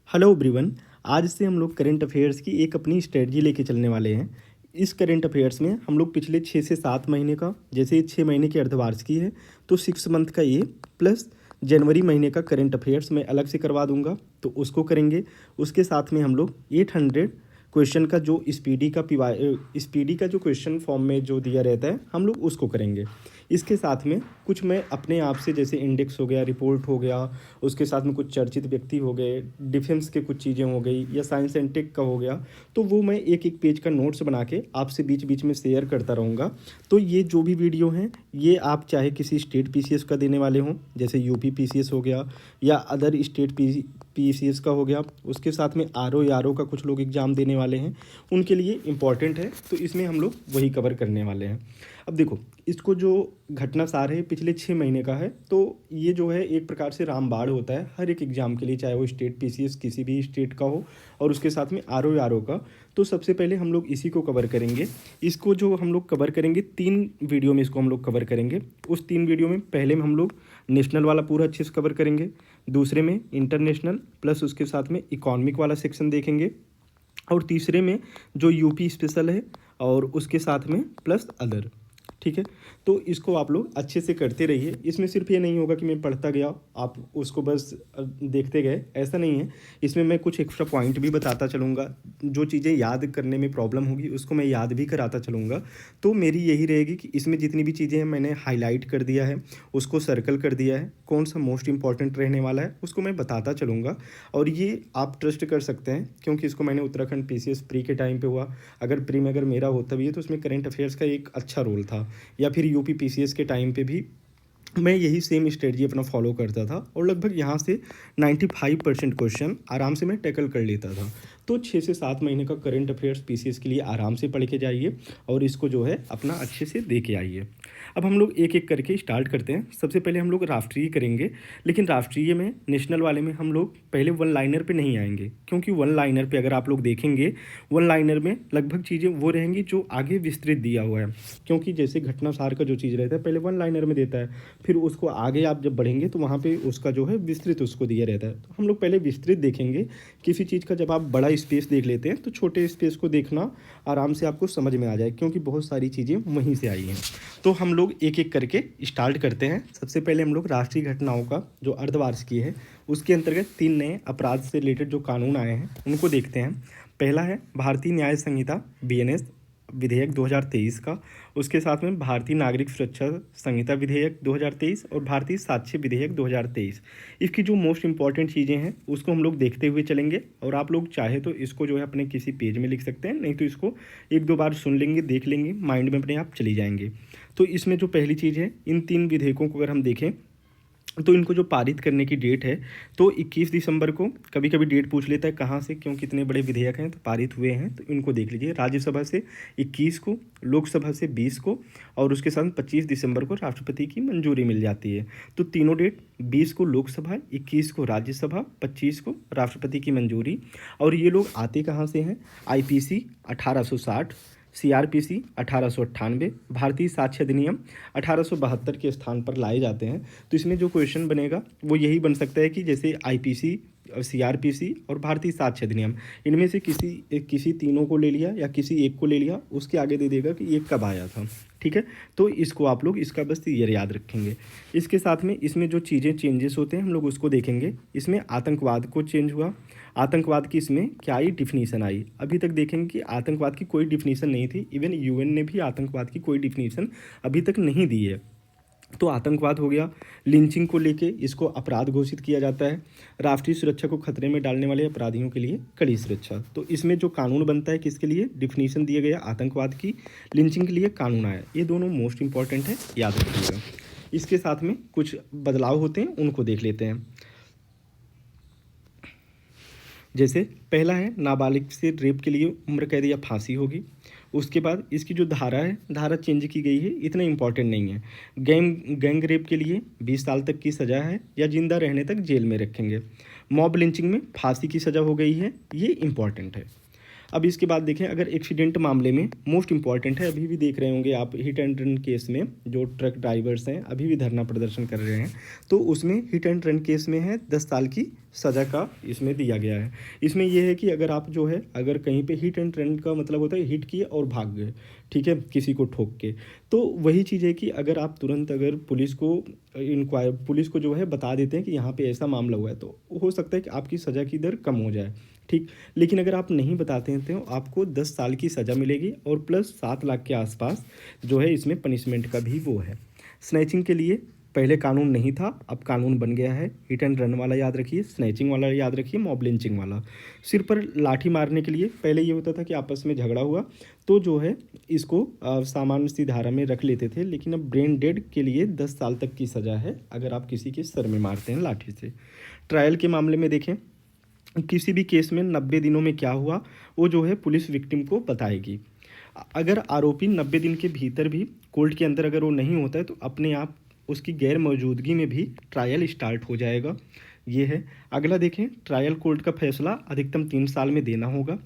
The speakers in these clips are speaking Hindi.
Hello everyone. आज से हम लोग करंट अफेयर्स की एक अपनी स्ट्रेटजी लेके चलने वाले हैं। इस करंट अफेयर्स में हम लोग पिछले 6 से 7 महीने का, जैसे 6 महीने के अर्धवार्षिकी है तो 6 मंथ का ये, प्लस जनवरी महीने का करंट अफेयर्स मैं अलग से करवा दूंगा, तो उसको करेंगे। उसके साथ में हम लोग 800 क्वेश्चन का जो स्पीडी का जो क्वेश्चन फॉर्म में जो दिया रहता है हम लोग उसको करेंगे। इसके साथ में कुछ मैं अपने आप से, जैसे इंडेक्स हो गया, रिपोर्ट हो गया, उसके साथ में कुछ चर्चित व्यक्ति हो गए, डिफेंस के कुछ चीज़ें हो गई, या साइंस एंड टेक का हो गया, तो वो मैं एक एक पेज का नोट्स बना के आपसे बीच बीच में शेयर करता रहूँगा। तो ये जो भी वीडियो हैं ये आप चाहे किसी स्टेट पीसीएस का देने वाले हों, जैसे यूपी पीसीएस हो गया या अदर स्टेट पीसीएस का हो गया, उसके साथ में आरओ का कुछ लोग एग्ज़ाम देने वाले हैं, उनके लिए इम्पॉर्टेंट है, तो इसमें हम लोग वही कवर करने वाले हैं। अब देखो, इसको जो घटना सार है पिछले 6 महीने का है, तो ये जो है एक प्रकार से रामबाण होता है हर एक एग्ज़ाम के लिए, चाहे वो स्टेट पीसीएस किसी भी स्टेट का हो और उसके साथ में आरओ का। तो सबसे पहले हम लोग इसी को कवर करेंगे। इसको जो हम लोग कवर करेंगे 3 वीडियो में, इसको हम लोग कवर करेंगे। उस 3 वीडियो में पहले में हम लोग नेशनल वाला पूरा अच्छे से कवर करेंगे, दूसरे में इंटरनेशनल प्लस उसके साथ में इकोनॉमिक वाला सेक्शन देखेंगे, और तीसरे में जो यूपी स्पेशल है और उसके साथ में प्लस अदर। ठीक है, तो इसको आप लोग अच्छे से करते रहिए। इसमें सिर्फ ये नहीं होगा कि मैं पढ़ता गया आप उसको बस देखते गए, ऐसा नहीं है। इसमें मैं कुछ एक्स्ट्रा पॉइंट भी बताता चलूँगा, जो चीज़ें याद करने में प्रॉब्लम होगी उसको मैं याद भी कराता चलूँगा। तो मेरी यही रहेगी कि इसमें जितनी भी चीज़ें हैं मैंने हाईलाइट कर दिया है, उसको सर्कल कर दिया है, कौन सा मोस्ट इंपॉर्टेंट रहने वाला है उसको मैं बताता चलूँगा। और ये आप ट्रस्ट कर सकते हैं, क्योंकि इसको मैंने उत्तराखंड पीसीएस प्री के टाइम पे हुआ, अगर प्री में अगर मेरा होता भी है तो उसमें करंट अफेयर्स का एक अच्छा रोल था, या फिर यूपी पीसीएस के टाइम पे भी मैं यही सेम स्ट्रेटजी अपना फॉलो करता था, और लगभग यहाँ से 95% क्वेश्चन आराम से मैं टैकल कर लेता था। तो 6 से 7 महीने का करंट अफेयर्स पीसीएस के लिए आराम से पढ़ के जाइए और इसको जो है अपना अच्छे से दे के आइए। अब हम लोग एक एक करके स्टार्ट करते हैं। सबसे पहले हम लोग राष्ट्रीय करेंगे, लेकिन राष्ट्रीय में, नेशनल वाले में हम लोग पहले वन लाइनर पे नहीं आएंगे, क्योंकि वन लाइनर पे अगर आप लोग देखेंगे, वन लाइनर में लगभग चीज़ें वो रहेंगी जो आगे विस्तृत दिया हुआ है। क्योंकि जैसे घटना सार का जो चीज़ रहता है पहले वन लाइनर में देता है, फिर उसको आगे आप जब बढ़ेंगे तो वहाँ पे उसका जो है विस्तृत उसको दिया रहता है। तो हम लोग पहले विस्तृत देखेंगे। किसी चीज़ का जब आप बड़ा स्पेस देख लेते हैं तो छोटे स्पेस को देखना आराम से आपको समझ में आ जाए, क्योंकि बहुत सारी चीज़ें वहीं से आई हैं। तो हम लोग एक एक करके स्टार्ट करते हैं। सबसे पहले हम लोग राष्ट्रीय घटनाओं का जो अर्धवार्षिकी है उसके अंतर्गत 3 नए अपराध से रिलेटेड जो कानून आए हैं उनको देखते हैं। पहला है भारतीय न्याय संहिता बीएनएस विधेयक 2023 का, उसके साथ में भारतीय नागरिक सुरक्षा संहिता विधेयक 2023 और भारतीय साक्ष्य विधेयक 2023। इसकी जो मोस्ट इंपॉर्टेंट चीज़ें हैं उसको हम लोग देखते हुए चलेंगे, और आप लोग चाहे तो इसको जो है अपने किसी पेज में लिख सकते हैं, नहीं तो इसको 1-2 बार सुन लेंगे, देख लेंगे, माइंड में अपने आप चली जाएंगे। तो इसमें जो पहली चीज़ है, इन 3 विधेयकों को अगर हम देखें तो इनको जो पारित करने की डेट है तो 21 दिसंबर को, कभी कभी डेट पूछ लेता है कहाँ से, क्यों कितने बड़े विधेयक हैं तो पारित हुए हैं, तो इनको देख लीजिए। राज्यसभा से 21 को, लोकसभा से 20 को, और उसके साथ 25 दिसंबर को राष्ट्रपति की मंजूरी मिल जाती है। तो तीनों डेट, 20 को लोकसभा, 21 को राज्यसभा, 25 को राष्ट्रपति की मंजूरी। और ये लोग आते कहाँ से हैं? आईपीसी 1860, सीआरपीसी 1898, भारतीय साक्ष्य अधिनियम 1872 के स्थान पर लाए जाते हैं। तो इसमें जो क्वेश्चन बनेगा वो यही बन सकता है कि जैसे आईपीसी, सीआरपीसी और भारतीय साक्ष्य अधिनियम, इनमें से किसी तीनों को ले लिया या किसी एक को ले लिया, उसके आगे दे देगा कि ये कब आया था। ठीक है, तो इसको आप लोग इसका बस ये याद रखेंगे। इसके साथ में इसमें जो चीज़ें चेंजेस होते हैं हम लोग उसको देखेंगे। इसमें आतंकवाद को चेंज हुआ, आतंकवाद की इसमें क्या आई डिफिनीसन आई। अभी तक देखेंगे कि आतंकवाद की कोई डिफिनीसन नहीं थी, इवन यूएन ने भी आतंकवाद की कोई डिफिनीसन अभी तक नहीं दी है। तो आतंकवाद हो गया। लिंचिंग को लेके इसको अपराध घोषित किया जाता है। राष्ट्रीय सुरक्षा को खतरे में डालने वाले अपराधियों के लिए कड़ी सुरक्षा। तो इसमें जो कानून बनता है किसके लिए, डिफिनीशन दिया गया आतंकवाद की, लिंचिंग के लिए कानून आया। ये दोनों मोस्ट इंपॉर्टेंट है, याद रखिएगा। इसके साथ में कुछ बदलाव होते हैं, उनको देख लेते हैं। जैसे पहला है, नाबालिग से रेप के लिए उम्र कैद या फांसी होगी। उसके बाद इसकी जो धारा है, धारा चेंज की गई है, इतना इम्पॉर्टेंट नहीं है। गैंग रेप के लिए 20 साल तक की सज़ा है या जिंदा रहने तक जेल में रखेंगे। मॉब लिंचिंग में फांसी की सज़ा हो गई है, ये इम्पॉर्टेंट है। अब इसके बाद देखें, अगर एक्सीडेंट मामले में मोस्ट इंपॉर्टेंट है, अभी भी देख रहे होंगे आप हिट एंड रन केस में जो ट्रक ड्राइवर्स हैं अभी भी धरना प्रदर्शन कर रहे हैं, तो उसमें हिट एंड रन केस में है 10 साल की सज़ा का इसमें दिया गया है। इसमें यह है कि अगर आप जो है अगर कहीं पे हिट एंड रन का मतलब होता है हिट किए और भाग गए, ठीक है, किसी को ठोक के, तो वही चीज़ है कि अगर आप तुरंत अगर पुलिस को जो है बता देते हैं कि यहाँ पे ऐसा मामला हुआ है, तो हो सकता है कि आपकी सज़ा की दर कम हो जाए, ठीक। लेकिन अगर आप नहीं बताते हैं तो आपको 10 साल की सज़ा मिलेगी और प्लस 7 लाख के आसपास जो है इसमें पनिशमेंट का भी वो है। स्नैचिंग के लिए पहले कानून नहीं था, अब कानून बन गया है। हिट एंड रन वाला याद रखिए, स्नैचिंग वाला याद रखिए, मॉब लिंचिंग वाला। सिर पर लाठी मारने के लिए पहले ये होता था कि आपस में झगड़ा हुआ तो जो है इसको सामान्य सी धारा में रख लेते थे, लेकिन अब ब्रेन डेड के लिए 10 साल तक की सज़ा है अगर आप किसी के सर में मारते हैं लाठी से। ट्रायल के मामले में देखें, किसी भी केस में 90 दिनों में क्या हुआ वो जो है पुलिस विक्टिम को बताएगी। अगर आरोपी 90 दिन के भीतर भी कोर्ट के अंदर अगर वो नहीं होता है तो अपने आप उसकी गैर मौजूदगी में भी ट्रायल स्टार्ट हो जाएगा। ये है। अगला देखें, ट्रायल कोर्ट का फैसला अधिकतम 3 साल में देना होगा।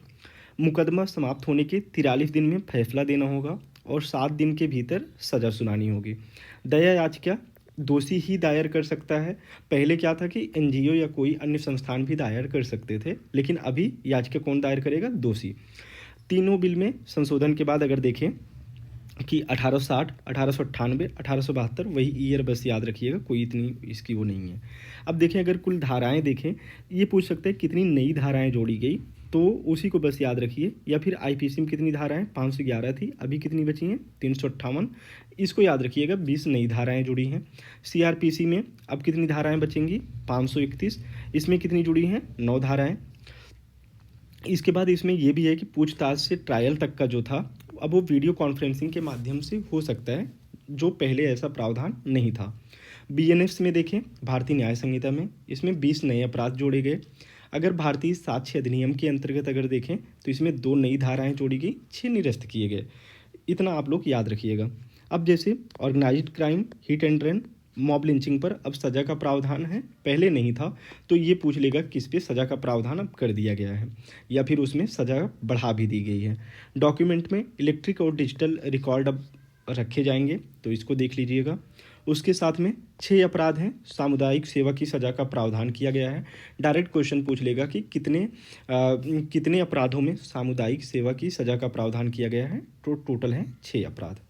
मुकदमा समाप्त होने के 43 दिन में फैसला देना होगा और 7 दिन के भीतर सज़ा सुनानी होगी। दया याचिका दोषी ही दायर कर सकता है। पहले क्या था कि एनजीओ या कोई अन्य संस्थान भी दायर कर सकते थे, लेकिन अभी याचिका कौन दायर करेगा? दोषी। तीनों बिल में संशोधन के बाद अगर देखें कि 1860, 1898, 1872 वही ईयर बस याद रखिएगा, कोई इतनी इसकी वो नहीं है। अब देखें, अगर कुल धाराएं देखें, ये पूछ सकते हैं कितनी नई धाराएं जोड़ी गई, तो उसी को बस याद रखिए। या फिर आईपीसी में कितनी धाराएं? 511 थी, अभी कितनी बची हैं? 358। इसको याद रखिएगा, 20 नई धाराएं जुड़ी हैं। सीआरपीसी में अब कितनी धाराएं बचेंगी? 531। इसमें कितनी जुड़ी हैं? 9 धाराएं। इसके बाद इसमें यह भी है कि पूछताछ से ट्रायल तक का जो था अब वो वीडियो कॉन्फ्रेंसिंग के माध्यम से हो सकता है, जो पहले ऐसा प्रावधान नहीं था। बीएनएस में देखें, भारतीय न्याय संहिता में इसमें 20 नए अपराध जोड़े गए। अगर भारतीय साक्ष्य अधिनियम के अंतर्गत अगर देखें तो इसमें 2 नई धाराएं जोड़ी गई, 6 निरस्त किए गए। इतना आप लोग याद रखिएगा। अब जैसे organised crime, hit and run, mob lynching पर अब सज़ा का प्रावधान है, पहले नहीं था, तो ये पूछ लेगा किस पे सज़ा का प्रावधान अब कर दिया गया है या फिर उसमें सज़ा बढ़ा भी दी गई है। डॉक्यूमेंट में इलेक्ट्रिक और डिजिटल रिकॉर्ड अब रखे जाएंगे, तो इसको देख लीजिएगा। उसके साथ में 6 अपराध हैं, सामुदायिक सेवा की सज़ा का प्रावधान किया गया है। डायरेक्ट क्वेश्चन पूछ लेगा कि कितने अपराधों में सामुदायिक सेवा की सज़ा का प्रावधान किया गया है, तो टोटल हैं 6 अपराध।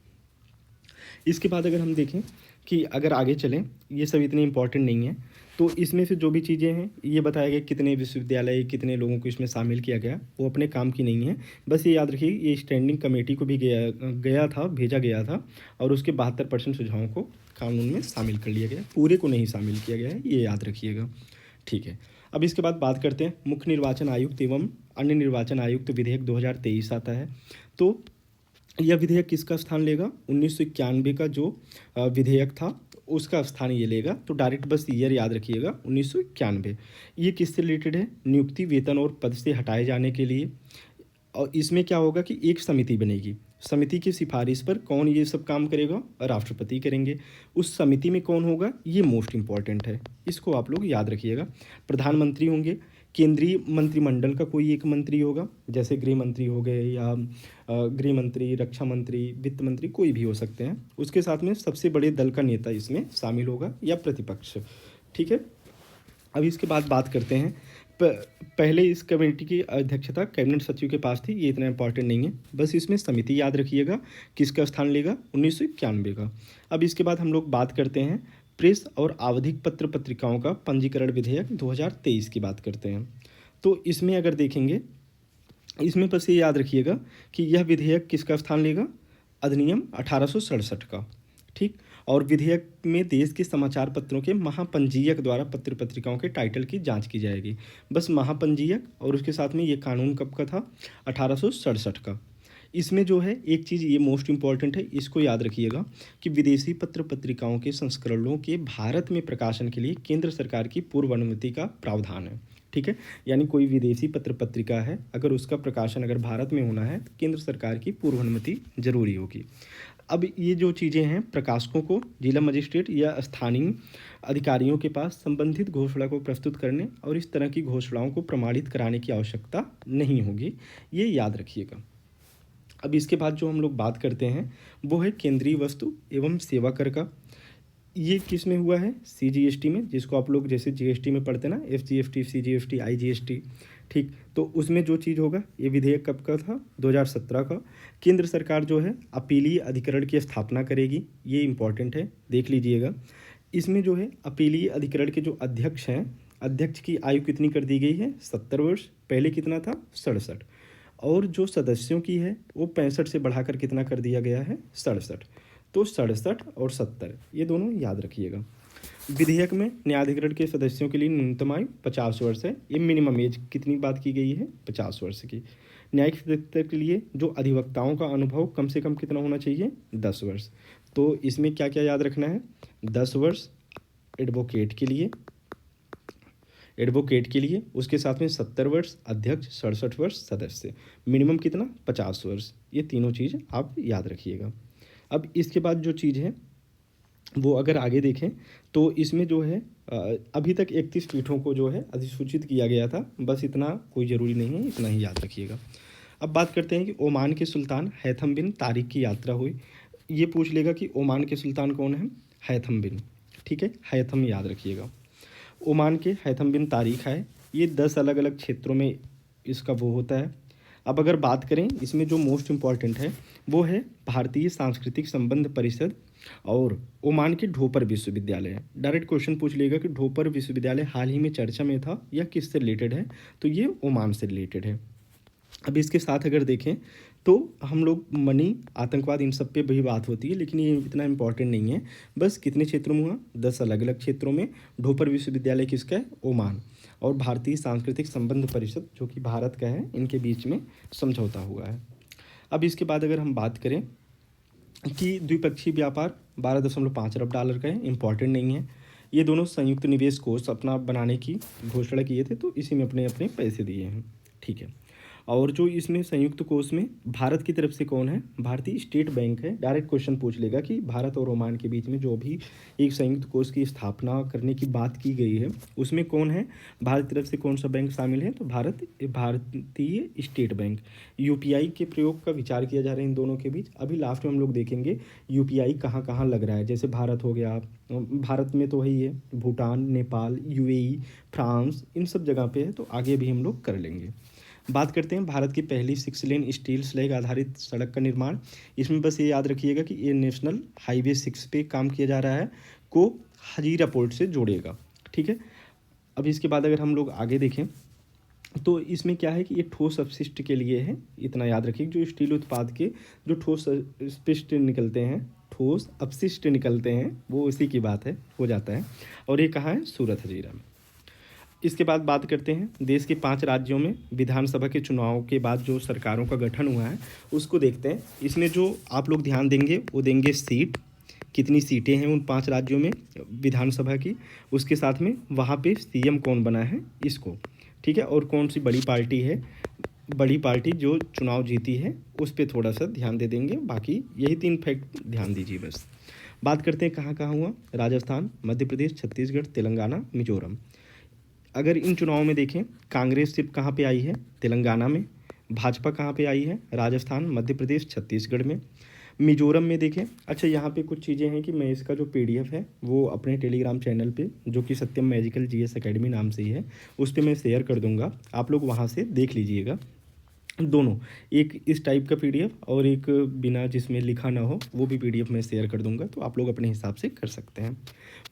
इसके बाद अगर हम देखें कि अगर आगे चलें, ये सब इतने इंपॉर्टेंट नहीं है, तो इसमें से जो भी चीज़ें हैं ये बताया गया कितने विश्वविद्यालय, कितने लोगों को इसमें शामिल किया गया, वो अपने काम की नहीं है। बस ये याद रखिए, ये स्टैंडिंग कमेटी को भी भेजा गया था और उसके 72% सुझावों को कानून में शामिल कर लिया गया, पूरे को नहीं शामिल किया गया है, ये याद रखिएगा, ठीक है। अब इसके बाद बात करते हैं, मुख्य निर्वाचन आयुक्त एवं अन्य निर्वाचन आयुक्त विधेयक 2023 आता है। तो यह विधेयक किसका स्थान लेगा? 1991 का जो विधेयक था उसका स्थान ये लेगा। तो डायरेक्ट बस ईयर याद रखिएगा, 1991। ये किससे रिलेटेड है? नियुक्ति, वेतन और पद से हटाए जाने के लिए। और इसमें क्या होगा कि एक समिति बनेगी, समिति की सिफारिश पर कौन ये सब काम करेगा? राष्ट्रपति करेंगे। उस समिति में कौन होगा? ये मोस्ट इंपॉर्टेंट है, इसको आप लोग याद रखिएगा। प्रधानमंत्री होंगे, केंद्रीय मंत्रिमंडल का कोई एक मंत्री होगा, जैसे गृह मंत्री हो गए या गृह मंत्री, रक्षा मंत्री, वित्त मंत्री, कोई भी हो सकते हैं। उसके साथ में सबसे बड़े दल का नेता इसमें शामिल होगा या प्रतिपक्ष, ठीक है। अब इसके बाद बात करते हैं, पहले इस कमेटी की अध्यक्षता कैबिनेट सचिव के पास थी, ये इतना इंपॉर्टेंट नहीं है, बस इसमें समिति याद रखिएगा किसका स्थान लेगा? 1991 का। अब इसके बाद हम लोग बात करते हैं प्रेस और आवधिक पत्र पत्रिकाओं का पंजीकरण विधेयक 2023 की बात करते हैं। तो इसमें अगर देखेंगे, इसमें बस ये याद रखिएगा कि यह विधेयक किसका स्थान लेगा? अधिनियम 1867 का, ठीक। और विधेयक में देश के समाचार पत्रों के महापंजीयक द्वारा पत्र पत्रिकाओं के टाइटल की जांच की जाएगी, बस महापंजीयक। और उसके साथ में ये कानून कब का था? 1867 का। इसमें जो है एक चीज़ ये मोस्ट इंपॉर्टेंट है, इसको याद रखिएगा कि विदेशी पत्र पत्रिकाओं के संस्करणों के भारत में प्रकाशन के लिए केंद्र सरकार की पूर्व अनुमति का प्रावधान है, ठीक है। यानी कोई विदेशी पत्र पत्रिका है, अगर उसका प्रकाशन अगर भारत में होना है तो केंद्र सरकार की पूर्व अनुमति जरूरी होगी। अब ये जो चीज़ें हैं प्रकाशकों को जिला मजिस्ट्रेट या स्थानीय अधिकारियों के पास संबंधित घोषणा को प्रस्तुत करने और इस तरह की घोषणाओं को प्रमाणित कराने की आवश्यकता नहीं होगी, ये याद रखिएगा। अब इसके बाद जो हम लोग बात करते हैं वो है केंद्रीय वस्तु एवं सेवा कर का। ये किस में हुआ है? CGST में, जिसको आप लोग जैसे GST में पढ़ते हैं ना, FGST, CGST, IGST, ठीक। तो उसमें जो चीज़ होगा, ये विधेयक कब का था? 2017 का। केंद्र सरकार जो है अपीलीय अधिकरण की स्थापना करेगी, ये इंपॉर्टेंट है, देख लीजिएगा। इसमें जो है अपीलीय अधिकरण के जो अध्यक्ष हैं, अध्यक्ष की आयु कितनी कर दी गई है? 70 वर्ष। पहले कितना था? 67। और जो सदस्यों की है वो 65 से बढ़ाकर कितना कर दिया गया है? 67। तो 67 और 70 ये दोनों याद रखिएगा। विधेयक में न्यायाधिकरण के सदस्यों के लिए न्यूनतम आयु 50 वर्ष है। ये मिनिमम एज कितनी बात की गई है? 50 वर्ष की। न्यायिक सदस्य के लिए जो अधिवक्ताओं का अनुभव कम से कम कितना होना चाहिए? 10 वर्ष। तो इसमें क्या क्या याद रखना है? 10 वर्ष एडवोकेट के लिए, उसके साथ में 70 वर्ष अध्यक्ष, 67 वर्ष सदस्य, मिनिमम कितना? 50 वर्ष। ये तीनों चीज़ आप याद रखिएगा। अब इसके बाद जो चीज़ है वो अगर आगे देखें तो इसमें जो है अभी तक 31 पीठों को जो है अधिसूचित किया गया था, बस इतना कोई ज़रूरी नहीं है, इतना ही याद रखिएगा। अब बात करते हैं कि ओमान के सुल्तान हैथम बिन तारिक की यात्रा हुई। ये पूछ लेगा कि ओमान के सुल्तान कौन है? हैथम बिन, ठीक है, हैथम याद रखिएगा। ओमान के हैथम बिन तारिक है, ये 10 अलग अलग क्षेत्रों में इसका वो होता है। अब अगर बात करें इसमें जो मोस्ट इम्पॉर्टेंट है वो है भारतीय सांस्कृतिक संबंध परिषद और ओमान के ढोपर विश्वविद्यालय है। डायरेक्ट क्वेश्चन पूछ लेगा कि ढोपर विश्वविद्यालय हाल ही में चर्चा में था या किससे रिलेटेड है, तो ये ओमान से रिलेटेड है। अब इसके साथ अगर देखें तो हम लोग मनी, आतंकवाद, इन सब पे भी बात होती है, लेकिन ये इतना इम्पोर्टेंट नहीं है। बस कितने क्षेत्रों में हुआ? 10 अलग अलग क्षेत्रों में। ढोपर विश्वविद्यालय किसका है? ओमान। और भारतीय सांस्कृतिक संबंध परिषद जो कि भारत का है, इनके बीच में समझौता हुआ है। अब इसके बाद अगर हम बात करें कि द्विपक्षीय व्यापार 12.5 अरब डॉलर का है, इम्पॉर्टेंट नहीं है। ये दोनों संयुक्त निवेश कोष अपना बनाने की घोषणा किए थे, तो इसी में अपने अपने पैसे दिए हैं, ठीक है। और जो इसमें संयुक्त कोष में भारत की तरफ से कौन है? भारतीय स्टेट बैंक है। डायरेक्ट क्वेश्चन पूछ लेगा कि भारत और ओमान के बीच में जो भी एक संयुक्त कोष की स्थापना करने की बात की गई है उसमें कौन है? भारत की तरफ से कौन सा बैंक शामिल है? तो भारतीय स्टेट बैंक। यूपीआई के प्रयोग का विचार किया जा रहा है इन दोनों के बीच। अभी लास्ट में हम लोग देखेंगे यूपीआई कहाँ कहाँ लग रहा है। जैसे भारत हो गया, भारत में तो वही है, भूटान, नेपाल, यूएई, फ्रांस, इन सब जगह पे है, तो आगे भी हम लोग कर लेंगे। बात करते हैं भारत की पहली 6 लेन स्टील स्लैग आधारित सड़क का निर्माण। इसमें बस ये याद रखिएगा कि ये नेशनल हाईवे 6 पे काम किया जा रहा है, को हजीरा पोर्ट से जोड़ेगा, ठीक है। अब इसके बाद अगर हम लोग आगे देखें तो इसमें क्या है कि ये ठोस अपशिष्ट के लिए है, इतना याद रखिए। जो स्टील उत्पाद के जो ठोस अपशिष्ट निकलते हैं, ठोस अपशिष्ट निकलते हैं, वो उसी की बात है, हो जाता है। और ये कहाँ है? सूरत हजीरा में। इसके बाद बात करते हैं देश के 5 राज्यों में विधानसभा के चुनाव के बाद जो सरकारों का गठन हुआ है उसको देखते हैं। इसमें जो आप लोग ध्यान देंगे वो देंगे सीट, कितनी सीटें हैं उन 5 राज्यों में विधानसभा की, उसके साथ में वहाँ पे सीएम कौन बना है इसको, ठीक है। और कौन सी बड़ी पार्टी है, बड़ी पार्टी जो चुनाव जीती है उस पर थोड़ा सा ध्यान दे देंगे। बाकी यही 3 फैक्ट ध्यान दीजिए बस। बात करते हैं कहाँ कहाँ हुआ। राजस्थान, मध्य प्रदेश, छत्तीसगढ़, तेलंगाना, मिजोरम। अगर इन चुनावों में देखें कांग्रेस सिर्फ कहाँ पे आई है? तेलंगाना में। भाजपा कहाँ पे आई है? राजस्थान, मध्य प्रदेश, छत्तीसगढ़ में। मिजोरम में देखें, अच्छा यहाँ पे कुछ चीज़ें हैं कि मैं इसका जो PDF है वो अपने टेलीग्राम चैनल पे जो कि सत्यम मैजिकल GS अकेडमी नाम से ही है उस पर मैं शेयर कर दूँगा, आप लोग वहाँ से देख लीजिएगा। दोनों, एक इस टाइप का PDF और एक बिना जिसमें लिखा ना हो वो भी PDF मैं शेयर कर दूंगा, तो आप लोग अपने हिसाब से कर सकते हैं।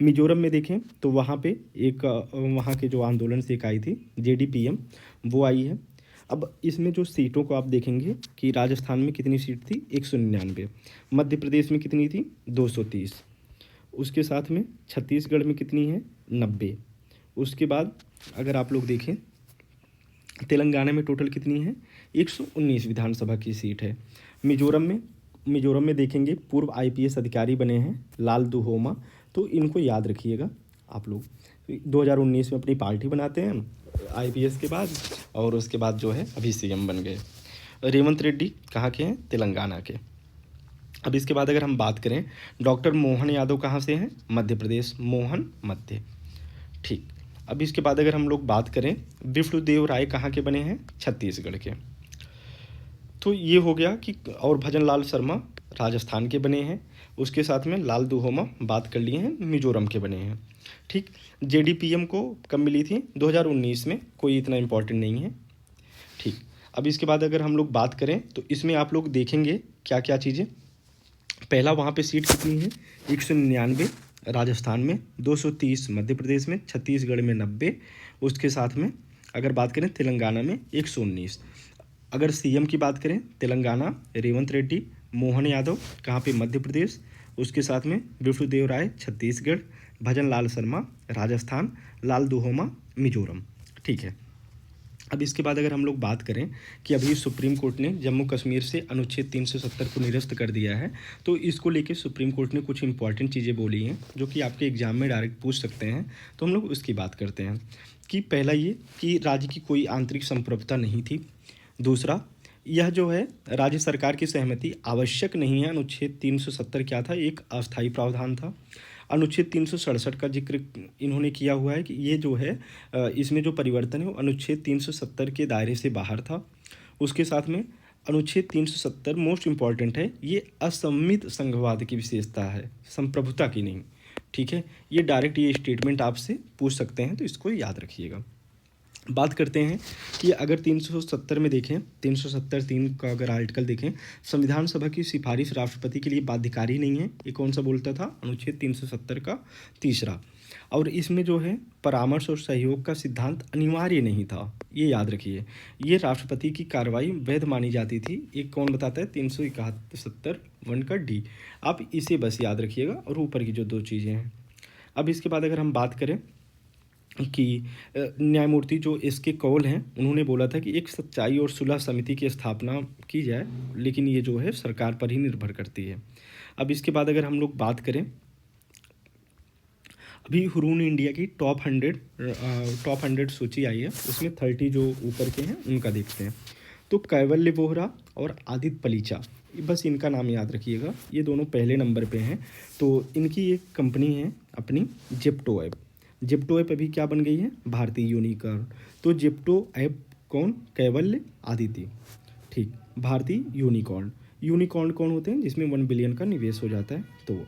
मिजोरम में देखें तो वहाँ पे एक वहाँ के जो आंदोलन से एक आई थी JDPM, वो आई है। अब इसमें जो सीटों को आप देखेंगे कि राजस्थान में कितनी सीट थी? 199। मध्य प्रदेश में कितनी थी? 230। उसके साथ में छत्तीसगढ़ में कितनी है? 90। उसके बाद अगर आप लोग देखें तेलंगाना में टोटल कितनी है? 119 विधानसभा की सीट है। मिजोरम में देखेंगे पूर्व IPS अधिकारी बने हैं लाल दुहोमा, तो इनको याद रखिएगा आप लोग। 2019 में अपनी पार्टी बनाते हैं IPS के बाद, और उसके बाद जो है अभी CM बन गए। रेवंत रेड्डी कहाँ के हैं? तेलंगाना के। अब इसके बाद अगर हम बात करें, डॉक्टर मोहन यादव कहाँ से हैं? मध्य प्रदेश, मोहन मध्य। ठीक। अब इसके बाद अगर हम लोग बात करें, विष्णुदेव राय कहाँ के बने हैं? छत्तीसगढ़ के। तो ये हो गया कि, और भजन लाल शर्मा राजस्थान के बने हैं। उसके साथ में लाल दुहोमा बात कर लिए हैं, मिजोरम के बने हैं। ठीक। जेडीपीएम को कब मिली थी? 2019 में, कोई इतना इम्पोर्टेंट नहीं है। ठीक। अब इसके बाद अगर हम लोग बात करें तो इसमें आप लोग देखेंगे क्या क्या चीज़ें। पहला, वहाँ पे सीट कितनी है? 199 राजस्थान में, 230 मध्य प्रदेश में, छत्तीसगढ़ में 90। उसके साथ में अगर बात करें तेलंगाना में 119। अगर सीएम की बात करें, तेलंगाना रेवंत रेड्डी, मोहन यादव कहाँ पे? मध्य प्रदेश। उसके साथ में विष्णुदेव राय छत्तीसगढ़, भजन लाल शर्मा राजस्थान, लाल दुहोमा मिजोरम। ठीक है। अब इसके बाद अगर हम लोग बात करें कि अभी सुप्रीम कोर्ट ने जम्मू कश्मीर से अनुच्छेद 370 को निरस्त कर दिया है, तो इसको लेके सुप्रीम कोर्ट ने कुछ इंपॉर्टेंट चीज़ें बोली हैं जो कि आपके एग्जाम में डायरेक्ट पूछ सकते हैं। तो हम लोग उसकी बात करते हैं कि पहला ये कि राज्य की कोई आंतरिक संप्रभुता नहीं थी। दूसरा, यह जो है राज्य सरकार की सहमति आवश्यक नहीं है। अनुच्छेद 370 क्या था? एक अस्थायी प्रावधान था। अनुच्छेद 367 का जिक्र इन्होंने किया हुआ है कि ये जो है इसमें जो परिवर्तन है वो अनुच्छेद 370 के दायरे से बाहर था। उसके साथ में अनुच्छेद 370 मोस्ट इम्पॉर्टेंट है, ये असम्मित संघवाद की विशेषता है, संप्रभुता की नहीं। ठीक है, ये डायरेक्ट ये स्टेटमेंट आपसे पूछ सकते हैं, तो इसको याद रखिएगा। बात करते हैं कि अगर 370 में देखें, 370(3) का अगर आर्टिकल देखें, संविधान सभा की सिफारिश राष्ट्रपति के लिए बाध्यकारी नहीं है। ये कौन सा बोलता था? अनुच्छेद 370 का तीसरा। और इसमें जो है परामर्श और सहयोग का सिद्धांत अनिवार्य नहीं था, ये याद रखिए। ये राष्ट्रपति की कार्रवाई वैध मानी जाती थी। एक कौन बताता है? 371(1) का डी। आप इसे बस याद रखिएगा, और ऊपर की जो दो चीज़ें हैं। अब इसके बाद अगर हम बात करें कि न्यायमूर्ति जो एस.के. कौल हैं, उन्होंने बोला था कि एक सच्चाई और सुलह समिति की स्थापना की जाए, लेकिन ये जो है सरकार पर ही निर्भर करती है। अब इसके बाद अगर हम लोग बात करें, अभी हुरून इंडिया की टॉप 100 सूची आई है, उसमें 30 जो ऊपर के हैं उनका देखते हैं। तो कैवल्य बोहरा और आदित्य पलीचा, बस इनका नाम याद रखिएगा, ये दोनों पहले नंबर पे हैं। तो इनकी एक कंपनी है अपनी, जेप्टो ऐप। जेप्टो ऐप अभी क्या बन गई है? भारतीय यूनिकॉर्न। तो जेप्टो ऐप कौन? कैवल्य, आदित्य। ठीक। भारतीय यूनिकॉर्न। यूनिकॉर्न कौन होते हैं? जिसमें 1 बिलियन का निवेश हो जाता है। तो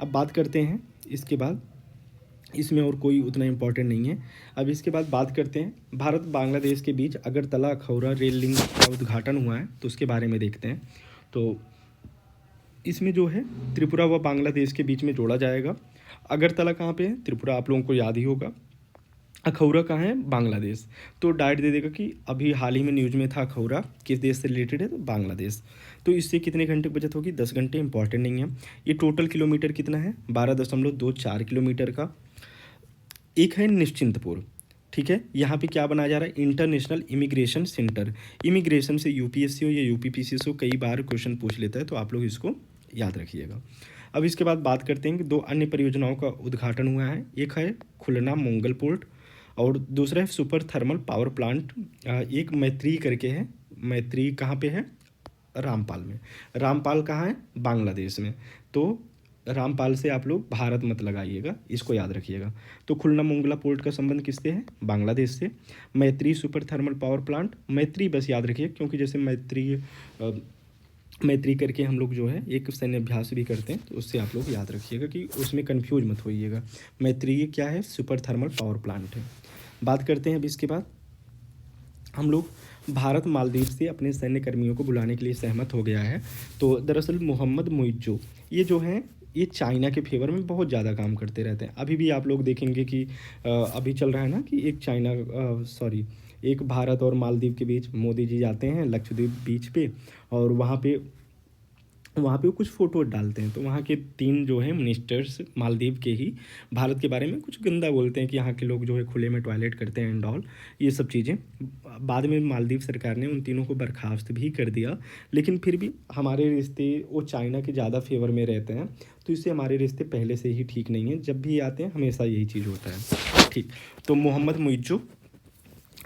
अब बात करते हैं इसके बाद, इसमें और कोई उतना इम्पोर्टेंट नहीं है। अब इसके बाद बात करते हैं, भारत बांग्लादेश के बीच अगरतला अखौरा रेल लिंक का उद्घाटन हुआ है, तो उसके बारे में देखते हैं। तो इसमें जो है त्रिपुरा व बांग्लादेश के बीच में जोड़ा जाएगा। अगरतला कहाँ पे है? त्रिपुरा, आप लोगों को याद ही होगा। अखौरा कहाँ है? बांग्लादेश। तो डायरेक्ट दे देगा कि अभी हाल ही में न्यूज़ में था अखौरा किस देश से रिलेटेड है? तो बांग्लादेश। तो इससे कितने घंटे की बचत होगी? 10 घंटे। इंपॉर्टेंट नहीं है। ये टोटल किलोमीटर कितना है? 12.24 किलोमीटर का। एक है निश्चिंतपुर। ठीक है, यहाँ पे क्या बनाया जा रहा है? International immigration centre. इमिग्रेशन से यूपीएससी हो या यूपीपीसीएस हो, कई बार क्वेश्चन पूछ लेता है, तो आप लोग इसको याद रखिएगा। अब इसके बाद बात करते हैं कि 2 अन्य परियोजनाओं का उद्घाटन हुआ है। एक है खुलना मंगल पोर्ट, और दूसरा है सुपर थर्मल पावर प्लांट। एक मैत्री करके है। मैत्री कहाँ पे है? रामपाल में। रामपाल कहाँ है? बांग्लादेश में। तो रामपाल से आप लोग भारत मत लगाइएगा, इसको याद रखिएगा। तो खुलना मंगला पोर्ट का संबंध किससे है? बांग्लादेश से। मैत्री सुपर थर्मल पावर प्लांट, मैत्री बस याद रखिए, क्योंकि जैसे मैत्री करके हम लोग जो है एक सैन्य अभ्यास भी करते हैं, तो उससे आप लोग याद रखिएगा कि उसमें कन्फ्यूज मत होइएगा। मैत्री ये क्या है? सुपर थर्मल पावर प्लांट है। बात करते हैं अब इसके बाद, हम लोग भारत मालदीव से अपने सैन्य कर्मियों को बुलाने के लिए सहमत हो गया है। तो दरअसल मोहम्मद मुइज्जो ये जो हैं, ये चाइना के फेवर में बहुत ज़्यादा काम करते रहते हैं। अभी भी आप लोग देखेंगे कि अभी चल रहा है ना कि एक भारत और मालदीव के बीच मोदी जी जाते हैं लक्षद्वीप बीच पे, और वहाँ पे कुछ फ़ोटो डालते हैं, तो वहाँ के 3 जो हैं मिनिस्टर्स मालदीव के ही भारत के बारे में कुछ गंदा बोलते हैं कि यहाँ के लोग जो है खुले में टॉयलेट करते हैं एंड ऑल, ये सब चीज़ें। बाद में मालदीव सरकार ने उन तीनों को बर्खास्त भी कर दिया, लेकिन फिर भी हमारे रिश्ते वो चाइना के ज़्यादा फेवर में रहते हैं, तो इससे हमारे रिश्ते पहले से ही ठीक नहीं हैं। जब भी आते हैं हमेशा यही चीज़ होता है। ठीक। तो मोहम्मद मुइज्जो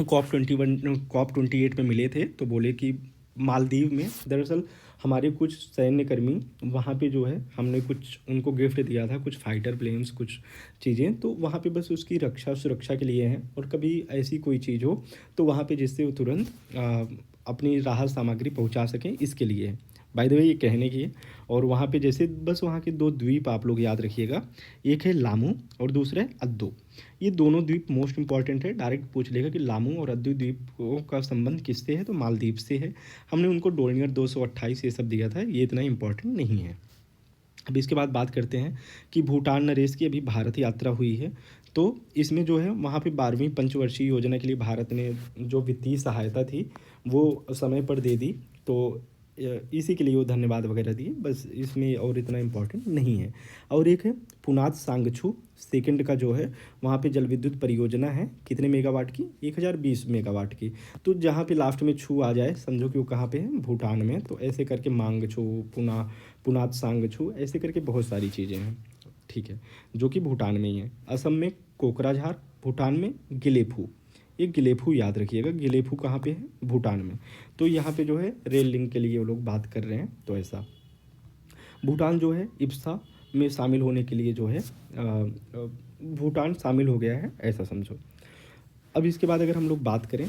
COP 28 में मिले थे, तो बोले कि मालदीव में दरअसल हमारे कुछ सैन्यकर्मी वहाँ पे जो है हमने कुछ उनको गिफ्ट दिया था, कुछ फाइटर प्लेन्स, कुछ चीज़ें, तो वहाँ पे बस उसकी रक्षा सुरक्षा के लिए हैं। और कभी ऐसी कोई चीज़ हो तो वहाँ पे जिससे वो तुरंत अपनी राहत सामग्री पहुँचा सकें, इसके लिए है। बाय द वे ये कहने की है। और वहाँ पे जैसे बस वहाँ के दो द्वीप आप लोग याद रखिएगा, एक है लामू और दूसरा है अद्दो। ये दोनों द्वीप मोस्ट इंपॉर्टेंट है, डायरेक्ट पूछ लेगा कि लामू और अद्दो द्वीपों का संबंध किससे है, तो मालदीव से है। हमने उनको डोर्नियर 228 ये सब दिया था, ये इतना इंपॉर्टेंट नहीं है। अब इसके बाद बात करते हैं कि भूटान नरेश की अभी भारत यात्रा हुई है। तो इसमें जो है वहाँ पे 12वीं पंचवर्षीय योजना के लिए भारत ने जो वित्तीय सहायता थी वो समय पर दे दी। तो इसी के लिए वो धन्यवाद वगैरह दिए, बस इसमें और इतना इम्पोर्टेंट नहीं है। और एक है पुनात सांगछू सेकंड का जो है वहाँ पे जल विद्युत परियोजना है, कितने मेगावाट की, 1020 मेगावाट की। तो जहाँ पे लास्ट में छू आ जाए समझो कि वो कहाँ पे है, भूटान में। तो ऐसे करके मांगछू, पुनात सांगछू, ऐसे करके बहुत सारी चीज़ें हैं, ठीक है, जो कि भूटान में ही है। असम में कोकराझार, भूटान में गिलेफू, ये गिलेफू याद रखिएगा, गिलेफू कहाँ पे है, भूटान में। तो यहाँ पे जो है रेल लिंक के लिए वो लोग बात कर रहे हैं, तो ऐसा। भूटान जो है इब्सा में शामिल होने के लिए जो है भूटान शामिल हो गया है, ऐसा समझो। अब इसके बाद अगर हम लोग बात करें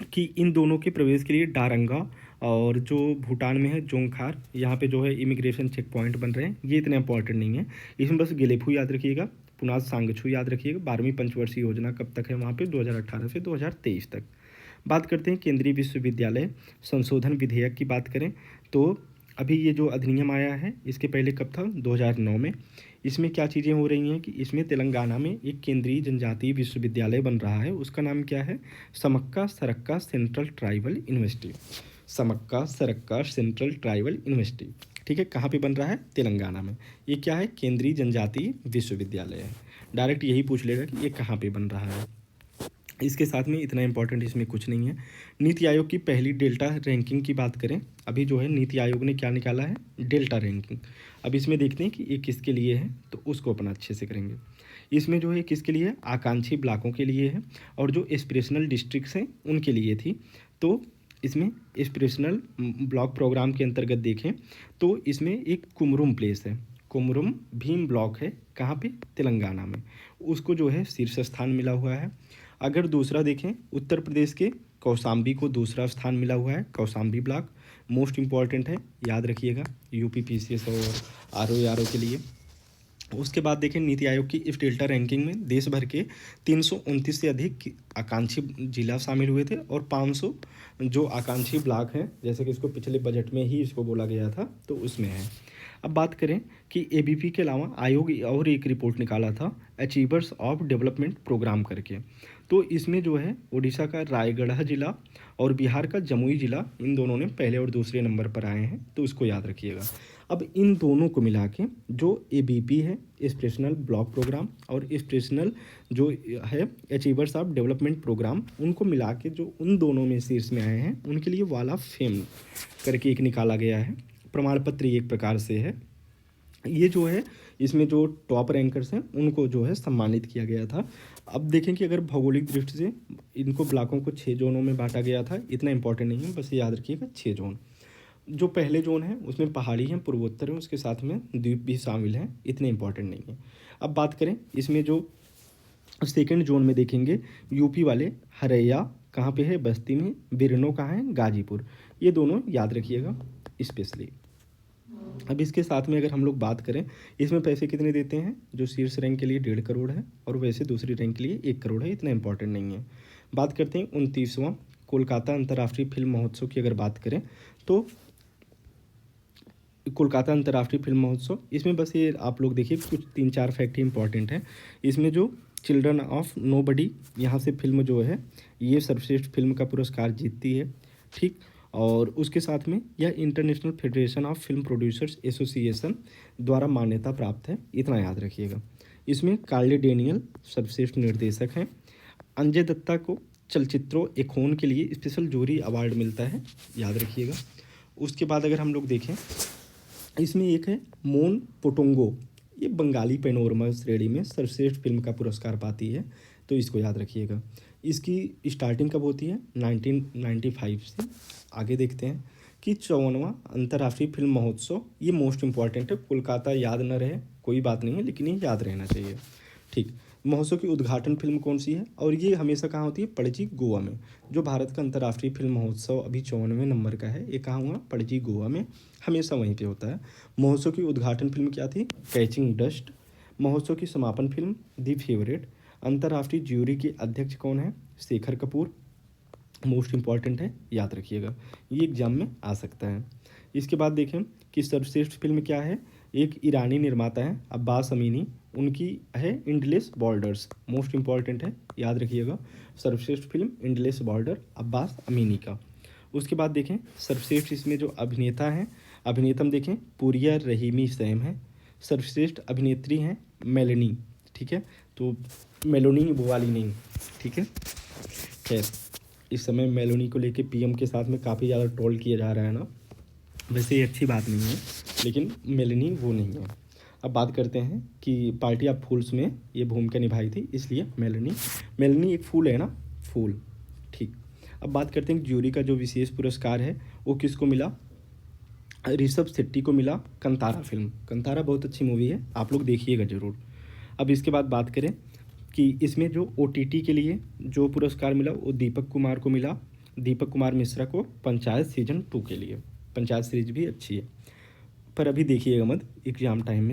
कि इन दोनों के प्रवेश के लिए डारंगा और जो भूटान में है जोंगखार, यहाँ पे जो है इमिग्रेशन चेक पॉइंट बन रहे हैं, ये इतना इंपॉर्टेंट नहीं है। इसमें बस गिलेफू याद रखिएगा, पुनात सांगछू याद रखिएगा। 12वीं पंचवर्षीय योजना कब तक है वहाँ पे, 2018 से 2023 तक। बात करते हैं केंद्रीय विश्वविद्यालय संशोधन विधेयक की बात करें तो अभी ये जो अधिनियम आया है इसके पहले कब था, 2009 में। इसमें क्या चीज़ें हो रही हैं कि इसमें तेलंगाना में एक केंद्रीय जनजातीय विश्वविद्यालय बन रहा है, उसका नाम क्या है, समक्का सरक्का सेंट्रल ट्राइबल यूनिवर्सिटी। समक्का सरक्का सेंट्रल ट्राइबल यूनिवर्सिटी, ठीक है, कहाँ पे बन रहा है, तेलंगाना में। ये क्या है, केंद्रीय जनजातीय विश्वविद्यालय है। डायरेक्ट यही पूछ लेगा कि ये कहाँ पे बन रहा है। इसके साथ में इतना इंपॉर्टेंट इसमें कुछ नहीं है। नीति आयोग की पहली डेल्टा रैंकिंग की बात करें, अभी जो है नीति आयोग ने क्या निकाला है, डेल्टा रैंकिंग। अब इसमें देखते हैं कि ये किसके लिए है, तो उसको अपना अच्छे से करेंगे। इसमें जो है किसके लिए, आकांक्षी ब्लॉकों के लिए है और जो एस्पिरेशनल डिस्ट्रिक्ट्स हैं उनके लिए थी। तो इसमें एस्पिरेशनल ब्लॉक प्रोग्राम के अंतर्गत देखें तो इसमें एक कुमरुम प्लेस है, कुमरुम भीम ब्लॉक है, कहाँ पे, तेलंगाना में, उसको जो है शीर्ष स्थान मिला हुआ है। अगर दूसरा देखें उत्तर प्रदेश के कौशाम्बी को दूसरा स्थान मिला हुआ है, कौशाम्बी ब्लॉक मोस्ट इंपॉर्टेंट है, याद रखिएगा, यूपी पीसीएस और आरओ के लिए। उसके बाद देखें नीति आयोग की इस डेल्टा रैंकिंग में देश भर के 329 से अधिक आकांक्षी जिला शामिल हुए थे और 500 जो आकांक्षी ब्लॉक हैं, जैसे कि इसको पिछले बजट में ही इसको बोला गया था, तो उसमें है। अब बात करें कि एबीपी के अलावा आयोग और एक रिपोर्ट निकाला था अचीवर्स ऑफ डेवलपमेंट प्रोग्राम करके। तो इसमें जो है उड़ीसा का रायगढ़ जिला और बिहार का जमुई जिला, इन दोनों ने पहले और दूसरे नंबर पर आए हैं, तो इसको याद रखिएगा। अब इन दोनों को मिला के जो एबीपी है, एस्पिरेशनल ब्लॉक प्रोग्राम, और एस्पिरेशनल जो है अचीवर्स ऑफ डेवलपमेंट प्रोग्राम, उनको मिला के जो उन दोनों में शीर्ष में आए हैं उनके लिए वाला फेम करके एक निकाला गया है, प्रमाण पत्र एक प्रकार से है। ये जो है इसमें जो टॉप रैंकर्स हैं उनको जो है सम्मानित किया गया था। अब देखें कि अगर भौगोलिक दृष्टि से इनको ब्लॉकों को 6 जोनों में बांटा गया था, इतना इंपॉर्टेंट नहीं है, बस ये याद रखिएगा 6 जोन। जो पहले जोन है उसमें पहाड़ी हैं, पूर्वोत्तर है, उसके साथ में द्वीप भी शामिल हैं, इतने इंपॉर्टेंट नहीं है। अब बात करें इसमें जो सेकंड जोन में देखेंगे, यूपी वाले हरैया कहाँ पे है, बस्ती में, बिरनो कहाँ है, गाजीपुर, ये दोनों याद रखिएगा स्पेशली। अब इसके साथ में अगर हम लोग बात करें इसमें पैसे कितने देते हैं, जो शीर्ष रैंक के लिए 1.5 करोड़ है और वैसे दूसरी रैंक के लिए 1 करोड़ है, इतना इंपॉर्टेंट नहीं है। बात करते हैं 29वां कोलकाता अंतर्राष्ट्रीय फिल्म महोत्सव की अगर बात करें तो कोलकाता अंतर्राष्ट्रीय फिल्म महोत्सव, इसमें बस ये आप लोग देखिए कुछ 3-4 फैक्ट ही इंपॉर्टेंट हैं। इसमें जो चिल्ड्रन ऑफ नोबडी, यहाँ से फिल्म जो है ये सर्वश्रेष्ठ फिल्म का पुरस्कार जीतती है, ठीक। और उसके साथ में यह international federation of film producers association द्वारा मान्यता प्राप्त है, इतना याद रखिएगा। इसमें कार्ले डेनियल सर्वश्रेष्ठ निर्देशक हैं। अंजय दत्ता को चलचित्रों एखोन के लिए स्पेशल जूरी अवार्ड मिलता है, याद रखिएगा। उसके बाद अगर हम लोग देखें इसमें एक है मोन पोटोंगो, ये बंगाली पैनोरमा श्रेणी में सर्वश्रेष्ठ फिल्म का पुरस्कार पाती है, तो इसको याद रखिएगा। इसकी स्टार्टिंग कब होती है, 1995 से। आगे देखते हैं कि 54वां अंतर्राष्ट्रीय फिल्म महोत्सव, ये मोस्ट इंपॉर्टेंट है, कोलकाता याद न रहे कोई बात नहीं है, लेकिन ये याद रहना चाहिए। ठीक, महोत्सव की उद्घाटन फिल्म कौन सी है, और ये हमेशा कहाँ होती है, पणजी गोवा में। जो भारत का अंतर्राष्ट्रीय फिल्म महोत्सव अभी 54वें नंबर का है, ये कहाँ हुआ, पणजी गोवा में, हमेशा वहीं पे होता है। महोत्सव की उद्घाटन फिल्म क्या थी, कैचिंग डस्ट। महोत्सव की समापन फिल्म दी फेवरेट। अंतर्राष्ट्रीय ज्यूरी के अध्यक्ष कौन है, शेखर कपूर। मोस्ट इंपॉर्टेंट है, याद रखिएगा, ये एग्जाम में आ सकता है। इसके बाद देखें कि सर्वश्रेष्ठ फिल्म क्या है, एक ईरानी निर्माता है अब्बास अमीनी, उनकी है इंडलेस बॉर्डर्स। मोस्ट इंपॉर्टेंट है, याद रखिएगा, सर्वश्रेष्ठ film endless border, Abbas Amini का। उसके बाद देखें सर्वश्रेष्ठ इसमें जो अभिनेता हैं, अभिनेता में देखें पूरिया रहीमी सैम है। सर्वश्रेष्ठ अभिनेत्री हैं मेलनी, ठीक है, तो मेलोनी वो वाली नहीं, ठीक है। खैर, इस समय मेलोनी को लेके पीएम के साथ में काफ़ी ज़्यादा ट्रोल किया जा रहा है ना, वैसे ये अच्छी बात नहीं है, लेकिन मेलनी वो नहीं है। अब बात करते हैं कि पार्टी ऑफ फूल्स में ये भूमिका निभाई थी, इसलिए मेलनी एक फूल है ना, फूल, ठीक। अब बात करते हैं ज्यूरी का जो विशेष पुरस्कार है वो किसको मिला, ऋषभ शेट्टी को मिला, कंतारा फिल्म। कंतारा बहुत अच्छी मूवी है, आप लोग देखिएगा ज़रूर। अब इसके बाद बात करें कि इसमें जो OTT के लिए जो पुरस्कार मिला वो दीपक कुमार को मिला, दीपक कुमार मिश्रा को, पंचायत सीजन 2 के लिए। पंचायत सीरीज भी अच्छी है, पर अभी देखिएगा मत, एग्ज़ाम टाइम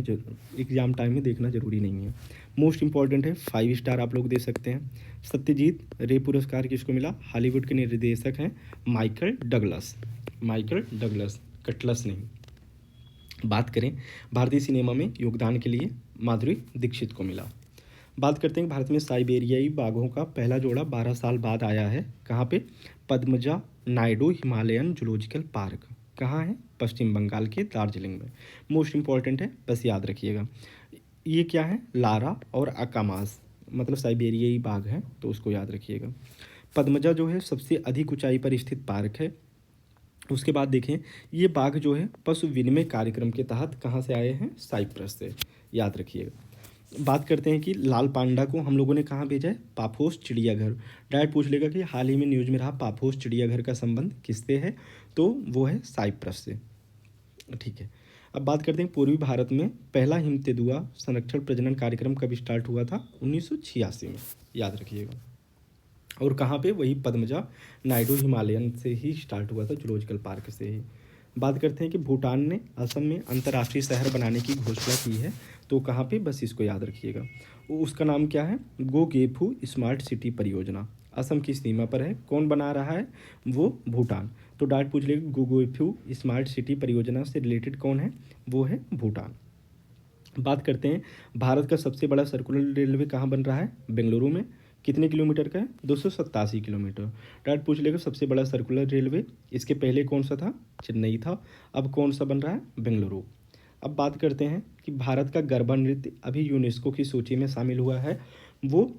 में देखना ज़रूरी नहीं है। मोस्ट इंपॉर्टेंट है, 5 स्टार आप लोग दे सकते हैं। सत्यजीत रे पुरस्कार किसको मिला, हॉलीवुड के निर्देशक हैं माइकल डगलस, कटलस नहीं। बात करें भारतीय सिनेमा में योगदान के लिए माधुरी दीक्षित को मिला। बात करते हैं भारत में साइबेरियाई बाघों का पहला जोड़ा 12 साल बाद आया है, कहाँ पे, Padmaja Naidu Himalayan zoological park, कहाँ है, पश्चिम बंगाल के दार्जिलिंग में। मोस्ट इंपॉर्टेंट है, बस याद रखिएगा। ये क्या है, लारा और अकामास, मतलब साइबेरियाई बाघ है, तो उसको याद रखिएगा। पद्मजा जो है सबसे अधिक ऊंचाई पर स्थित पार्क है। उसके बाद देखें ये बाघ जो है पशु विनिमय कार्यक्रम के तहत कहाँ से आए हैं, साइप्रस से, याद रखिएगा। बात करते हैं कि लाल पांडा को हम लोगों ने कहाँ भेजा है, पाफोस चिड़ियाघर। डायरेक्ट पूछ लेगा कि हाल ही में न्यूज़ में रहा पाफोस चिड़ियाघर का संबंध किससे है, तो वो है साइप्रस से, ठीक है। अब बात करते हैं पूर्वी भारत में पहला हिम तेंदुआ संरक्षण प्रजनन कार्यक्रम कब स्टार्ट हुआ था, 1986 में, याद रखिएगा। और कहाँ पे, वही पद्मजा नायडू हिमालयन से ही स्टार्ट हुआ था, जूलॉजिकल पार्क से ही। बात करते हैं कि भूटान ने असम में अंतर्राष्ट्रीय शहर बनाने की घोषणा की है, तो कहाँ पे, बस इसको याद रखिएगा। उसका नाम क्या है, गो गेफू स्मार्ट सिटी परियोजना, असम की सीमा पर है। कौन बना रहा है, वो भूटान। तो डायरेक्ट पूछ लेगा गो गेफू स्मार्ट सिटी परियोजना से रिलेटेड कौन है, वो है भूटान। बात करते हैं भारत का सबसे बड़ा सर्कुलर रेलवे कहाँ बन रहा है, बेंगलुरु में। कितने किलोमीटर का है, 287 किलोमीटर। डायरेक्ट पूछ लेगा सबसे बड़ा सर्कुलर रेलवे, इसके पहले कौन सा था, चेन्नई था, अब कौन सा बन रहा है, बेंगलुरु। अब बात करते हैं कि भारत का गरबा नृत्य अभी यूनेस्को की सूची में शामिल हुआ है, वो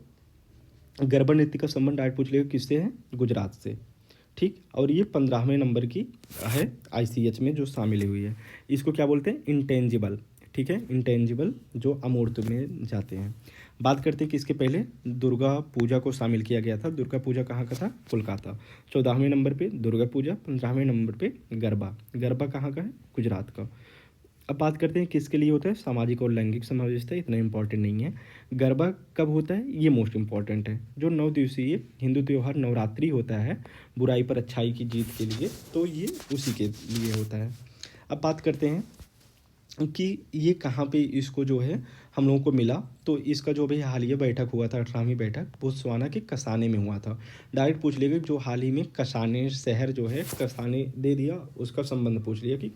गरबा नृत्य का संबंध डायरेक्ट पूछ लेगा किससे है, गुजरात से, ठीक। और ये 15वें नंबर की है ICH में जो शामिल हुई है। इसको क्या बोलते हैं, इंटेंजिबल, ठीक है, इंटेंजिबल जो अमूर्त में जाते हैं। बात करते हैं कि इसके पहले दुर्गा पूजा को शामिल किया गया था। दुर्गा पूजा कहाँ का था, कोलकाता। 14वें नंबर पे दुर्गा पूजा, 15वें नंबर पे गरबा। गरबा कहाँ का है, गुजरात का। अब बात करते हैं किसके लिए होता है, सामाजिक और लैंगिक समावेशिता, इतना इंपॉर्टेंट नहीं है। गरबा कब होता है, ये मोस्ट इंपॉर्टेंट है। जो 9 दिवसीय हिंदू त्यौहार नवरात्रि होता है बुराई पर अच्छाई की जीत के लिए, तो ये उसी के लिए होता है। अब बात करते हैं कि ये कहाँ पे इसको जो है हम लोगों को मिला, तो इसका जो भी हालिया बैठक हुआ था, 18वीं बैठक, बोत्सवाना के कसाने में हुआ था। डायरेक्ट पूछ लेगा जो हाल ही में कसाने शहर जो है, कसाने दे दिया, उसका संबंध पूछ लिया कि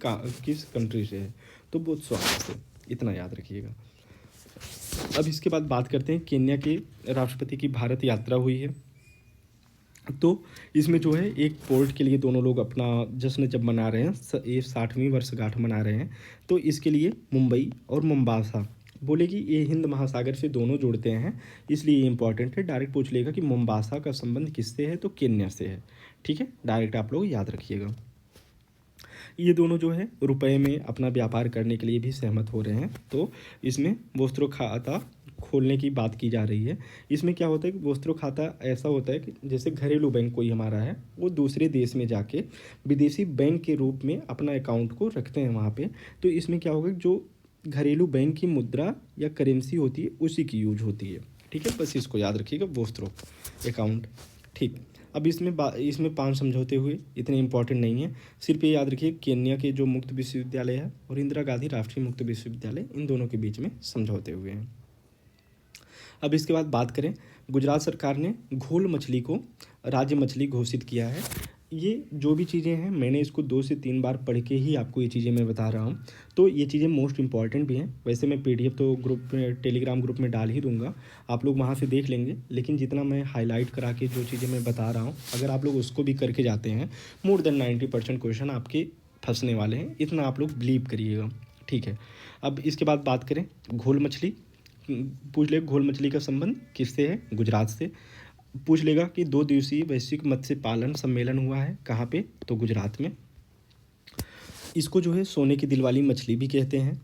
किस कंट्री से है, तो बोत्सवाना से, इतना याद रखिएगा। अब इसके बाद बात करते हैं केन्या के राष्ट्रपति की भारत यात्रा हुई है, तो इसमें जो है एक पोर्ट के लिए दोनों लोग अपना जश्न जब मना रहे हैं, ये 60वीं वर्षगांठ मना रहे हैं, तो इसके लिए मुंबई और मोम्बासा, बोले कि ये हिंद महासागर से दोनों जुड़ते हैं, इसलिए ये इंपॉर्टेंट है। डायरेक्ट पूछ लेगा कि मोम्बासा का संबंध किससे है, तो केन्या से है, ठीक है, डायरेक्ट आप लोग याद रखिएगा। ये दोनों जो है रुपए में अपना व्यापार करने के लिए भी सहमत हो रहे हैं। तो इसमें वस्त्रों खाता खोलने की बात की जा रही है। इसमें क्या होता है कि वस्त्रों खाता ऐसा होता है कि जैसे घरेलू बैंक कोई हमारा है, वो दूसरे देश में जाके विदेशी बैंक के रूप में अपना अकाउंट को रखते हैं वहाँ पे। तो इसमें क्या होगा, जो घरेलू बैंक की मुद्रा या करेंसी होती है उसी की यूज होती है। ठीक है, बस इसको याद रखिएगा, वस्त्रों अकाउंट। ठीक, अब इसमें 5 समझौते हुए, इतने इंपॉर्टेंट नहीं है। सिर्फ ये याद रखिए, केन्या के जो मुक्त विश्वविद्यालय है और इंदिरा गांधी राष्ट्रीय मुक्त विश्वविद्यालय, इन दोनों के बीच में समझौते हुए हैं। अब इसके बाद बात करें, गुजरात सरकार ने घोल मछली को राज्य मछली घोषित किया है। ये जो भी चीज़ें हैं, मैंने इसको 2 से 3 बार पढ़ के ही आपको ये चीज़ें मैं बता रहा हूँ। तो ये चीज़ें मोस्ट इंपॉर्टेंट भी हैं। वैसे मैं पीडीएफ तो ग्रुप में, टेलीग्राम ग्रुप में डाल ही दूंगा, आप लोग वहाँ से देख लेंगे। लेकिन जितना मैं हाईलाइट करा के जो चीज़ें मैं बता रहा हूँ, अगर आप लोग उसको भी करके जाते हैं, मोर देन 90% क्वेश्चन आपके फंसने वाले हैं, इतना आप लोग बिलीव करिएगा। ठीक है, अब इसके बाद बात करें, घोल मछली पूछ ले, घोल मछली का संबंध किससे है? गुजरात से। पूछ लेगा कि 2 दिवसीय वैश्विक मत्स्य पालन सम्मेलन हुआ है कहाँ पे? तो गुजरात में। इसको जो है सोने की दिल वाली मछली भी कहते हैं।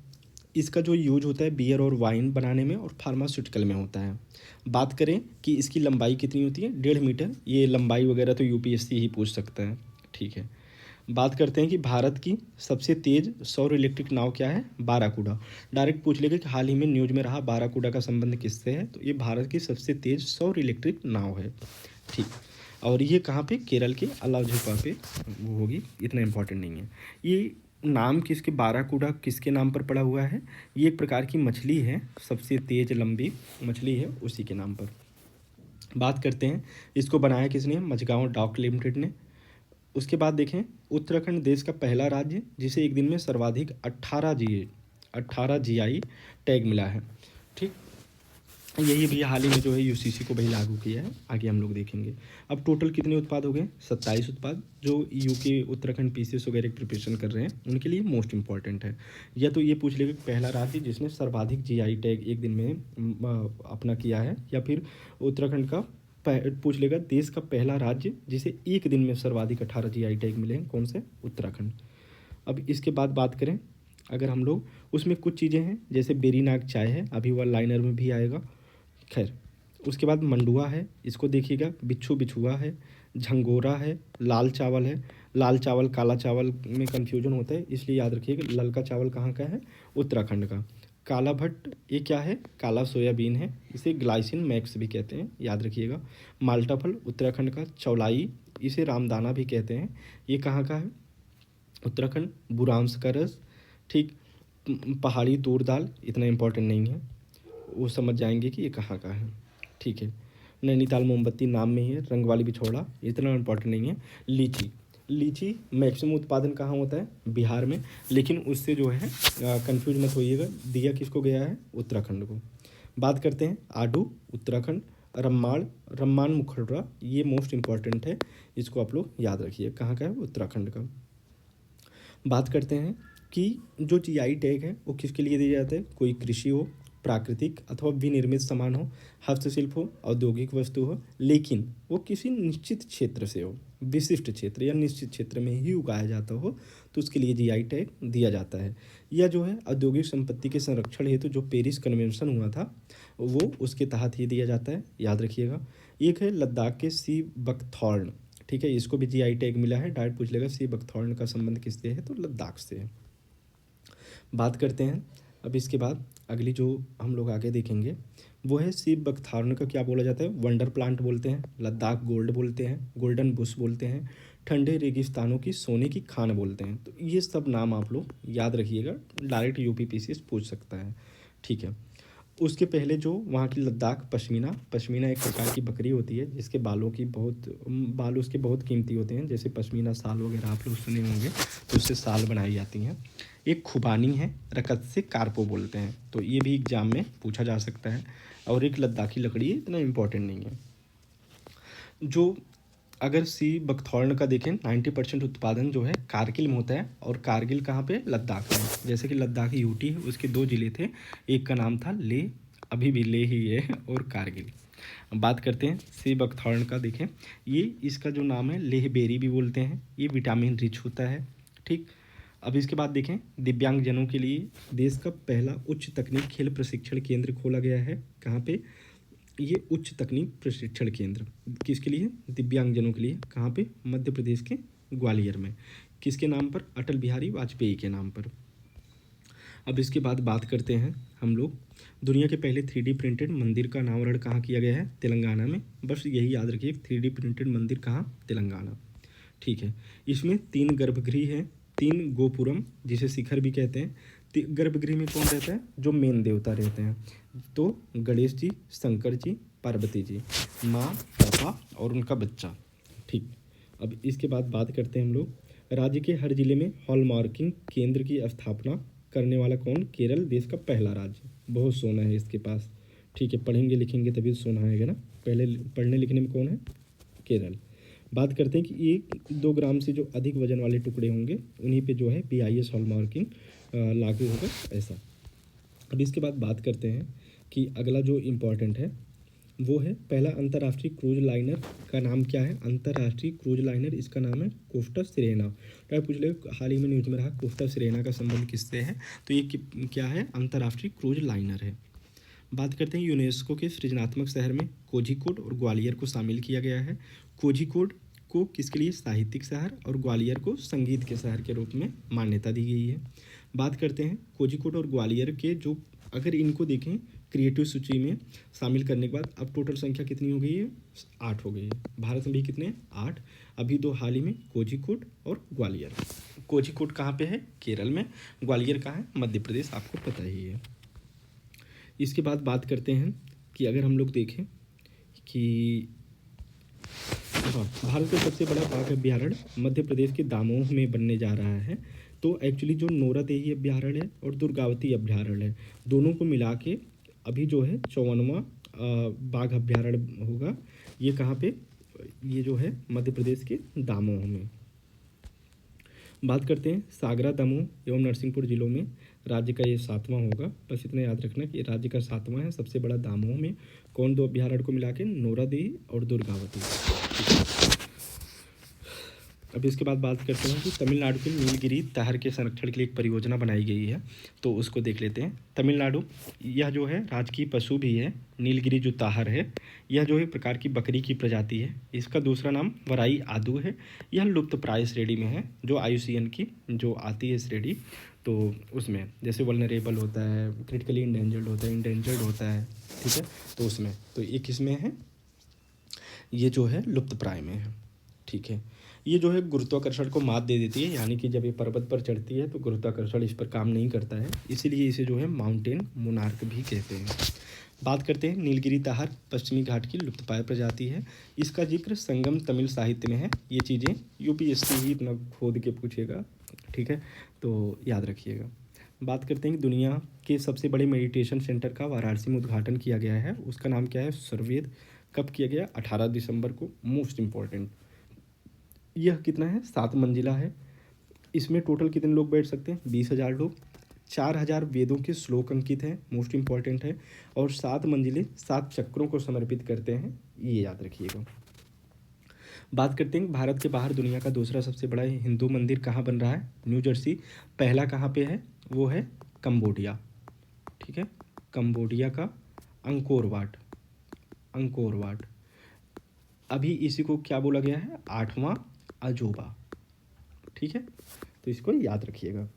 इसका जो यूज होता है बियर और वाइन बनाने में और फार्मास्यूटिकल में होता है। बात करें कि इसकी लंबाई कितनी होती है, 1.5 मीटर। ये लंबाई वगैरह तो यूपीएससी ही पूछ सकता है। ठीक है, बात करते हैं कि भारत की सबसे तेज सौर इलेक्ट्रिक नाव क्या है? बाराकूडा। डायरेक्ट पूछ लेगा कि हाल ही में न्यूज में रहा बाराकूडा का संबंध किससे है? तो ये भारत की सबसे तेज सौर इलेक्ट्रिक नाव है। ठीक, और ये कहाँ पे? केरल के अलाजुपा पे वो होगी, इतना इम्पोर्टेंट नहीं है। ये नाम किसके, बाराकूडा किसके नाम पर पड़ा हुआ है? ये एक प्रकार की मछली है, सबसे तेज लंबी मछली है, उसी के नाम पर। बात करते हैं, इसको बनाया किसने? मझगांव डॉक लिमिटेड ने। उसके बाद देखें, उत्तराखंड देश का पहला राज्य जिसे एक दिन में सर्वाधिक 18 जीआई टैग मिला है। ठीक, यही भी हाल ही में जो है यूसीसी को भी लागू किया है, आगे हम लोग देखेंगे। अब टोटल कितने उत्पाद हो गए? 27 उत्पाद, जो यूके उत्तराखंड पीसीएस वगैरह प्रिपरेशन कर रहे हैं उनके लिए मोस्ट इंपॉर्टेंट है। या तो ये पूछ लेगा पहला राज्य जिसने सर्वाधिक जीआई टैग एक दिन में अपना किया है, या फिर उत्तराखंड का पूछ लेगा देश का पहला राज्य जिसे एक दिन में सर्वाधिक 18 जीआई टैग मिले हैं, कौन से? उत्तराखंड। अब इसके बाद बात करें अगर हम लोग, उसमें कुछ चीज़ें हैं जैसे बेरीनाग चाय है, अभी वह लाइनर में भी आएगा। खैर, उसके बाद मंडुआ है, इसको देखिएगा, बिच्छू बिछुआ है, झंगोरा है, लाल चावल है। लाल चावल काला चावल में कन्फ्यूजन होता है, इसलिए याद रखिएगा ललका चावल कहाँ का है? उत्तराखंड का। काला भट्ट, ये क्या है? काला सोयाबीन है, इसे ग्लाइसिन मैक्स भी कहते हैं, याद रखिएगा। माल्टा फल उत्तराखंड का। चौलाई, इसे रामदाना भी कहते हैं, ये कहाँ का है? उत्तराखंड। बुरांश का रस। ठीक, पहाड़ी तूर दाल, इतना इम्पोर्टेंट नहीं है, वो समझ जाएंगे कि ये कहाँ का है। ठीक है, नैनीताल मोमबत्ती नाम में ही है। रंग वाली बिछोड़ा, इतना इम्पोर्टेंट नहीं है। लीची, लीची मैक्सिमम उत्पादन कहाँ होता है? बिहार में, लेकिन उससे जो है कंफ्यूज मत होइएगा, दिया किसको गया है? उत्तराखंड को। बात करते हैं आडू, उत्तराखंड। रम्मान मुखर्रा, ये मोस्ट इंपॉर्टेंट है, इसको आप लोग याद रखिए, कहाँ का है? उत्तराखंड का। बात करते हैं कि जो जीआई टैग है वो किसके लिए दिया जाता है? कोई कृषि हो, प्राकृतिक अथवा विनिर्मित सामान हो, हस्तशिल्प हो, औद्योगिक वस्तु हो, लेकिन वो किसी निश्चित क्षेत्र से हो, विशिष्ट क्षेत्र या निश्चित क्षेत्र में ही उगाया जाता हो, तो उसके लिए जीआई टैग दिया जाता है। या जो है औद्योगिक संपत्ति के संरक्षण हेतु जो पेरिस कन्वेंशन हुआ था, वो उसके तहत ही दिया जाता है, याद रखिएगा। एक है लद्दाख के सी बकथॉर्न। ठीक है, इसको भी जीआई टैग मिला है। डायरेक्ट पूछ लेगा सी बकथॉर्न का संबंध किससे है? तो लद्दाख से है। बात करते हैं, अब इसके बाद अगली जो हम लोग आगे देखेंगे वो है सी बकथॉर्न का क्या बोला जाता है? वंडर प्लांट बोलते हैं, लद्दाख गोल्ड बोलते हैं, गोल्डन बुश बोलते हैं, ठंडे रेगिस्तानों की सोने की खान बोलते हैं। तो ये सब नाम आप लोग याद रखिएगा, डायरेक्ट यूपीपीसीएस पूछ सकता है। ठीक है, उसके पहले जो वहाँ की लद्दाख पश्मीना, पश्मीना एक प्रकार की बकरी होती है जिसके बाल उसके बहुत कीमती होते हैं, जैसे पश्मीना शाल वगैरह आप लोग सुने होंगे, तो उससे शाल बनाई जाती हैं। एक खुबानी है, रकत से कारपो बोलते हैं, तो ये भी एग्जाम में पूछा जा सकता है। और एक लद्दाखी लकड़ी है, इतना इम्पोर्टेंट नहीं है। जो अगर सी बकथॉर्न का देखें, 90% उत्पादन जो है कारगिल में होता है, और कारगिल कहाँ पे? लद्दाख में। जैसे कि लद्दाख यूटी है, उसके 2 ज़िले थे, एक का नाम था ले, अभी भी ले ही है, और कारगिल। बात करते हैं सी बकथॉर्न का, देखें ये इसका जो नाम है लेह बेरी भी बोलते हैं, ये विटामिन रिच होता है। ठीक, अब इसके बाद देखें, दिव्यांगजनों के लिए देश का पहला उच्च तकनीक खेल प्रशिक्षण केंद्र खोला गया है। कहाँ पे? ये उच्च तकनीक प्रशिक्षण केंद्र किसके लिए? दिव्यांगजनों के लिए। कहाँ पे? मध्य प्रदेश के ग्वालियर में। किसके नाम पर? अटल बिहारी वाजपेयी के नाम पर। अब इसके बाद बात करते हैं हम लोग, दुनिया के पहले 3D प्रिंटेड मंदिर का नामकरण कहाँ किया गया है? तेलंगाना में। बस यही याद रखिए, 3D प्रिंटेड मंदिर कहाँ? तेलंगाना। ठीक है। इसमें 3 गर्भगृह हैं, 3 गोपुरम जिसे शिखर भी कहते हैं। गर्भगृह में कौन रहता है? जो मेन देवता रहते हैं, तो गणेश जी, शंकर जी, पार्वती जी, माँ, पापा और उनका बच्चा। ठीक। अब इसके बाद बात करते हैं हम लोग, राज्य के हर जिले में हॉलमार्किंग केंद्र की स्थापना करने वाला कौन? केरल, देश का पहला राज्य। बहुत सोना है इसके पास। ठीक है, पढ़ेंगे लिखेंगे तभी सोना आएगा ना। पहले पढ़ने लिखने में कौन है? केरल। बात करते हैं कि 1-2 ग्राम से जो अधिक वजन वाले टुकड़े होंगे उन्हीं पे जो है BIS हॉलमार्किंग लागू होगा, ऐसा। अब इसके बाद बात करते हैं कि अगला जो इम्पोर्टेंट है वो है पहला अंतर्राष्ट्रीय क्रूज लाइनर का नाम क्या है? अंतर्राष्ट्रीय क्रूज लाइनर, इसका नाम है कोस्टा सिरेना। तो पूछ ले, हाल ही में न्यूज में रहा कोस्टा सिरेना का संबंध किससे है? तो ये क्या है? अंतर्राष्ट्रीय क्रूज लाइनर है। बात करते हैं यूनेस्को के सृजनात्मक शहर में कोझिकोड और ग्वालियर को शामिल किया गया है। कोझिकोड को किसके लिए? साहित्यिक शहर, और ग्वालियर को संगीत के शहर के रूप में मान्यता दी गई है। बात करते हैं कोझिकोड और ग्वालियर के जो, अगर इनको देखें क्रिएटिव सूची में शामिल करने के बाद अब टोटल संख्या कितनी हो गई है? 8 हो गई है। भारत में भी कितने? 8। अभी 2 हाल ही में, कोझिकोड और ग्वालियर। कोझिकोड कहाँ पे है? केरल में। ग्वालियर कहाँ है? मध्य प्रदेश, आपको पता ही है। इसके बाद बात करते हैं कि अगर हम लोग देखें कि हाँ, भारत का सबसे बड़ा बाघ अभ्यारण्य मध्य प्रदेश के दामोह में बनने जा रहा है। तो एक्चुअली जो नोरादेही अभ्यारण्य है और दुर्गावती अभ्यारण्य है, दोनों को मिला के अभी जो है 54वां बाघ अभ्यारण्य होगा। ये कहाँ पे? ये जो है मध्य प्रदेश के दामोह में। बात करते हैं सागरा, दमोह एवं नरसिंहपुर जिलों में राज्य का ये 7वां होगा। बस इतना याद रखना कि राज्य का 7वां है। सबसे बड़ा दामोह में। कौन? 2 अभ्यारण्य को मिला के? नोरादेही और दुर्गावती। अब इसके बाद बात करते हैं कि तमिलनाडु के नीलगिरी ताहर के संरक्षण के लिए एक परियोजना बनाई गई है, तो उसको देख लेते हैं। तमिलनाडु, यह जो है राजकीय पशु भी है। नीलगिरी जो ताहर है, यह जो है प्रकार की बकरी की प्रजाति है। इसका दूसरा नाम वराई आदू है। यह लुप्त प्राय श्रेणी में है, जो IUCN की जो आती है श्रेणी, तो उसमें जैसे वल्नरेबल होता है, क्रिटिकली इंडेंजर्ड होता है, इंडेंजर्ड होता है, ठीक है, तो उसमें तो एक किसमें है? ये जो है लुप्त प्राय में है। ठीक है। ये जो है गुरुत्वाकर्षण को मात दे देती है, यानी कि जब ये पर्वत पर चढ़ती है तो गुरुत्वाकर्षण इस पर काम नहीं करता है, इसीलिए इसे जो है माउंटेन मोनार्क भी कहते हैं। बात करते हैं नीलगिरी ताहर पश्चिमी घाट की लुप्तप्राय प्रजाति है। इसका जिक्र संगम तमिल साहित्य में है। ये चीज़ें UPSC ही इतना खोद के पूछेगा, ठीक है, तो याद रखिएगा। बात करते हैं कि दुनिया के सबसे बड़े मेडिटेशन सेंटर का वाराणसी में उद्घाटन किया गया है। उसका नाम क्या है? सर्वेद। कब किया गया? 18 दिसंबर को। मोस्ट इम्पॉर्टेंट, यह कितना है? 7 मंजिला है। इसमें टोटल कितने लोग बैठ सकते हैं? 20,000 लोग। 4,000 वेदों के श्लोक अंकित हैं, मोस्ट इम्पॉर्टेंट है। और 7 मंजिलें 7 चक्रों को समर्पित करते हैं, ये याद रखिएगा। बात करते हैं भारत के बाहर दुनिया का दूसरा सबसे बड़ा हिंदू मंदिर कहाँ बन रहा है? New Jersey. पहला कहाँ पे है? वो है कंबोडिया, ठीक है, कंबोडिया का अंकोर वाट। अंकोर वाट अभी इसी को क्या बोला गया है? 8वां अजूबा, ठीक है, तो इसको याद रखिएगा।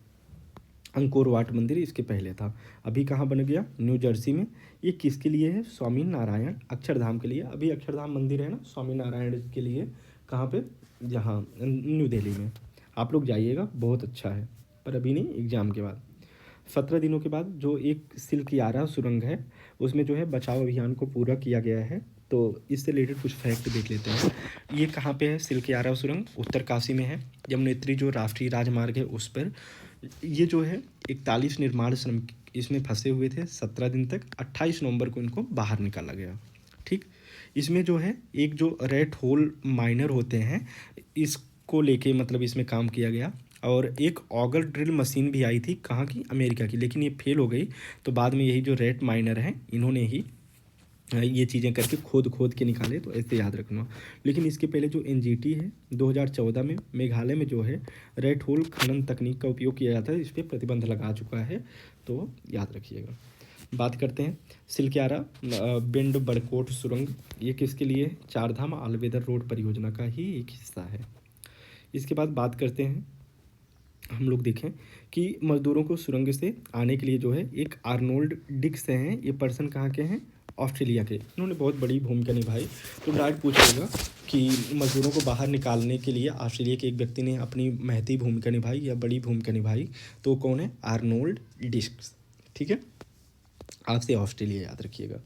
अंकोर वाट मंदिर इसके पहले था। अभी कहाँ बन गया? न्यू जर्सी में। ये किसके लिए है? स्वामी नारायण अक्षरधाम के लिए। अभी अक्षरधाम मंदिर है ना स्वामी नारायण के लिए। कहाँ पे? जहाँ न्यू दिल्ली में। आप लोग जाइएगा, बहुत अच्छा है, पर अभी नहीं, एग्जाम के बाद। 17 दिनों के बाद जो एक सिल्क यारा सुरंग है, उसमें जो है बचाव अभियान को पूरा किया गया है। तो इससे रिलेटेड कुछ फैक्ट देख लेते हैं। ये कहाँ पे है? सिल्क यारा सुरंग उत्तरकाशी में है। यमुनोत्री जो राष्ट्रीय राजमार्ग है उस पर। ये जो है 41 निर्माण श्रमिक इसमें फंसे हुए थे 17 दिन तक। 28 नवंबर को इनको बाहर निकाला गया, ठीक। इसमें जो है एक जो रेड होल माइनर होते हैं, इसको लेके मतलब इसमें काम किया गया। और एक ऑगर ड्रिल मशीन भी आई थी, कहाँ की? अमेरिका की, लेकिन ये फेल हो गई। तो बाद में यही जो रेड माइनर हैं इन्होंने ही ये चीज़ें करके खोद के निकाले, तो ऐसे याद रखना। लेकिन इसके पहले जो एनजीटी है 2014 में मेघालय में जो है रेड होल खनन तकनीक का उपयोग किया जाता है, इस पर प्रतिबंध लगा चुका है, तो याद रखिएगा। बात करते हैं सिलक्यारा बिंड बड़कोट सुरंग, ये किसके लिए? चारधाम आलवेदर रोड परियोजना का ही एक हिस्सा है। इसके बाद बात करते हैं, हम लोग देखें कि मजदूरों को सुरंग से आने के लिए जो है एक आर्नोल्ड डिक्स हैं, ये पर्सन कहाँ के हैं? ऑस्ट्रेलिया के। इन्होंने बहुत बड़ी भूमिका निभाई। तो डायरेक्ट पूछेगा कि मजदूरों को बाहर निकालने के लिए ऑस्ट्रेलिया के एक व्यक्ति ने अपनी महती भूमिका निभाई या बड़ी भूमिका निभाई, तो कौन है? आर्नोल्ड डिक्स। ठीक है, आपसे ऑस्ट्रेलिया याद रखिएगा।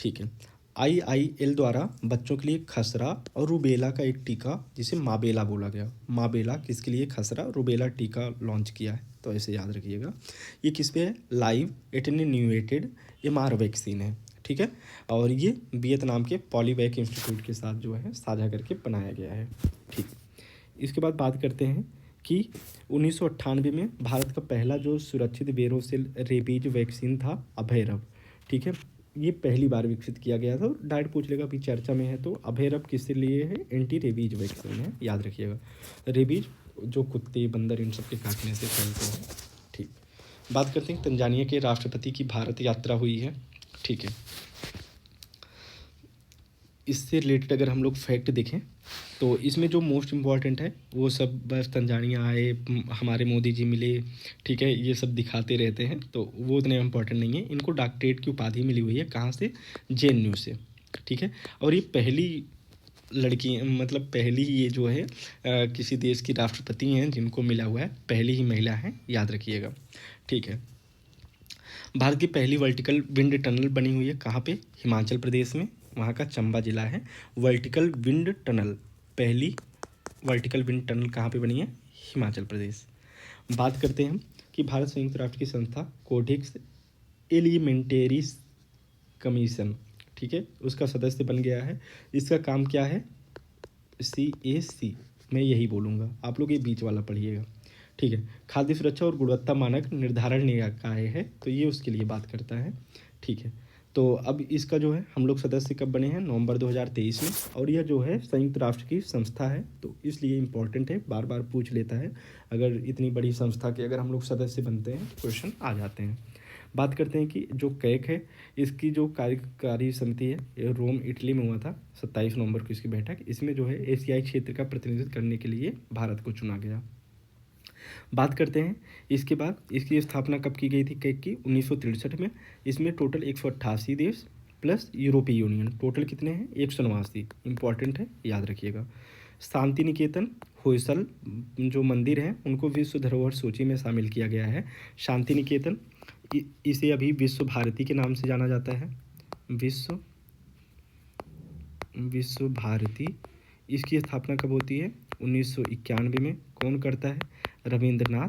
ठीक है, IIL द्वारा बच्चों के लिए खसरा और रूबेला का एक टीका, जिसे माबेला बोला गया, माबेला किसके लिए? खसरा रूबेला टीका लॉन्च किया है, तो ऐसे याद रखिएगा। ये किस पे है? लाइव एटेन्यूएटेड MR वैक्सीन है। ठीक है, और ये वियतनाम के पॉलीवैक इंस्टीट्यूट के साथ जो है साझा करके बनाया गया है। ठीक, इसके बाद बात करते हैं कि 1998 में भारत का पहला जो सुरक्षित वेरोसेल रेबीज वैक्सीन था अभयरव। ठीक है, ये पहली बार विकसित किया गया था। डायरेक्ट पूछ लेगा अभी चर्चा में है, तो अभयरव किसके लिए है? एंटी रेबीज वैक्सीन है, याद रखिएगा। रेबीज जो कुत्ते बंदर इन सब के काटने से फैलते हैं। ठीक, बात करते हैं तंजानिया के राष्ट्रपति की भारत यात्रा हुई है। ठीक है, इससे रिलेटेड अगर हम लोग फैक्ट देखें तो इसमें जो मोस्ट इम्पॉर्टेंट है वो सब बस तंजानिया आए, हमारे मोदी जी मिले, ठीक है, ये सब दिखाते रहते हैं, तो वो उतने इम्पॉर्टेंट नहीं है। इनको डॉक्टरेट की उपाधि मिली हुई है, कहाँ से? JNU से। ठीक है, और ये पहली लड़की, मतलब पहली ये जो है किसी देश की राष्ट्रपति हैं जिनको मिला हुआ है, पहली ही महिला है, याद रखिएगा। ठीक है, भारत की पहली वर्टिकल विंड टनल बनी हुई है, कहाँ पे? हिमाचल प्रदेश में, वहाँ का चंबा जिला है। वर्टिकल विंड टनल, पहली वर्टिकल विंड टनल कहाँ पे बनी है? हिमाचल प्रदेश। बात करते हैं हम कि भारत संयुक्त राष्ट्र की संस्था कोडेक्स एलिमेंटेरिस कमीशन, ठीक है, उसका सदस्य बन गया है। इसका काम क्या है? CAC, मैं यही बोलूँगा, आप लोग ये बीच वाला पढ़िएगा। ठीक है, खाद्य सुरक्षा और गुणवत्ता मानक निर्धारण निकाय है, तो ये उसके लिए बात करता है। ठीक है, तो अब इसका जो है हम लोग सदस्य कब बने हैं? नवंबर 2023 में, और यह जो है संयुक्त राष्ट्र की संस्था है, तो इसलिए इम्पॉर्टेंट है, बार बार पूछ लेता है। अगर इतनी बड़ी संस्था के अगर हम लोग सदस्य बनते हैं तो क्वेश्चन आ जाते हैं। बात करते हैं कि जो कैक है, इसकी जो कार्यकारी समिति है, ये रोम इटली में हुआ था, 27 नवंबर को इसकी बैठक। इसमें जो है एशियाई क्षेत्र का प्रतिनिधित्व करने के लिए भारत को चुना गया। बात करते हैं इसके बाद इसकी स्थापना कब की गई थी कैक की? 1963 में। इसमें टोटल 188 देश प्लस यूरोपीय यूनियन, टोटल कितने हैं? 189। इंपॉर्टेंट है, याद रखिएगा। शांति निकेतन होयसल जो मंदिर हैं उनको विश्व धरोहर सूची में शामिल किया गया है। शांति निकेतन, इसे अभी विश्व भारती के नाम से जाना जाता है। विश्व भारती, इसकी स्थापना कब होती है? 1991 में। कौन करता है? रविंद्रनाथ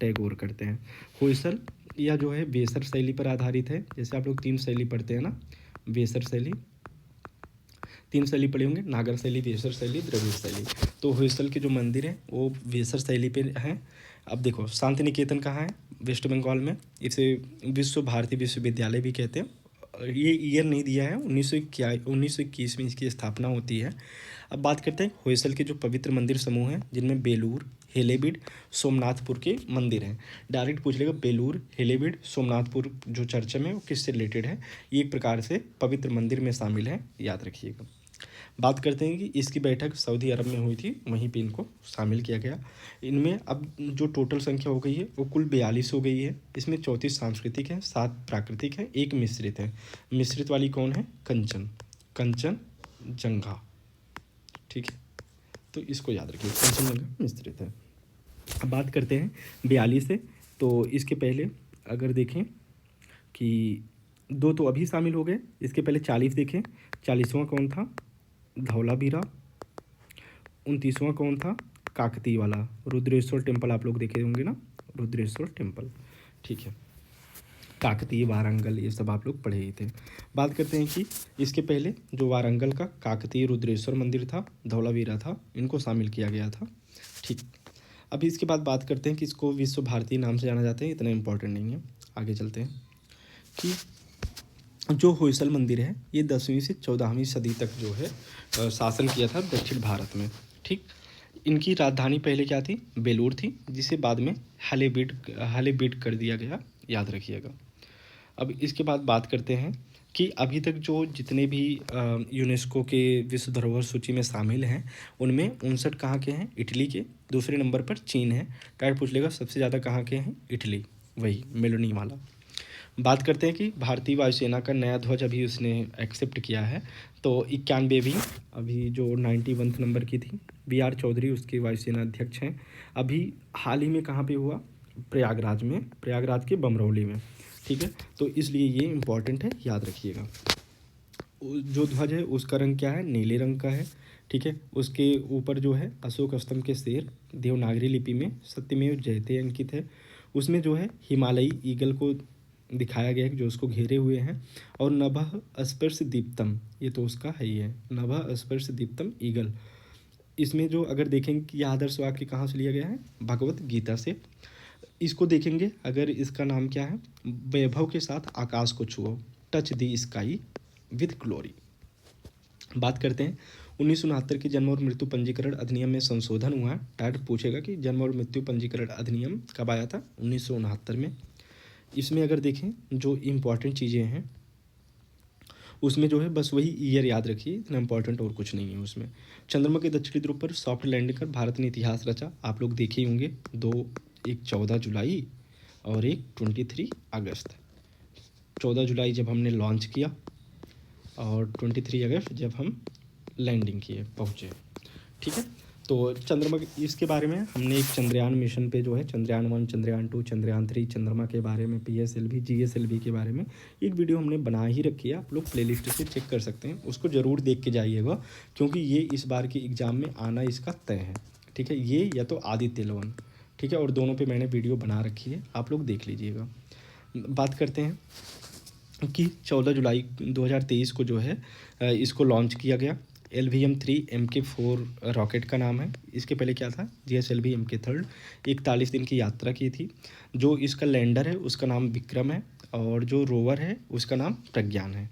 टैगोर करते हैं। होयसल यह जो है वेसर शैली पर आधारित है। जैसे आप लोग 3 शैली पढ़ते हैं ना, वेसर शैली, 3 शैली पढ़े होंगे, नागर शैली, वेसर शैली, द्रविड़ शैली। तो होयसल के जो मंदिर हैं वो वेसर शैली पे हैं। अब देखो शांति निकेतन कहाँ है? वेस्ट बंगाल में। इसे विश्व भारती विश्वविद्यालय भी कहते हैं। ये ईयर नहीं दिया है, 1921 में इसकी स्थापना होती है। अब बात करते हैं होयसल के जो पवित्र मंदिर समूह हैं, जिनमें बेलूर, हेलेबिड, सोमनाथपुर के मंदिर हैं। डायरेक्ट पूछ लेगा बेलूर, हेलेबिड, सोमनाथपुर जो चर्चा में वो किससे रिलेटेड है? ये एक प्रकार से पवित्र मंदिर में शामिल है, याद रखिएगा। बात करते हैं कि इसकी बैठक सऊदी अरब में हुई थी, वहीं पे इनको शामिल किया गया। इनमें अब जो टोटल संख्या हो गई है वो कुल 42 हो गई है। इसमें 34 सांस्कृतिक हैं, 7 प्राकृतिक हैं, 1 मिश्रित है। मिश्रित वाली कौन है? कंचनजंगा। ठीक है, तो इसको याद रखिए, कंचनजंगा मिश्रित है। अब बात करते हैं 42 से, तो इसके पहले अगर देखें कि 2 तो अभी शामिल हो गए, इसके पहले 40 देखें। 40वां कौन था? धौलावीरा। 29वां कौन था? काकतीय वाला, रुद्रेश्वर टेम्पल आप लोग देखे होंगे ना, रुद्रेश्वर टेम्पल। ठीक है, काकतीय, वारंगल, ये सब आप लोग पढ़े ही थे। बात करते हैं कि इसके पहले जो वारंगल का काकतीय रुद्रेश्वर मंदिर था, धौलावीरा था, इनको शामिल किया गया था। ठीक, अभी इसके बाद बात करते हैं कि इसको विश्व भारती नाम से जाना जाता है, इतना इंपॉर्टेंट नहीं है। आगे चलते हैं कि जो होयसल मंदिर है ये 10वीं से 14वीं सदी तक जो है शासन किया था दक्षिण भारत में। ठीक, इनकी राजधानी पहले क्या थी? बेलूर थी, जिसे बाद में हालेबीड कर दिया गया, याद रखिएगा। अब इसके बाद बात करते हैं कि अभी तक जो जितने भी यूनेस्को के विश्व धरोहर सूची में शामिल हैं उनमें 59 कहाँ के हैं? इटली के। दूसरे नंबर पर चीन है। टाइप पूछ लेगा सबसे ज़्यादा कहाँ के हैं? इटली, वही मेलोनी वाला। बात करते हैं कि भारतीय वायुसेना का नया ध्वज अभी उसने एक्सेप्ट किया है, तो 91वीं, अभी जो 91 नंबर की थी, BR चौधरी उसके वायुसेना अध्यक्ष हैं। अभी हाल ही में कहाँ पे हुआ? प्रयागराज में, प्रयागराज के बमरौली में। ठीक है, तो इसलिए ये इम्पॉर्टेंट है, याद रखिएगा। जो ध्वज है उसका रंग क्या है? नीले रंग का है। ठीक है, उसके ऊपर जो है अशोक स्तंभ के शेर देवनागरी लिपि में सत्यमेव जयते अंकित है। उसमें जो है हिमालयी ईगल को दिखाया गया है जो उसको घेरे हुए हैं। और नभः स्पर्श दीप्तम, ये तो उसका है ही है, नभः स्पर्श दीप्तम ईगल। इसमें जो अगर देखेंगे कि यह आदर्श वाक्य कहाँ से लिया गया है? भगवत गीता से। इसको देखेंगे अगर, इसका नाम क्या है? वैभव के साथ आकाश को छुओ, touch the sky with glory. बात करते हैं 1969 के जन्म और मृत्यु पंजीकरण अधिनियम में संशोधन हुआ है। डायरेक्ट पूछेगा कि जन्म और मृत्यु पंजीकरण अधिनियम कब आया था? 1969 में। इसमें अगर देखें जो इम्पॉर्टेंट चीज़ें हैं उसमें जो है बस वही ईयर याद रखिए, इतना इम्पॉर्टेंट और कुछ नहीं है उसमें। चंद्रमा के दक्षिणी ध्रुव पर सॉफ्ट लैंडिंग कर भारत ने इतिहास रचा, आप लोग देखे ही होंगे। दो, एक 14 जुलाई और एक 23 अगस्त। 14 जुलाई जब हमने लॉन्च किया और 23 अगस्त जब हम लैंडिंग किए, पहुँचे। ठीक है, तो चंद्रमा इसके बारे में हमने एक चंद्रयान मिशन पे जो है चंद्रयान 1, चंद्रयान 2, चंद्रयान 3, चंद्रमा के बारे में, PSLV, GSLV के बारे में एक वीडियो हमने बना ही रखी है, आप लोग प्लेलिस्ट से चेक कर सकते हैं, उसको ज़रूर देख के जाइएगा क्योंकि ये इस बार के एग्ज़ाम में आना इसका तय है। ठीक है, ये या तो आदित्य लोन, ठीक है, और दोनों पर मैंने वीडियो बना रखी है, आप लोग देख लीजिएगा। बात करते हैं कि 14 जुलाई 2023 को जो है इसको लॉन्च किया गया। LVM-3 MK4 रॉकेट का नाम है। इसके पहले क्या था? GSLV MK3 41 दिन की यात्रा की थी। जो इसका लैंडर है उसका नाम विक्रम है और जो रोवर है उसका नाम प्रज्ञान है।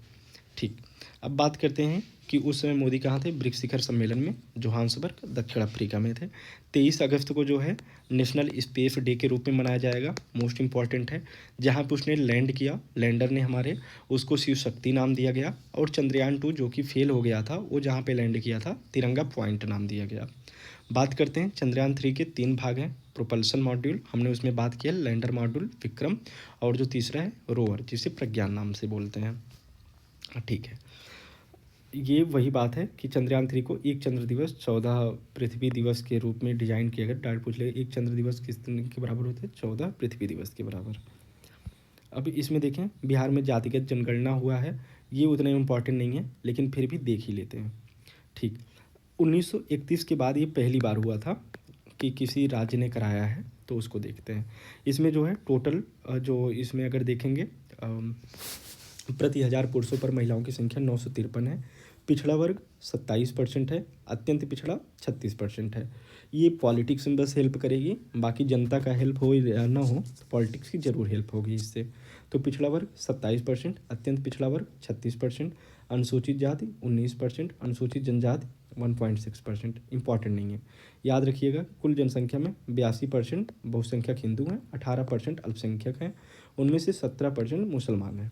ठीक, अब बात करते हैं कि उस समय मोदी कहाँ थे? ब्रिक्स शिखर सम्मेलन में जोहान्सबर्ग दक्षिण अफ्रीका में थे। 23 अगस्त को जो है नेशनल स्पेस डे के रूप में मनाया जाएगा, मोस्ट इम्पॉर्टेंट है। जहाँ पे उसने लैंड किया, लैंडर ने हमारे, उसको शिव शक्ति नाम दिया गया। और चंद्रयान 2 जो कि फेल हो गया था, वो जहाँ पे लैंड किया था तिरंगा पॉइंट नाम दिया गया। बात करते हैं चंद्रयान 3 के 3 भाग हैं। प्रोपल्सन मॉड्यूल, हमने उसमें बात किया, लैंडर मॉड्यूल विक्रम, और जो तीसरा है रोवर जिसे प्रज्ञान नाम से बोलते हैं। ठीक है, ये वही बात है कि चंद्रयान 3 को एक चंद्र दिवस 14 पृथ्वी दिवस के रूप में डिजाइन किया गया। डायरेक्ट पूछ लेगा एक चंद्र दिवस किस दिन के बराबर होते हैं? 14 पृथ्वी दिवस के बराबर। अब इसमें देखें बिहार में जातिगत जनगणना हुआ है, ये उतना इम्पॉर्टेंट नहीं है लेकिन फिर भी देख ही लेते हैं। ठीक, 1931 के बाद ये पहली बार हुआ था कि किसी राज्य ने कराया है, तो उसको देखते हैं। इसमें जो है टोटल जो इसमें अगर देखेंगे प्रति 1000 पुरुषों पर महिलाओं की संख्या 953 है। पिछड़ा वर्ग 27% है, अत्यंत पिछड़ा 36% है। ये पॉलिटिक्स में बस हेल्प करेगी, बाकी जनता का हेल्प हो या ना हो, पॉलिटिक्स की ज़रूर हेल्प होगी इससे। तो पिछड़ा वर्ग 27%, अत्यंत पिछड़ा वर्ग 36%, अनुसूचित जाति 19%, अनुसूचित जनजाति 1.6%। इंपॉर्टेंट नहीं है, याद रखिएगा। कुल जनसंख्या में 82% बहुसंख्यक हिंदू हैं, 18% अल्पसंख्यक हैं, उनमें से 17% मुसलमान हैं।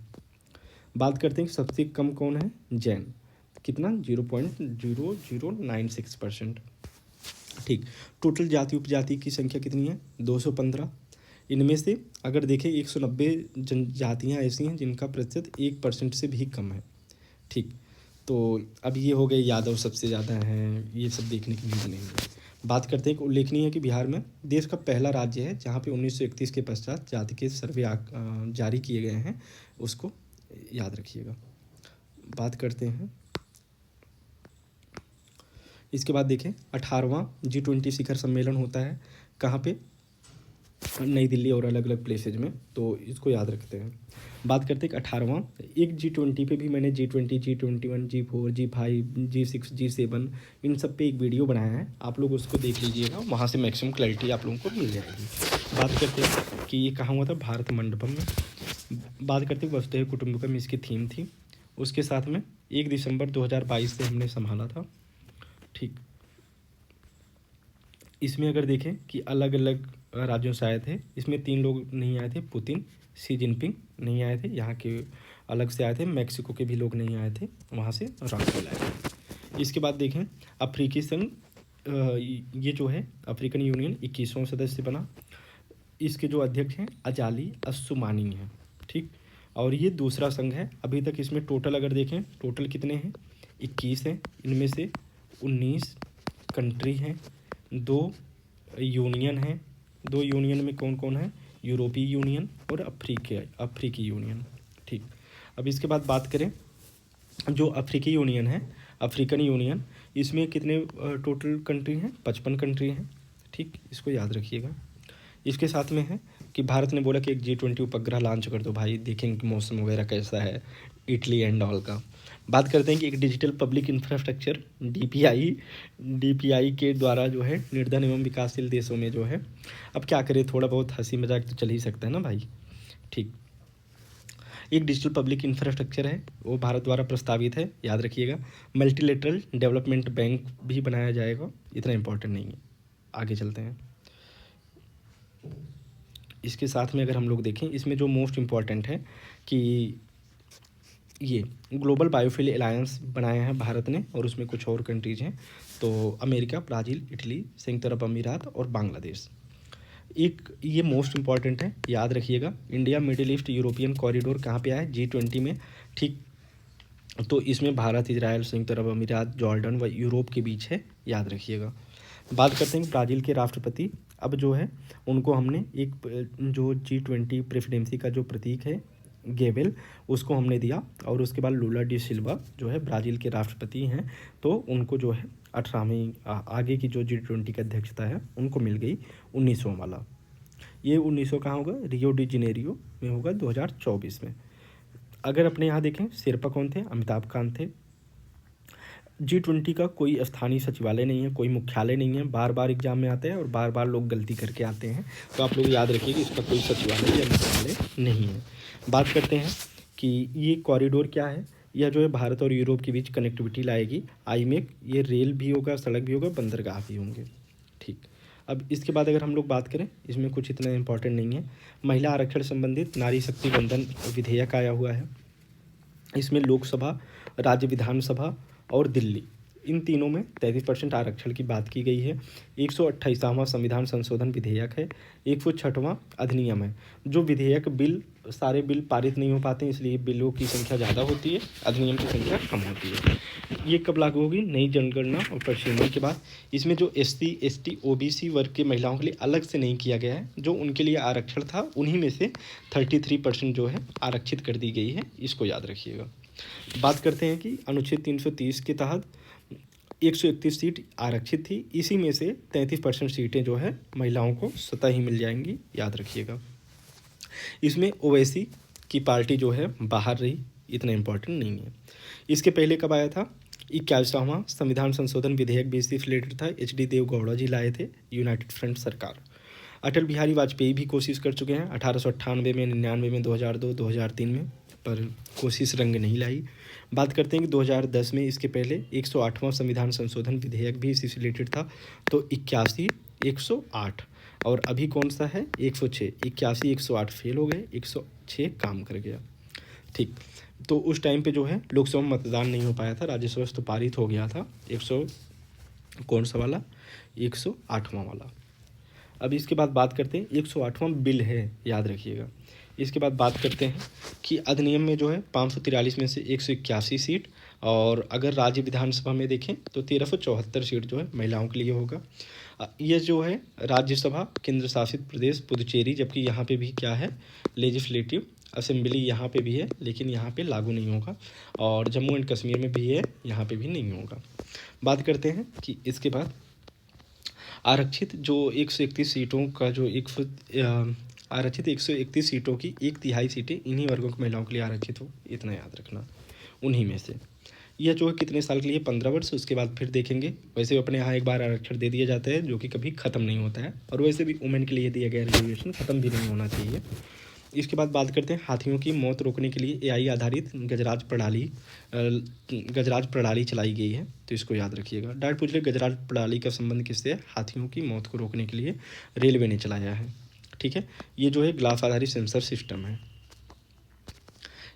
बात करते हैं कि सबसे कम कौन है? जैन, कितना? 0.0096%। ठीक, टोटल जाति उपजाति की संख्या कितनी है? 215। इनमें से अगर देखें 190 जनजातियाँ ऐसी हैं जिनका प्रतिशत 1% से भी कम है। ठीक, तो अब ये हो गए यादव सबसे ज़्यादा हैं, ये सब देखने की नीड नहीं है। बात करते हैं कि उल्लेखनीय है कि बिहार में देश का पहला राज्य है जहाँ पे 1931 के पश्चात जाति के सर्वे जारी किए गए हैं, उसको याद रखिएगा। बात करते हैं इसके बाद देखें 18वां G20 शिखर सम्मेलन होता है कहाँ पे? नई दिल्ली और अलग अलग प्लेसेज में, तो इसको याद रखते हैं। बात करते हैं कि 18वां, एक G20 पे भी मैंने G20, G21, G4, G5, G6, G7 इन सब पे एक वीडियो बनाया है, आप लोग उसको देख लीजिएगा, वहाँ से मैक्सिमम क्लैरिटी आप लोगों को मिल जाएगी। बात करते हैं कि ये कहाँ हुआ था? भारत मंडपम में। बात करते हैं वसुधैव कुटुंबकम इसकी थीम थी। उसके साथ में 1 दिसंबर 2022 से हमने संभाला था। ठीक, इसमें अगर देखें कि अलग अलग राज्यों से आए थे, इसमें 3 लोग नहीं आए थे, पुतिन, शी जिनपिंग नहीं आए थे, यहाँ के अलग से आए थे, मैक्सिको के भी लोग नहीं आए थे, वहाँ से राफेल आए थे। इसके बाद देखें अफ्रीकी संघ, ये जो है अफ्रीकन यूनियन 21वां सदस्य बना। इसके जो अध्यक्ष हैं अजाली अस्सुमानी हैं। ठीक, और ये दूसरा संघ है। अभी तक इसमें टोटल अगर देखें, टोटल कितने हैं, 21 हैं। इनमें से 19 कंट्री हैं, 2 यूनियन हैं। 2 यूनियन में कौन कौन है, यूरोपीय यूनियन और अफ्रीकी यूनियन। ठीक, अब इसके बाद बात करें जो अफ्रीकी यूनियन है, अफ्रीकन यूनियन, इसमें कितने टोटल कंट्री हैं, 55 कंट्री हैं। ठीक, इसको याद रखिएगा। इसके साथ में है कि भारत ने बोला कि एक G20 उपग्रह लॉन्च कर दो भाई, देखेंगे कि मौसम वगैरह कैसा है, इटली एंड ऑल का। बात करते हैं कि एक डिजिटल पब्लिक इंफ्रास्ट्रक्चर DPI के द्वारा जो है निर्धन एवं विकासशील देशों में जो है, अब क्या करें, थोड़ा बहुत हंसी मजाक तो चल ही सकता है ना भाई। ठीक, एक डिजिटल पब्लिक इंफ्रास्ट्रक्चर है, वो भारत द्वारा प्रस्तावित है, याद रखिएगा। मल्टीलेटरल डेवलपमेंट बैंक भी बनाया जाएगा, इतना इंपॉर्टेंट नहीं है, आगे चलते हैं। इसके साथ में अगर हम लोग देखें, इसमें जो मोस्ट इम्पॉर्टेंट है कि ये ग्लोबल बायोफ्यूल अलायंस बनाया है भारत ने, और उसमें कुछ और कंट्रीज हैं, तो अमेरिका, ब्राज़ील, इटली, संयुक्त अरब अमीरात और बांग्लादेश। एक ये मोस्ट इम्पॉर्टेंट है, याद रखिएगा। India middle east European corridor कहाँ पे आया है, G20 में। ठीक, तो इसमें भारत, इजराइल, संयुक्त अरब अमीरात, जॉर्डन व यूरोप के बीच है, याद रखिएगा। बात करते हैं ब्राज़ील के राष्ट्रपति, अब जो है उनको हमने एक जो G20 प्रेसिडेंसी का जो प्रतीक है गेबेल, उसको हमने दिया, और उसके बाद लूला डी सिल्वा जो है ब्राज़ील के राष्ट्रपति हैं, तो उनको जो है 18वीं आगे की जो G20 की अध्यक्षता है उनको मिल गई 19वां वाला। ये 1900 कहाँ होगा, रियो डी जेनेरियो में होगा 2024 में। अगर अपने यहाँ देखें शेरपा कौन थे, अमिताभ कांत थे। G20 का कोई स्थानीय सचिवालय नहीं है, कोई मुख्यालय नहीं है, बार बार एग्जाम में आता है और बार बार लोग गलती करके आते हैं, तो आप लोग याद रखिए कि इसका कोई सचिवालय या मुख्यालय नहीं है। बात करते हैं कि ये कॉरिडोर क्या है, यह जो है भारत और यूरोप के बीच कनेक्टिविटी लाएगी, आईमेक, ये रेल भी होगा, सड़क भी होगा, बंदरगाह भी होंगे। ठीक, अब इसके बाद अगर हम लोग बात करें, इसमें कुछ इतना इंपॉर्टेंट नहीं है। महिला आरक्षण संबंधित नारी शक्ति बंधन विधेयक आया हुआ है। इसमें लोकसभा, राज्य विधानसभा और दिल्ली, इन तीनों में 33% आरक्षण की बात की गई है। 128वां संविधान संशोधन विधेयक है, 106वां अधिनियम है। जो विधेयक बिल, सारे बिल पारित नहीं हो पाते, इसलिए बिलों की संख्या ज़्यादा होती है, अधिनियम की संख्या कम होती है। ये कब लागू होगी, नई जनगणना और परिसीमन के बाद। इसमें जो SC ST OBC वर्ग के महिलाओं के लिए अलग से नहीं किया गया है, जो उनके लिए आरक्षण था उन्हीं में से 33% जो है आरक्षित कर दी गई है, इसको याद रखिएगा। बात करते हैं कि अनुच्छेद 330 के तहत 131 सीट आरक्षित थी, इसी में से 33% सीटें जो है महिलाओं को स्वतः ही मिल जाएंगी, याद रखिएगा। इसमें ओवैसी की पार्टी जो है बाहर रही, इतना इम्पोर्टेंट नहीं है। इसके पहले कब आया था, 21वां संविधान संशोधन विधेयक भी इससे रिलेटेड था, HD देवगौड़ा जी लाए थे, यूनाइटेड फ्रंट सरकार। अटल बिहारी वाजपेयी भी कोशिश कर चुके हैं 1898 में, 99 में, 2002, 2003 में, पर कोशिश रंग नहीं लाई। बात करते हैं कि 2010 में इसके पहले 108वां संविधान संशोधन विधेयक भी इससे रिलेटेड था, तो 81, 108, और अभी कौन सा है, 106। 81, 108 फेल हो गए, 106 काम कर गया। ठीक, तो उस टाइम पे जो है लोकसभा मतदान नहीं हो पाया था, राज्यसभा तो पारित हो गया था, 100 कौन सा वाला, 108वां वाला। अब इसके बाद बात करते हैं, 108वां बिल है, याद रखिएगा। इसके बाद बात करते हैं कि अधिनियम में जो है 543 में से 181 सीट, और अगर राज्य विधानसभा में देखें तो 1374 सीट जो है महिलाओं के लिए होगा। ये जो है राज्यसभा केंद्र शासित प्रदेश पुदुचेरी, जबकि यहाँ पे भी क्या है, लेजिस्लेटिव असेंबली यहाँ पे भी है, लेकिन यहाँ पे लागू नहीं होगा, और जम्मू एंड कश्मीर में भी है, यहाँ पे भी नहीं होगा। बात करते हैं कि इसके बाद आरक्षित जो 131 सीटों का जो आरक्षित 131 सीटों की 1/3 सीटें इन्हीं वर्गों की महिलाओं के लिए आरक्षित हो, इतना याद रखना, उन्हीं में से। यह जो है कितने साल के लिए, 15 वर्ष, उसके बाद फिर देखेंगे। वैसे अपने यहाँ एक बार आरक्षण दे दिया जाता है, जो कि कभी ख़त्म नहीं होता है, और वैसे भी वुमेन के लिए दिया गया रिजर्वेशन ख़त्म भी नहीं होना चाहिए। इसके बाद बात करते हैं हाथियों की मौत रोकने के लिए एआई आधारित गजराज प्रणाली चलाई गई है, तो इसको याद रखिएगा। डायरेक्ट पूछ ले गजराज प्रणाली का संबंध किससे है? हाथियों की मौत को रोकने के लिए रेलवे ने चलाया है। ठीक है, ये जो है ग्लास आधारित सेंसर सिस्टम है।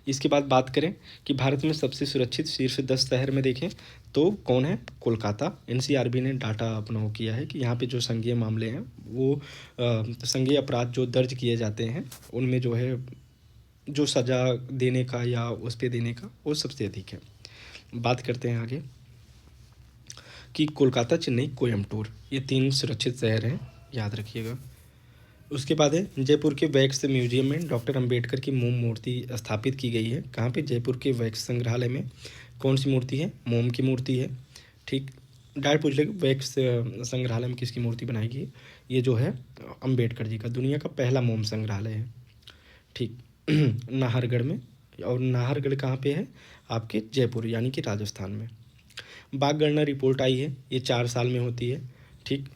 इसके बाद बात करें कि भारत में सबसे सुरक्षित शीर्ष 10 शहर में देखें तो कौन है? कोलकाता। एनसीआरबी ने डाटा अपना वो किया है कि यहाँ पे जो संज्ञेय मामले हैं वो संज्ञेय अपराध जो दर्ज किए जाते हैं उनमें जो है जो सज़ा देने का या उस पे देने का वो सबसे अधिक है। बात करते हैं आगे कि कोलकाता, चेन्नई, कोयम्बटूर ये 3 सुरक्षित शहर हैं, याद रखिएगा। उसके बाद है जयपुर के वैक्स म्यूजियम में डॉक्टर अंबेडकर की मोम मूर्ति स्थापित की गई है। कहाँ पे? जयपुर के वैक्स संग्रहालय में कौन सी मूर्ति है? मोम की मूर्ति है। ठीक, डायरेक्ट पूछ लेगा वैक्स संग्रहालय में किसकी मूर्ति बनाई गई? ये जो है अंबेडकर जी का, दुनिया का पहला मोम संग्रहालय है। ठीक नाहरगढ़ में, और नाहरगढ़ कहाँ पे है? आपके जयपुर यानी कि राजस्थान में। बाघ गणना रिपोर्ट आई है, ये 4 साल में होती है। ठीक,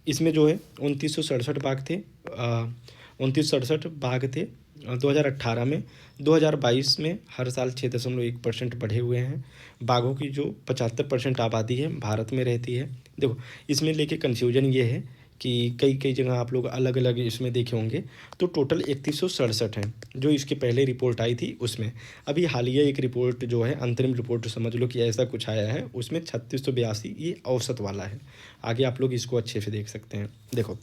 इसमें जो है 2967 बाघ थे, 2967 बाघ थे 2018 में। 2022 में हर साल 6.1% बढ़े हुए हैं। बाघों की जो 75% आबादी है भारत में रहती है। देखो इसमें लेके कन्फ्यूजन ये है कि कई जगह आप लोग अलग अलग इसमें देखे होंगे, तो टोटल 3167 हैं जो इसके पहले रिपोर्ट आई थी उसमें। अभी हालिया एक रिपोर्ट जो है अंतरिम रिपोर्ट समझ लो कि ऐसा कुछ आया है, उसमें 3682 ये औसत वाला है। आगे आप लोग इसको अच्छे से देख सकते हैं। देखो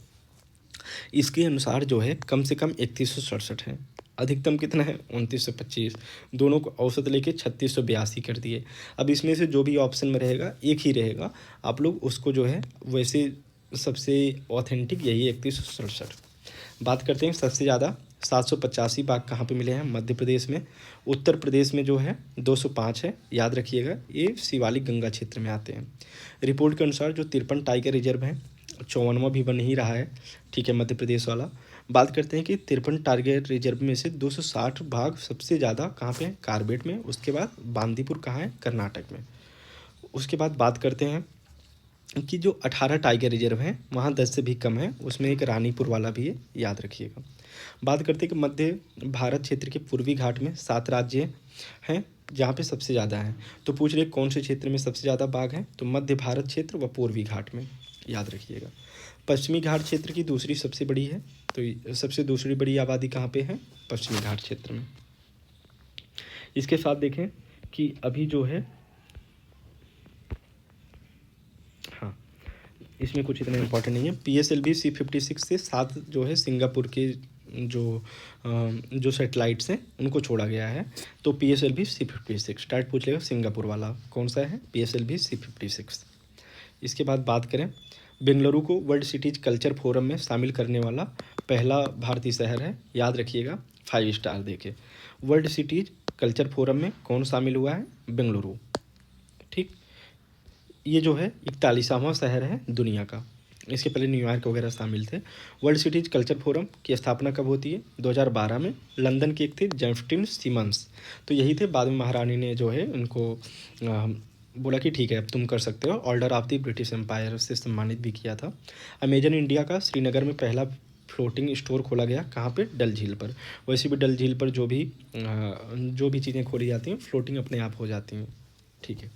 इसके अनुसार जो है कम से कम 3167 है, अधिकतम कितना है? 2925। दोनों को औसत लेके 3682 कर दिए। अब इसमें से जो भी ऑप्शन में रहेगा एक ही रहेगा, आप लोग उसको जो है वैसे सबसे ऑथेंटिक यही 3167। बात करते हैं सबसे ज़्यादा 785 बाघ कहाँ पे मिले हैं? मध्य प्रदेश में। उत्तर प्रदेश में जो है 205 है, याद रखिएगा, ये शिवालिक गंगा क्षेत्र में आते हैं। रिपोर्ट के अनुसार जो 53 टाइगर रिजर्व हैं, 54वां भी बन ही रहा है, ठीक है, मध्य प्रदेश वाला। बात करते हैं कि 53 टाइगर रिजर्व में से 260 बाघ सबसे ज़्यादा कहाँ पे हैं? कार्बेट में। उसके बाद बांदीपुर कहाँ है? कर्नाटक में। उसके बाद बात करते हैं कि जो 18 टाइगर रिजर्व हैं वहाँ 10 से भी कम है, उसमें एक रानीपुर वाला भी है, याद रखिएगा। बात करते हैं कि मध्य भारत क्षेत्र के पूर्वी घाट में 7 राज्य हैं जहाँ पे सबसे ज़्यादा हैं। तो पूछ रहे कौन से क्षेत्र में सबसे ज़्यादा बाघ हैं? तो मध्य भारत क्षेत्र व पूर्वी घाट में, याद रखिएगा। पश्चिमी घाट क्षेत्र की दूसरी सबसे बड़ी है, तो सबसे दूसरी बड़ी आबादी कहाँ पे है? पश्चिमी घाट क्षेत्र में। इसके साथ देखें कि अभी जो है, हाँ इसमें कुछ इतना इम्पोर्टेंट नहीं है। PSLV C56 से 7 जो है सिंगापुर के जो सैटेलाइट्स हैं उनको छोड़ा गया है। तो PSLV C56 डायरेक्ट पूछ लेगा सिंगापुर वाला कौन सा है? PSLV C56। इसके बाद बात करें, बेंगलुरु को वर्ल्ड सिटीज कल्चर फोरम में शामिल करने वाला पहला भारतीय शहर है, याद रखिएगा। 5 स्टार देके वर्ल्ड सिटीज कल्चर फोरम में कौन शामिल हुआ है? बेंगलुरु। ठीक, ये जो है 41वां शहर है दुनिया का। इसके पहले न्यूयॉर्क वगैरह शामिल थे। वर्ल्ड सिटीज कल्चर फोरम की स्थापना कब होती है? 2012 में। लंदन के एक थे जस्टिन सिमंस, तो यही थे। बाद में महारानी ने जो है उनको बोला कि ठीक है अब तुम कर सकते हो, Order of the British Empire से सम्मानित भी किया था। अमेजन इंडिया का श्रीनगर में पहला फ्लोटिंग स्टोर खोला गया, कहाँ पे? डल झील पर। वैसे भी डल झील पर जो भी चीज़ें खोली जाती हैं फ्लोटिंग अपने आप हो जाती हैं, ठीक है।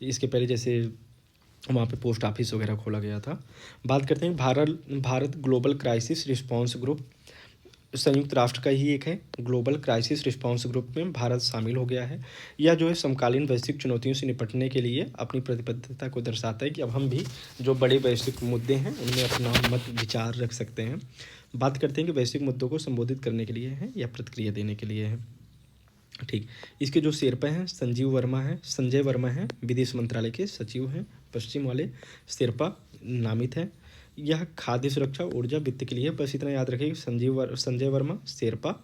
इसके पहले जैसे वहाँ पे पोस्ट ऑफिस वगैरह खोला गया था। बात करते हैं Bharat global crisis response group, संयुक्त राष्ट्र का ही एक है। ग्लोबल क्राइसिस रिस्पांस ग्रुप में भारत शामिल हो गया है। यह जो है समकालीन वैश्विक चुनौतियों से निपटने के लिए अपनी प्रतिबद्धता को दर्शाता है कि अब हम भी जो बड़े वैश्विक मुद्दे हैं उनमें अपना मत विचार रख सकते हैं। बात करते हैं कि वैश्विक मुद्दों को संबोधित करने के लिए है या प्रतिक्रिया देने के लिए है, ठीक। इसके जो शेरपा हैं संजय वर्मा हैं, विदेश मंत्रालय के सचिव हैं, पश्चिम वाले शेरपा नामित हैं। यह खाद्य सुरक्षा, ऊर्जा, वित्त के लिए, बस इतना याद रखिए। संजय वर्मा शेरपा,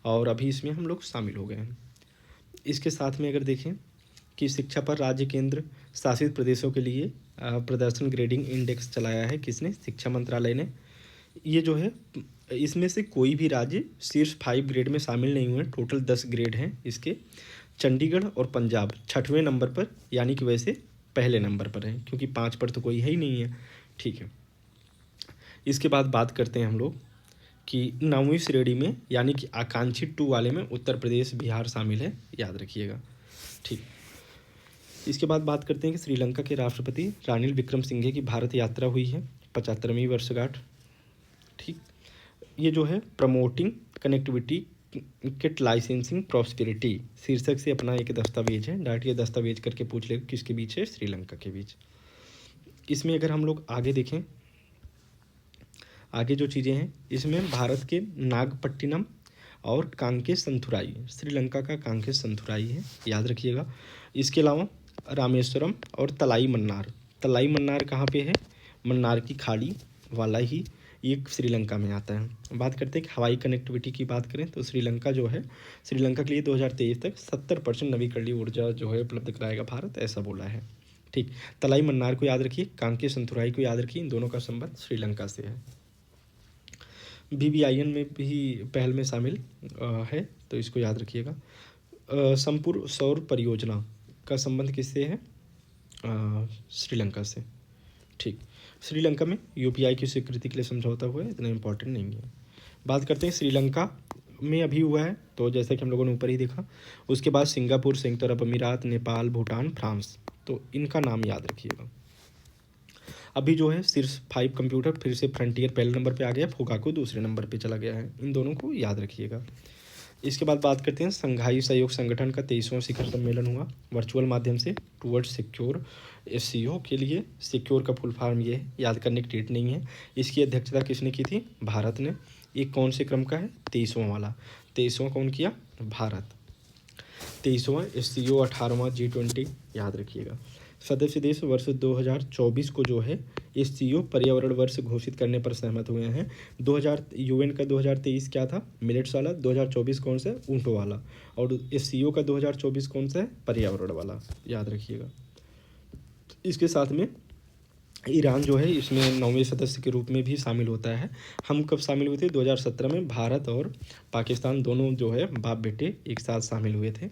और अभी इसमें हम लोग शामिल हो गए हैं। इसके साथ में अगर देखें कि शिक्षा पर राज्य केंद्र शासित प्रदेशों के लिए प्रदर्शन ग्रेडिंग इंडेक्स चलाया है, किसने? शिक्षा मंत्रालय ने। ये जो है इसमें से कोई भी राज्य शीर्ष 5 ग्रेड में शामिल नहीं हुए, टोटल 10 ग्रेड हैं इसके। चंडीगढ़ और पंजाब 6वें नंबर पर, यानी कि वैसे पहले नंबर पर हैं क्योंकि 5 पर तो कोई है ही नहीं है, ठीक है। इसके बाद बात करते हैं हम लोग कि 9वीं श्रेणी में यानी कि आकांक्षी 2 वाले में उत्तर प्रदेश बिहार शामिल है, याद रखिएगा। ठीक, इसके बाद बात करते हैं कि श्रीलंका के राष्ट्रपति रानिल विक्रमसिंघे की भारत यात्रा हुई है, 75वीं वर्षगांठ। ठीक, ये जो है promoting connectivity kit licensing prosperity शीर्षक से अपना एक दस्तावेज है। डायरेक्ट ये दस्तावेज करके पूछ लेगा किसके बीच है, श्रीलंका के बीच। इसमें अगर हम लोग आगे देखें, आगे जो चीज़ें हैं इसमें भारत के नागपट्टिनम और कांके संथुराई, श्रीलंका का कांके संथुराई है, याद रखिएगा। इसके अलावा रामेश्वरम और तलाई मन्नार, तलाई मन्नार कहाँ पे है, मन्नार की खाड़ी वाला ही ये श्रीलंका में आता है। बात करते हैं कि हवाई कनेक्टिविटी की बात करें तो श्रीलंका जो है, श्रीलंका के लिए 2023 तक 70% नवीकरणीय ऊर्जा जो है उपलब्ध कराएगा भारत, ऐसा बोला है। ठीक, तलाई मन्नार को याद रखिए, कांके संथुराई को याद रखिए, इन दोनों का संबंध श्रीलंका से है। BBIN में भी पहल में शामिल है, तो इसको याद रखिएगा। संपूर्ण सौर परियोजना का संबंध किससे है, श्रीलंका से। ठीक, श्रीलंका में UPI की स्वीकृति के लिए समझौता हुआ है, इतना इम्पोर्टेंट नहीं है। बात करते हैं श्रीलंका में अभी हुआ है, तो जैसा कि हम लोगों ने ऊपर ही देखा, उसके बाद सिंगापुर, संयुक्त अरब अमीरात, नेपाल, भूटान, फ्रांस, तो इनका नाम याद रखिएगा। अभी जो है शीर्ष 5 कंप्यूटर फिर से फ्रंटियर पहले नंबर पे आ गया, फोकाको दूसरे नंबर पे चला गया है, इन दोनों को याद रखिएगा। इसके बाद बात करते हैं संघाई सहयोग संगठन का 23वां शिखर सम्मेलन हुआ वर्चुअल माध्यम से टूवर्ड्स सिक्योर SCO के लिए। सिक्योर का फुल फॉर्म ये है, याद करने की डेट नहीं है। इसकी अध्यक्षता किसने की थी, भारत ने। ये कौन से क्रम का है, 23वां वाला। 23वां कौन किया, भारत। 23वां SCO, 18वां G20, याद रखिएगा। सदस्य देश वर्ष 2024 को जो है SCO पर्यावरण वर्ष घोषित करने पर सहमत हुए हैं। 2000 UN का 2023 क्या था, मिलेट्स वाला। 2024 कौन सा है, ऊँटों वाला। और SCO का 2024 कौन सा है, पर्यावरण वाला, याद रखिएगा। इसके साथ में ईरान जो है इसमें 9वें सदस्य के रूप में भी शामिल होता है। हम कब शामिल हुए थे, 2017 में भारत और पाकिस्तान दोनों जो है बाप बेटे एक साथ शामिल हुए थे।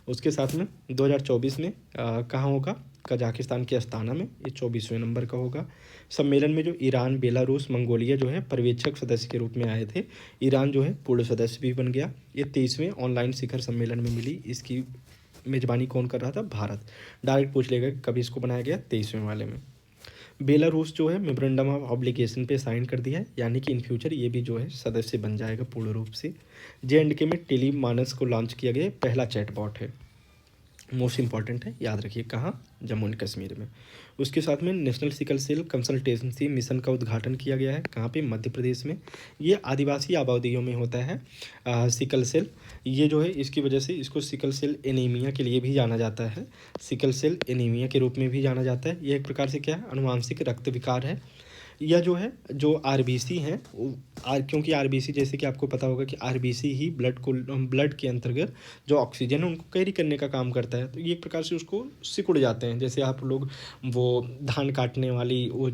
उसके साथ में 2024 में कहाँ होगा, कजाकिस्तान के अस्ताना में, ये 24वें नंबर का होगा। सम्मेलन में जो ईरान, बेलारूस, मंगोलिया जो है पर्यवेक्षक सदस्य के रूप में आए थे, ईरान जो है पूर्ण सदस्य भी बन गया। ये 23वें ऑनलाइन शिखर सम्मेलन में मिली, इसकी मेजबानी कौन कर रहा था, भारत। डायरेक्ट पूछ लेगा कभी इसको बनाया गया, 23वें वाले में। बेलारूस जो है मेमोरेंडम ऑफ ऑब्लिगेशन पे साइन कर दिया है, यानी कि इन फ्यूचर ये भी जो है सदस्य बन जाएगा पूर्ण रूप से। JNK में टेली मानस को लॉन्च किया गया, पहला चैटबॉट है, मोस्ट इंपॉर्टेंट है, याद रखिए। कहाँ, जम्मू एंड कश्मीर में। उसके साथ में national sickle cell consultancy mission का उद्घाटन किया गया है, कहाँ पे, मध्य प्रदेश में। ये आदिवासी आबादियों में होता है सिकल सेल। ये जो है इसकी वजह से इसको सिकल सेल एनीमिया के लिए भी जाना जाता है, सिकल सेल एनीमिया के रूप में भी जाना जाता है। ये एक प्रकार से क्या है, अनुवांशिक रक्त विकार है। यह जो है जो RBC हैं, क्योंकि RBC जैसे कि आपको पता होगा कि RBC ही ब्लड के अंतर्गत जो ऑक्सीजन है उनको कैरी करने का काम करता है। तो ये एक प्रकार से उसको सिकुड़ जाते हैं, जैसे आप लोग वो धान काटने वाली वो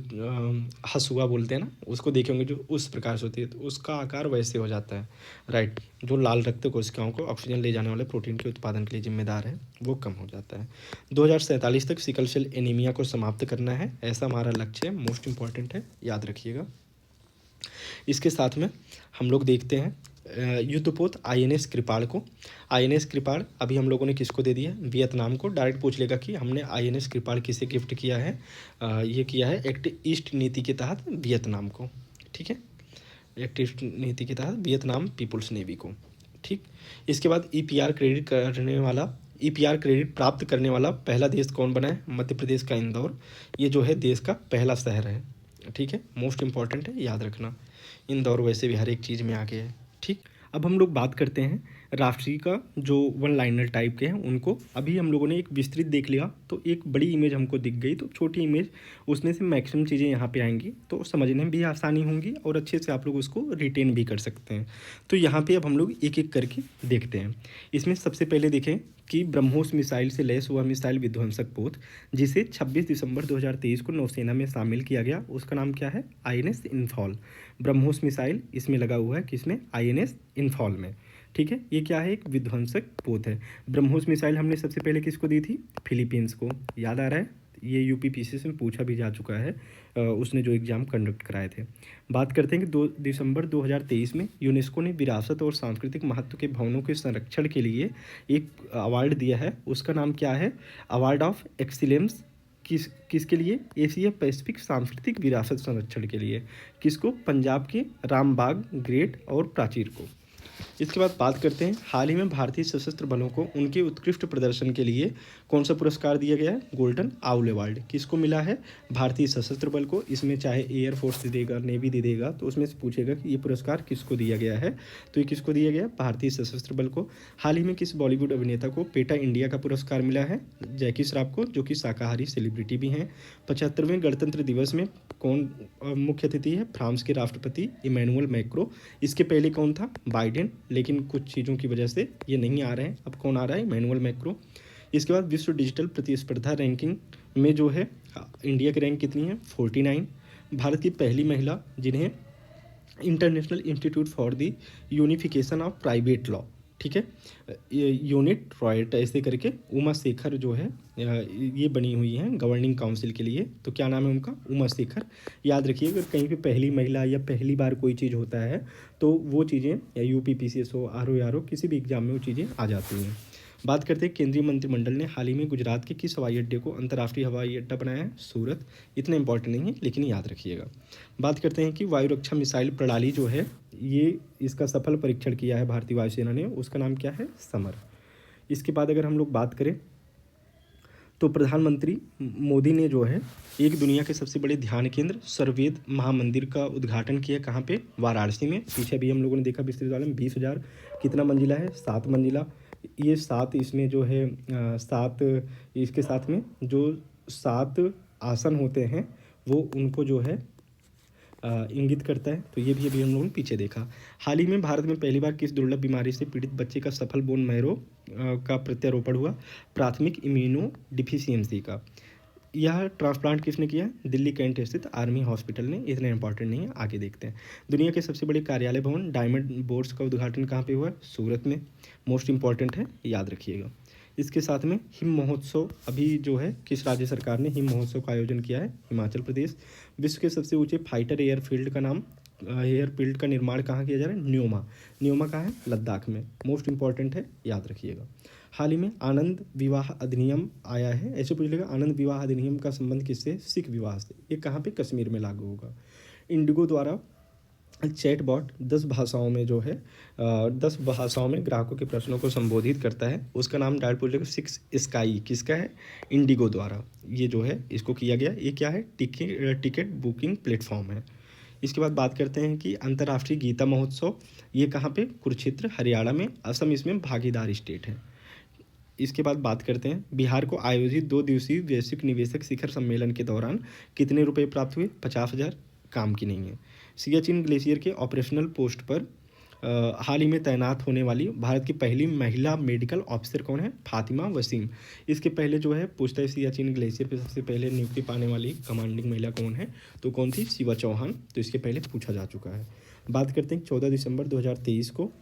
हसुआ बोलते हैं ना, उसको देखे होंगे, जो उस प्रकार से होती है, तो उसका आकार वैसे हो जाता है, राइट। जो लाल रक्त कोशिकाओं को ऑक्सीजन ले जाने वाले प्रोटीन के उत्पादन के लिए जिम्मेदार है, वो कम हो जाता है। 2047 तक सिकल सेल एनीमिया को समाप्त करना है, ऐसा हमारा लक्ष्य है, मोस्ट इंपॉर्टेंट है, याद रखिएगा। इसके साथ में हम लोग देखते हैं युद्धपोत INS कृपाण को। INS कृपाण अभी हम लोगों ने किसको दे दिया, वियतनाम को। डायरेक्ट पूछ लेगा कि हमने INS कृपाण किसे गिफ्ट किया है, ये किया है एक्ट ईस्ट नीति के तहत वियतनाम को, ठीक है, एक्ट ईस्ट नीति के तहत वियतनाम पीपुल्स नेवी को, ठीक। इसके बाद EPR क्रेडिट प्राप्त करने वाला पहला देश कौन बना है, मध्य प्रदेश का इंदौर। ये जो है देश का पहला शहर है, ठीक है, मोस्ट इंपॉर्टेंट है, याद रखना। इंदौर वैसे भी हर एक चीज़ में आगे है, ठीक। अब हम लोग बात करते हैं राष्ट्रीय का जो वन लाइनर टाइप के हैं उनको। अभी हम लोगों ने एक विस्तृत देख लिया, तो एक बड़ी इमेज हमको दिख गई, तो छोटी इमेज उसमें से मैक्सिमम चीज़ें यहाँ पे आएंगी, तो समझने में भी आसानी होंगी और अच्छे से आप लोग उसको रिटेन भी कर सकते हैं। तो यहाँ पे अब हम लोग एक एक करके देखते हैं। इसमें सबसे पहले देखें कि ब्रह्मोस मिसाइल से लैस हुआ मिसाइल विध्वंसक पोत, जिसे 26 दिसंबर 2023 को नौसेना में शामिल किया गया, उसका नाम क्या है, INS इन्फॉल। ब्रह्मोस मिसाइल इसमें लगा हुआ है, किसमें, INS इन्फॉल में, ठीक है। ये क्या है, एक विध्वंसक पोत है। ब्रह्मोस मिसाइल हमने सबसे पहले किसको दी थी, फिलीपींस को, याद आ रहा है, ये यूपीपीसीएस में पूछा भी जा चुका है, उसने जो एग्ज़ाम कंडक्ट कराए थे। बात करते हैं कि 2 दिसंबर 2023 में यूनेस्को ने विरासत और सांस्कृतिक महत्व के भवनों के संरक्षण के लिए एक अवार्ड दिया है। उसका नाम क्या है? Award of excellence. किसके लिए? एशिया पैसिफिक सांस्कृतिक विरासत संरक्षण के लिए। किसको? पंजाब के रामबाग ग्रेट और प्राचीर को। इसके बाद बात करते हैं, हाल ही में भारतीय सशस्त्र बलों को उनके उत्कृष्ट प्रदर्शन के लिए कौन सा पुरस्कार दिया गया है? Golden owl award. किसको मिला है? भारतीय सशस्त्र बल को। इसमें चाहे एयर फोर्स दे देगा, नेवी दे देगा, तो उसमें से पूछेगा कि ये पुरस्कार किसको दिया गया है, तो ये किसको दिया गया? भारतीय सशस्त्र बल को। हाल ही में किस बॉलीवुड अभिनेता को पेटा इंडिया का पुरस्कार मिला है? जैकी श्रॉफ को, जो कि शाकाहारी सेलिब्रिटी भी हैं। 75वें गणतंत्र दिवस में कौन मुख्य अतिथि है? फ्रांस के राष्ट्रपति इमैनुअल मैक्रो। इसके पहले कौन था? बाइडेन, लेकिन कुछ चीज़ों की वजह से ये नहीं आ रहे हैं। अब कौन आ रहा है? Emmanuel Macron. इसके बाद विश्व डिजिटल प्रतिस्पर्धा रैंकिंग में जो है इंडिया की रैंक कितनी है? 49। भारत की पहली महिला जिन्हें international institute for the unification of private law, ठीक है, यूनिट रॉयट ऐसे करके उमा शेखर जो है ये बनी हुई हैं गवर्निंग काउंसिल के लिए। तो क्या नाम है उनका? उमा शेखर। याद रखिए, अगर कहीं पे पहली महिला या पहली बार कोई चीज़ होता है तो वो चीज़ें, या यूपीपीसीएस हो, आरओ किसी भी एग्जाम में वो चीज़ें आ जाती हैं। बात करते हैं, केंद्रीय मंत्रिमंडल ने हाल ही में गुजरात के किस हवाई अड्डे को अंतर्राष्ट्रीय हवाई अड्डा बनाया है? सूरत। इतना इंपॉर्टेंट नहीं है, लेकिन याद रखिएगा। बात करते हैं कि वायु रक्षा मिसाइल प्रणाली जो है, ये इसका सफल परीक्षण किया है भारतीय वायुसेना ने। उसका नाम क्या है? समर। इसके बाद अगर हम लोग बात करें तो प्रधानमंत्री मोदी ने जो है एक दुनिया के सबसे बड़े ध्यान केंद्र सर्ववेद महामंदिर का उद्घाटन किया। कहाँ पे? वाराणसी में। पीछे भी हम लोगों ने देखा विस्तृत वाले में 20,000 कितना मंजिला है? 7 मंजिला। ये 7 इसमें जो है 7 इसके साथ में जो 7 आसन होते हैं वो उनको जो है इंगित करता है। तो ये भी अभी हम लोगों ने पीछे देखा। हाल ही में भारत में पहली बार किस दुर्लभ बीमारी से पीड़ित बच्चे का सफल बोन मैरो का प्रत्यारोपण हुआ? प्राथमिक इम्यूनो डिफिशियंसी का। यह ट्रांसप्लांट किसने किया? दिल्ली कैंट स्थित आर्मी हॉस्पिटल ने। इतना इंपॉर्टेंट नहीं है, आगे देखते हैं। दुनिया के सबसे बड़े कार्यालय भवन डायमंड बोर्ड्स का उद्घाटन कहाँ पे हुआ? सूरत में। मोस्ट इंपॉर्टेंट है, याद रखिएगा। इसके साथ में हिम महोत्सव अभी जो है किस राज्य सरकार ने हिम महोत्सव का आयोजन किया है? हिमाचल प्रदेश। विश्व के सबसे ऊंचे फाइटर एयरफील्ड का नाम, एयरफील्ड का निर्माण कहाँ किया जा रहा है? न्योमा। न्योमा कहाँ है? लद्दाख में। मोस्ट इंपॉर्टेंट है, याद रखिएगा। हाल ही में आनंद विवाह अधिनियम आया है। ऐसे पूछ लेगा, आनंद विवाह अधिनियम का संबंध किससे? सिख विवाह से। ये कहाँ पे? कश्मीर में लागू होगा। इंडिगो द्वारा चैटबॉट 10 भाषाओं में जो है 10 भाषाओं में ग्राहकों के प्रश्नों को संबोधित करता है। उसका नाम डायरेक्ट पूछ लेगा 6 स्काई। किसका है? इंडिगो द्वारा ये जो है इसको किया गया। ये क्या है? टिकट बुकिंग प्लेटफॉर्म है। इसके बाद बात करते हैं कि अंतर्राष्ट्रीय गीता महोत्सव ये कहाँ पे? कुरुक्षेत्र हरियाणा में। असम इसमें भागीदार स्टेट है। इसके बाद बात करते हैं, बिहार को आयोजित 2 दिवसीय वैश्विक निवेशक शिखर सम्मेलन के दौरान कितने रुपए प्राप्त हुए? 50,000। काम की नहीं है। सियाचिन ग्लेशियर के ऑपरेशनल पोस्ट पर हाल ही में तैनात होने वाली भारत की पहली महिला मेडिकल ऑफिसर कौन है? फातिमा वसीम। इसके पहले जो है पूछता है सियाचिन ग्लेशियर पर सबसे पहले नियुक्ति पाने वाली कमांडिंग महिला कौन है? तो कौन थी? शिवा चौहान। तो इसके पहले पूछा जा चुका है। बात करते हैं 14 दिसंबर 2023 को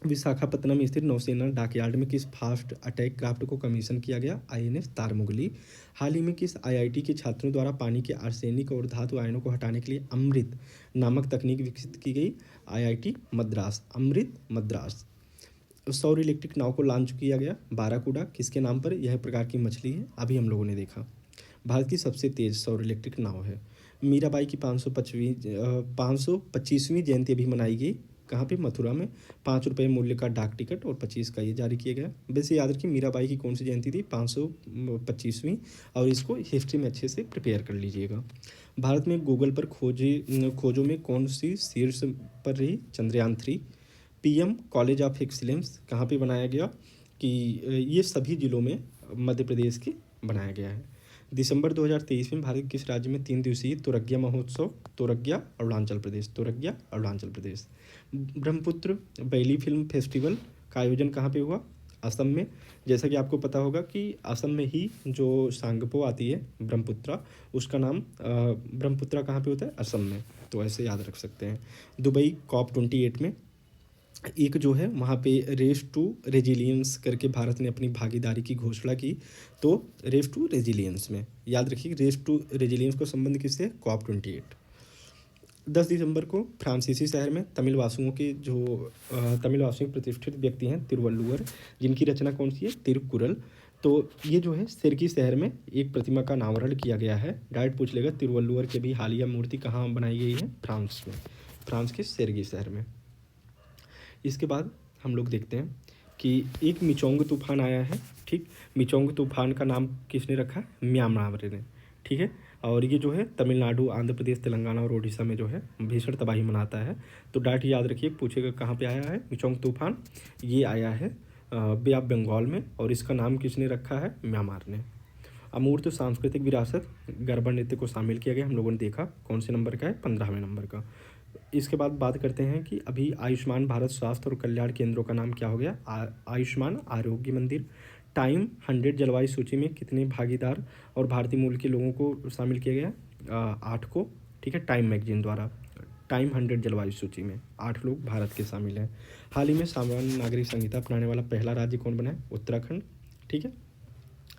विशाखापत्तनम स्थित नौसेना डॉकयार्ड में किस फास्ट अटैक क्राफ्ट को कमीशन किया गया? आईएनएस तारमुगली। हाल ही में किस आईआईटी के छात्रों द्वारा पानी के आर्सेनिक और धातु आयनों को हटाने के लिए अमृत नामक तकनीक विकसित की गई? आईआईटी मद्रास। अमृत मद्रास। सौर इलेक्ट्रिक नाव को लॉन्च किया गया बाराकूडा किसके नाम पर? यह प्रकार की मछली है, अभी हम लोगों ने देखा। भारत की सबसे तेज सौर इलेक्ट्रिक नाव है। मीराबाई की 525वीं जयंती अभी मनाई गई। कहाँ पे? मथुरा में। 5 रुपये मूल्य का डाक टिकट और 25 का ये जारी किया गया। वैसे याद रखिए मीराबाई की कौन सी जयंती थी? 525वीं। और इसको हिस्ट्री में अच्छे से प्रिपेयर कर लीजिएगा। भारत में गूगल पर खोजों में कौन सी शीर्ष पर रही? Chandrayaan 3। PM college of excellence कहाँ पे बनाया गया? कि ये सभी जिलों में मध्य प्रदेश के बनाया गया है। दिसंबर 2023 में भारत के किस राज्य में 3 दिवसीय तुरग्या महोत्सव? तुरग्या अरुणाचल प्रदेश। तुरग्या अरुणाचल प्रदेश। ब्रह्मपुत्र बैली फिल्म फेस्टिवल का आयोजन कहाँ पे हुआ? असम में। जैसा कि आपको पता होगा कि असम में ही जो सांगपो आती है ब्रह्मपुत्रा, उसका नाम ब्रह्मपुत्रा कहाँ पे होता है? असम में। तो ऐसे याद रख सकते हैं। दुबई COP 28 में एक जो है वहाँ पे रेस टू रेजिलियंस करके भारत ने अपनी भागीदारी की घोषणा की। तो रेस टू रेजिलियंस में याद रखिए, रेस टू रेजिलियंस को संबंध किससे, COP28। 10 दिसंबर को फ्रांसीसी शहर में तमिल वासियों के प्रतिष्ठित व्यक्ति हैं तिरुवल्लुवर, जिनकी रचना कौन सी है, तिरुकुरल। तो ये जो है सिरकी शहर में एक प्रतिमा का अनावरण किया गया है। डायरेक्ट पूछ लेगा तिरुवल्लुवर की भी हालिया मूर्ति कहाँ बनाई गई है, फ्रांस में, फ्रांस के सिरकी शहर में। इसके बाद हम लोग देखते हैं कि एक मिचोंग तूफान आया है। ठीक, मिचोंग तूफान का नाम किसने रखा, म्यांमार ने। ठीक है, और ये जो है तमिलनाडु, आंध्र प्रदेश, तेलंगाना और उड़ीसा में जो है भीषण तबाही मनाता है। तो डाट याद रखिए, पूछेगा कहाँ पे आया है मिचोंग तूफान, ये आया है बे ऑफ बंगाल में, और इसका नाम किसने रखा है, म्यांमार ने। अमूर्त सांस्कृतिक विरासत, गरबा नृत्य को शामिल किया गया, हम लोगों ने देखा कौन से नंबर का है, 15वें नंबर का। इसके बाद बात करते हैं कि अभी आयुष्मान भारत स्वास्थ्य और कल्याण केंद्रों का नाम क्या हो गया, आयुष्मान आरोग्य मंदिर। टाइम 100 जलवायु सूची में कितने भागीदार और भारतीय मूल के लोगों को शामिल किया गया, 8 को। ठीक है, टाइम मैगजीन द्वारा टाइम 100 जलवायु सूची में 8 लोग भारत के शामिल हैं। हाल ही में सामान्य नागरिक संहिता अपनाने वाला पहला राज्य कौन बना है, उत्तराखंड। ठीक है,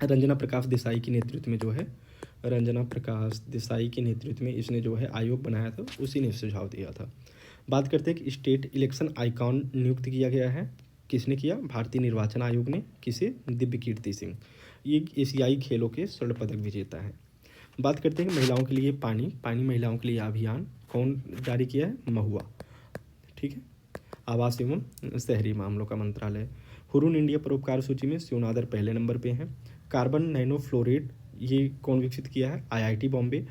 रंजना प्रकाश देसाई के नेतृत्व में जो है, रंजना प्रकाश देसाई के नेतृत्व में इसने जो है आयोग बनाया था, उसी ने सुझाव दिया था। बात करते हैं कि स्टेट इलेक्शन आइकॉन नियुक्त किया गया है, किसने किया, भारतीय निर्वाचन आयोग ने। किसे, दिव्य कीर्ति सिंह। ये एशियाई खेलों के स्वर्ण पदक विजेता है। बात करते हैं कि महिलाओं के लिए पानी महिलाओं के लिए अभियान कौन जारी किया है, महुआ। ठीक है, आवास एवं शहरी मामलों का मंत्रालय। हुरून इंडिया परोपकार सूची में शिवनादर पहले नंबर पे हैं। कार्बन नैनो फ्लोरेट ये कौन विकसित किया है, IIT बॉम्बे।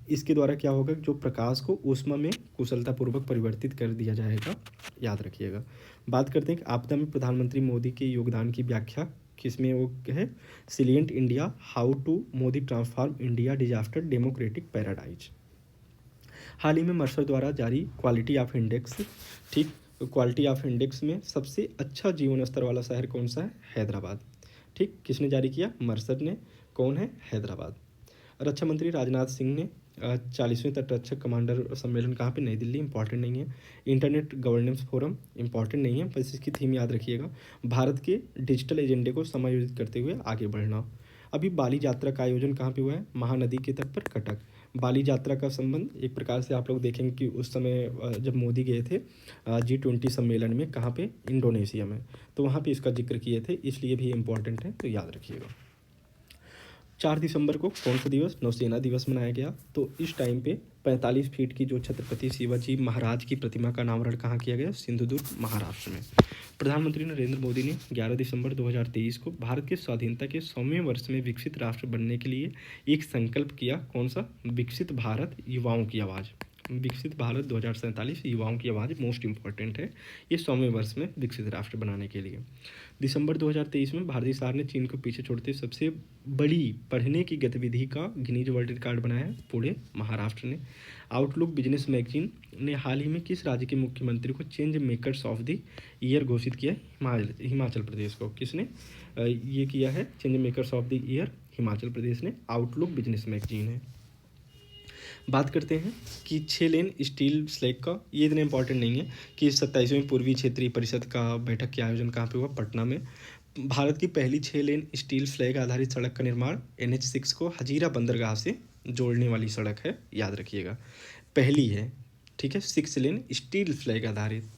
इसके द्वारा क्या होगा, जो प्रकाश को ऊष्मा में कुशलतापूर्वक परिवर्तित कर दिया जाएगा, याद रखिएगा। बात करते हैं कि आपदा में प्रधानमंत्री मोदी के योगदान की व्याख्या किसमें वो है, resilient India, how to Modi transform India disaster democratic paradise. हाल ही में मर्सर द्वारा जारी क्वालिटी ऑफ इंडेक्स, ठीक, क्वालिटी ऑफ इंडेक्स में सबसे अच्छा जीवन स्तर वाला शहर कौन सा है, हैदराबाद। ठीक, किसने जारी किया, मर्सर ने। कौन है, हैदराबाद। रक्षा मंत्री राजनाथ सिंह ने 40वें तटरक्षक कमांडर सम्मेलन कहाँ पे, नई दिल्ली, इंपॉर्टेंट नहीं है। इंटरनेट गवर्नेंस फोरम इंपॉर्टेंट नहीं है, बस इसकी थीम याद रखिएगा, भारत के डिजिटल एजेंडे को समायोजित करते हुए आगे बढ़ना। अभी बाली यात्रा का आयोजन कहाँ पे हुआ है, महानदी के तट पर कटक। बाली यात्रा का संबंध एक प्रकार से आप लोग देखेंगे कि उस समय जब मोदी गए थे G20 सम्मेलन में, कहाँ पे, इंडोनेशिया में, तो वहाँ पे इसका जिक्र किए थे, इसलिए भी इम्पोर्टेंट है, तो याद रखिएगा। 4 दिसंबर को कौन सा दिवस, नौसेना दिवस मनाया गया। तो इस टाइम पे 45 फीट की जो छत्रपति शिवाजी महाराज की प्रतिमा का अनावरण कहाँ किया गया, सिंधुदुर्ग, महाराष्ट्र में। प्रधानमंत्री नरेंद्र मोदी ने 11 दिसंबर 2023 को भारत की स्वाधीनता के 100वें वर्ष में विकसित राष्ट्र बनने के लिए एक संकल्प किया, कौन सा, विकसित भारत युवाओं की आवाज़। विकसित भारत 2047 युवाओं की आवाज़ मोस्ट इंपॉर्टेंट है, ये 100वें वर्ष में विकसित राष्ट्र बनाने के लिए। दिसंबर 2023 में भारतीय सरकार ने चीन को पीछे छोड़ते सबसे बड़ी पढ़ने की गतिविधि का गिनीज वर्ल्ड रिकॉर्ड बनाया है, पुणे, महाराष्ट्र ने। आउटलुक बिजनेस मैगजीन ने हाल ही में किस राज्य के मुख्यमंत्री को change makers of the year घोषित किया है, हिमाचल प्रदेश को। किसने ये किया है, change makers of the year, Himachal Pradesh ने। आउटलुक बिजनेस मैगजीन है। बात करते हैं कि 6 लेन स्टील स्लैग का, ये इतना इंपॉर्टेंट नहीं है कि 27वीं पूर्वी क्षेत्रीय परिषद का बैठक के आयोजन कहाँ पे हुआ, पटना में। भारत की पहली 6 लेन स्टील फ्लैग आधारित सड़क का निर्माण NH6 को हजीरा बंदरगाह से जोड़ने वाली सड़क है, याद रखिएगा, पहली है। ठीक है, 6 लेन स्टील फ्लैग आधारित।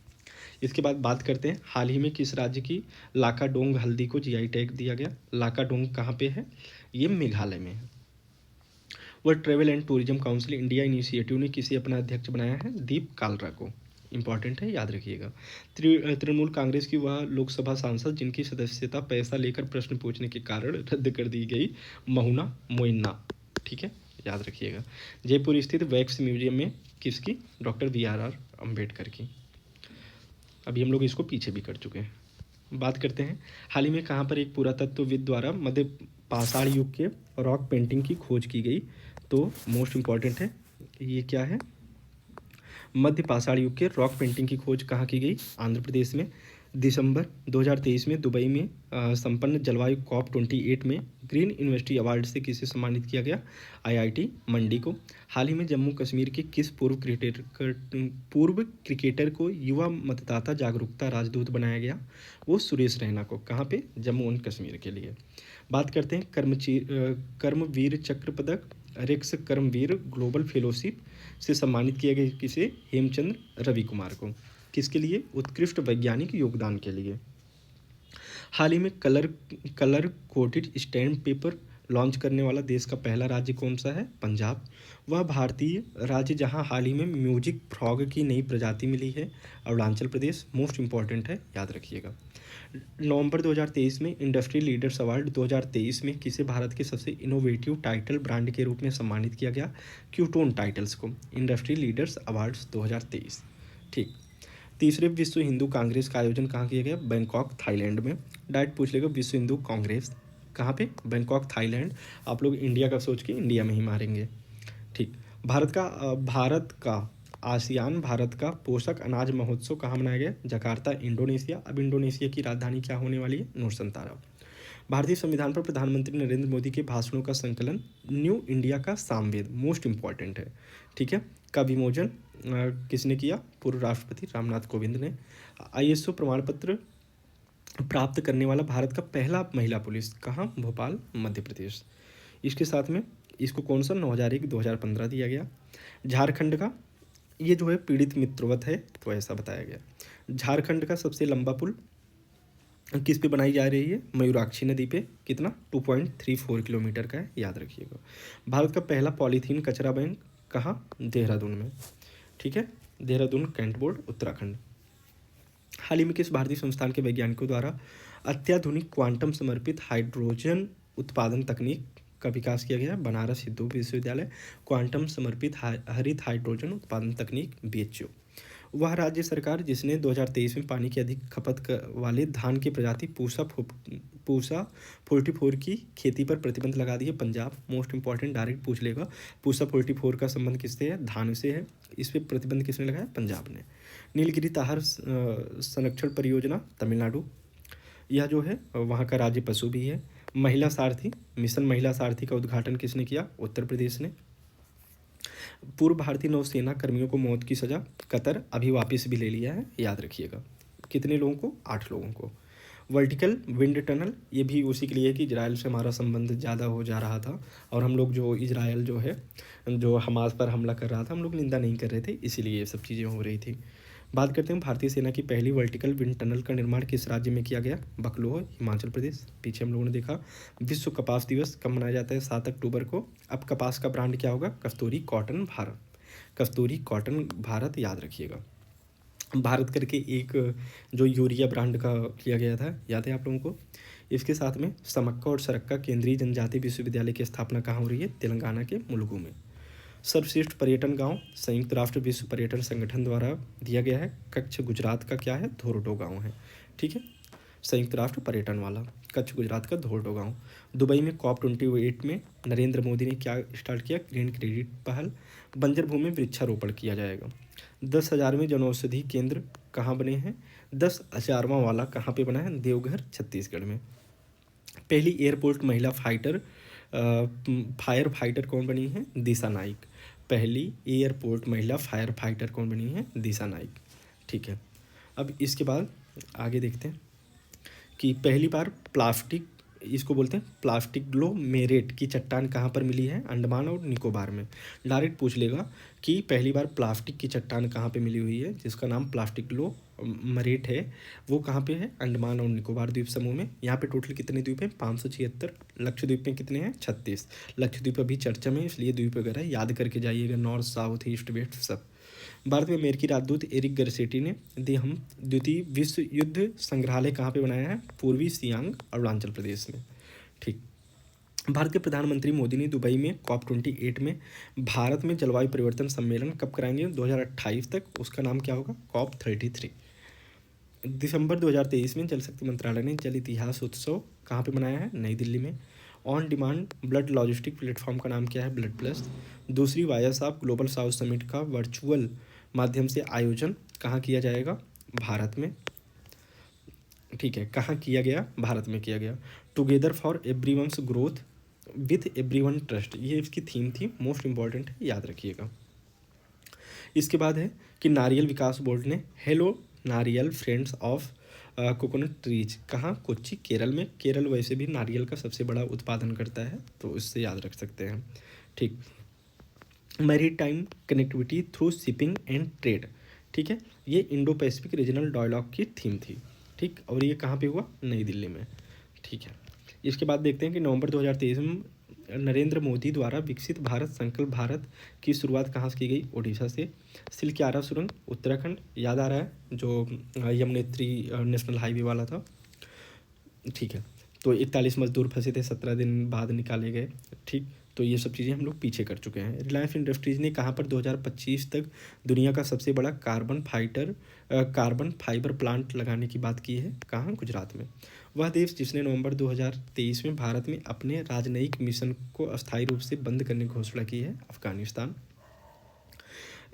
इसके बाद बात करते हैं हाल ही में किस राज्य की लाकाडोंग हल्दी को GI टैग दिया गया। लाकाडोंग कहाँ पे है, ये मेघालय में है। World travel and tourism council India initiative ने किसे अपना अध्यक्ष बनाया है, दीप कालरा को। इंपॉर्टेंट है, याद रखिएगा। तृणमूल कांग्रेस की वह लोकसभा सांसद जिनकी सदस्यता पैसा लेकर प्रश्न पूछने के कारण रद्द कर दी गई, महुना मोइन्ना। ठीक है, याद रखिएगा। जयपुर स्थित वैक्स म्यूजियम में किसकी, डॉक्टर BR अम्बेडकर की। अभी हम लोग इसको पीछे भी कर चुके हैं। बात करते हैं हाल ही में कहाँ पर एक पुरातत्वविद द्वारा मध्य पाषाण युग के रॉक पेंटिंग की खोज की गई। तो मोस्ट इम्पॉर्टेंट है, ये क्या है, मध्य पाषाण युग के रॉक पेंटिंग की खोज कहाँ की गई, आंध्र प्रदेश में। दिसंबर 2023 में दुबई में संपन्न जलवायु COP 28 में ग्रीन यूनिवर्सिटी अवार्ड से किसे सम्मानित किया गया? IIT मंडी को। हाल ही में जम्मू कश्मीर के किस पूर्व क्रिकेटर को युवा मतदाता जागरूकता राजदूत बनाया गया? वो सुरेश रैना को। कहाँ पे? जम्मू एंड कश्मीर के लिए। बात करते हैं कर्मवीर चक्र पदक, रेक्स कर्मवीर ग्लोबल फेलोशिप से सम्मानित किया गया किसे? हेमचंद्र रवि कुमार को। किसके लिए? उत्कृष्ट वैज्ञानिक योगदान के लिए। हाल ही में colour coated stamp paper launch करने वाला देश का पहला राज्य कौन सा है? पंजाब। वह भारतीय राज्य जहां हाल ही में म्यूजिक फ्रॉग की नई प्रजाति मिली है? अरुणाचल प्रदेश। मोस्ट इंपॉर्टेंट है, याद रखिएगा। नवंबर 2023 में इंडस्ट्री लीडर्स अवार्ड 2023 में किसे भारत के सबसे इनोवेटिव टाइटल ब्रांड के रूप में सम्मानित किया गया? क्यूटोन टाइटल्स को। Industry leaders awards 2023। ठीक। तीसरे विश्व हिंदू कांग्रेस का आयोजन कहाँ किया गया? बैंकॉक, थाईलैंड में। डायरेक्ट पूछ लेगा विश्व हिंदू कांग्रेस कहाँ पे? Bangkok, Thailand. आप लोग इंडिया का सोच के इंडिया में ही मारेंगे। ठीक। भारत का आसियान भारत का पोषक अनाज महोत्सव कहाँ मनाया गया? Jakarta, Indonesia. अब इंडोनेशिया की राजधानी क्या होने वाली है? नूरसंतारा। भारतीय संविधान पर प्रधानमंत्री नरेंद्र मोदी के भाषणों का संकलन न्यू इंडिया का सामवेद, मोस्ट इंपॉर्टेंट है। ठीक है। का विमोचन किसने किया? पूर्व राष्ट्रपति रामनाथ कोविंद ने। ISO प्रमाण पत्र प्राप्त करने वाला भारत का पहला महिला पुलिस कहाँ? भोपाल, मध्य प्रदेश। इसके साथ में इसको कौन सा? 2001 2015 दिया गया। झारखंड का ये जो है पीड़ित मित्रवत है, तो ऐसा बताया गया। झारखंड का सबसे लंबा पुल किस पे बनाई जा रही है? मयूराक्षी नदी पे। कितना? 2.34 किलोमीटर का है, याद रखिएगा। भारत का पहला पॉलीथीन कचरा बैंक कहाँ? देहरादून में। ठीक है। Dehradun, cantt board, Uttarakhand. हाल ही में किस भारतीय संस्थान के वैज्ञानिकों द्वारा अत्याधुनिक क्वांटम समर्पित हाइड्रोजन उत्पादन तकनीक का विकास किया गया? बनारस हिंदू विश्वविद्यालय। क्वांटम समर्पित हरित हाइड्रोजन उत्पादन तकनीक, BHU। वह राज्य सरकार जिसने 2023 में पानी की अधिक खपत वाले धान की प्रजाति पूसा 44 की खेती पर प्रतिबंध लगा दिया? पंजाब। मोस्ट इंपॉर्टेंट, डायरेक्ट पूछ लेगा। पूसा 44 का संबंध किससे है? धान से है। इस पर प्रतिबंध किसने लगाया? पंजाब ने। नीलगिरी ताहर संरक्षण परियोजना, तमिलनाडु। यह जो है वहाँ का राज्य पशु भी है। महिला सारथी मिशन, महिला सारथी का उद्घाटन किसने किया? उत्तर प्रदेश ने। पूर्व भारतीय नौसेना कर्मियों को मौत की सज़ा, कतर अभी वापस भी ले लिया है, याद रखिएगा। कितने लोगों को? 8 लोगों को। वर्टिकल विंड टनल, ये भी उसी के लिए कि इजराइल से हमारा संबंध ज़्यादा हो जा रहा था और हम लोग जो इजराइल जो है जो हमास पर हमला कर रहा था, हम लोग निंदा नहीं कर रहे थे, इसीलिए ये सब चीज़ें हो रही थी। बात करते हैं भारतीय सेना की पहली वर्टिकल विंड टनल का निर्माण किस राज्य में किया गया? बकलोह, हिमाचल प्रदेश। पीछे हम लोगों ने देखा। विश्व कपास दिवस कब मनाया जाता है? 7 अक्टूबर को। अब कपास का ब्रांड क्या होगा? कस्तूरी कॉटन भारत। कस्तूरी कॉटन भारत, याद रखिएगा। भारत करके एक जो यूरिया ब्रांड का किया गया था, याद है आप लोगों को। इसके साथ में समक्का और सरक्का केंद्रीय जनजातीय विश्वविद्यालय की स्थापना कहाँ हो रही है? तेलंगाना के मुलुगु में। सर्वश्रेष्ठ पर्यटन गांव संयुक्त राष्ट्र विश्व पर्यटन संगठन द्वारा दिया गया है। कच्छ गुजरात का क्या है? धोरडो गांव है। ठीक है। संयुक्त राष्ट्र पर्यटन वाला कच्छ गुजरात का धोरडो गांव। दुबई में COP 28 में नरेंद्र मोदी ने क्या स्टार्ट किया? ग्रीन क्रेडिट पहल। बंजर भूमि में वृक्षारोपण किया जाएगा। 10,000वें जनौषधि केंद्र कहाँ बने हैं? 10,000वां वाला कहाँ पे बना है? देवघर, छत्तीसगढ़ में। पहली एयरपोर्ट महिला फायर फाइटर कौन बनी है? दिशा नाइक। पहली एयरपोर्ट महिला फायर फाइटर कौन बनी है? दिशा नाइक। ठीक है। अब इसके बाद आगे देखते हैं कि पहली बार प्लास्टिक, इसको बोलते हैं प्लास्टिग्लोमेरेट की चट्टान कहाँ पर मिली है? अंडमान और निकोबार में। डायरेक्ट पूछ लेगा कि पहली बार प्लास्टिक की चट्टान कहाँ पे मिली हुई है, जिसका नाम प्लास्टिग्लोमेरेट है, वो कहाँ पे है? अंडमान और निकोबार द्वीप समूह में। यहाँ पे टोटल कितने द्वीप हैं? 576। लक्षद्वीप में कितने हैं? 36। लक्षद्वीप अभी चर्चा में, इसलिए द्वीप वगैरह याद करके जाइएगा, नॉर्थ साउथ ईस्ट वेस्ट सब। भारत में अमेरिकी राजदूत एरिक गर्सेटी ने द्वितीय विश्व युद्ध संग्रहालय कहाँ पे बनाया है? पूर्वी सियांग, अरुणाचल प्रदेश में। ठीक। भारत के प्रधानमंत्री मोदी ने दुबई में COP 28 में भारत में जलवायु परिवर्तन सम्मेलन कब कराएंगे? 2028 तक। उसका नाम क्या होगा? COP 33। दिसंबर 2023 में जल शक्ति मंत्रालय ने जल इतिहास उत्सव कहाँ पे मनाया है? नई दिल्ली में। On demand blood logistic platform का नाम क्या है? Blood plus. दूसरी वायरसाप ग्लोबल साउथ समिट का वर्चुअल माध्यम से आयोजन कहाँ किया जाएगा? भारत में। ठीक है, कहाँ किया गया? भारत में किया गया। Together for everyone's growth with everyone trust, ये इसकी थीम थी, मोस्ट इंपॉर्टेंट है, याद रखिएगा। इसके बाद है कि नारियल विकास बोर्ड ने हेलो नारियल फ्रेंड्स ऑफ कोकोनट ट्रीज, कहाँ? कोच्चि, केरल में। केरल वैसे भी नारियल का सबसे बड़ा उत्पादन करता है, तो इससे याद रख सकते हैं। ठीक। Maritime connectivity through shipping and trade, ठीक है, ये इंडो पैसिफिक रीजनल डायलॉग की थीम थी। ठीक, और ये कहाँ पे हुआ? नई दिल्ली में। ठीक है। इसके बाद देखते हैं कि नवंबर 2023 में नरेंद्र मोदी द्वारा विकसित भारत संकल्प भारत की शुरुआत कहाँ से की गई? ओडिशा से। सिलक्यारा सुरंग उत्तराखंड, याद आ रहा है, जो यमुनोत्री नेशनल हाईवे वाला था। ठीक है, तो 41 मजदूर फंसे थे, 17 दिन बाद निकाले गए। ठीक, तो ये सब चीज़ें हम लोग पीछे कर चुके हैं। रिलायंस इंडस्ट्रीज़ ने कहाँ पर 2025 तक दुनिया का सबसे बड़ा कार्बन फाइबर प्लांट लगाने की बात की है? कहाँ? गुजरात में। वह देश जिसने नवंबर 2023 में भारत में अपने राजनयिक मिशन को अस्थायी रूप से बंद करने की घोषणा की है? अफगानिस्तान।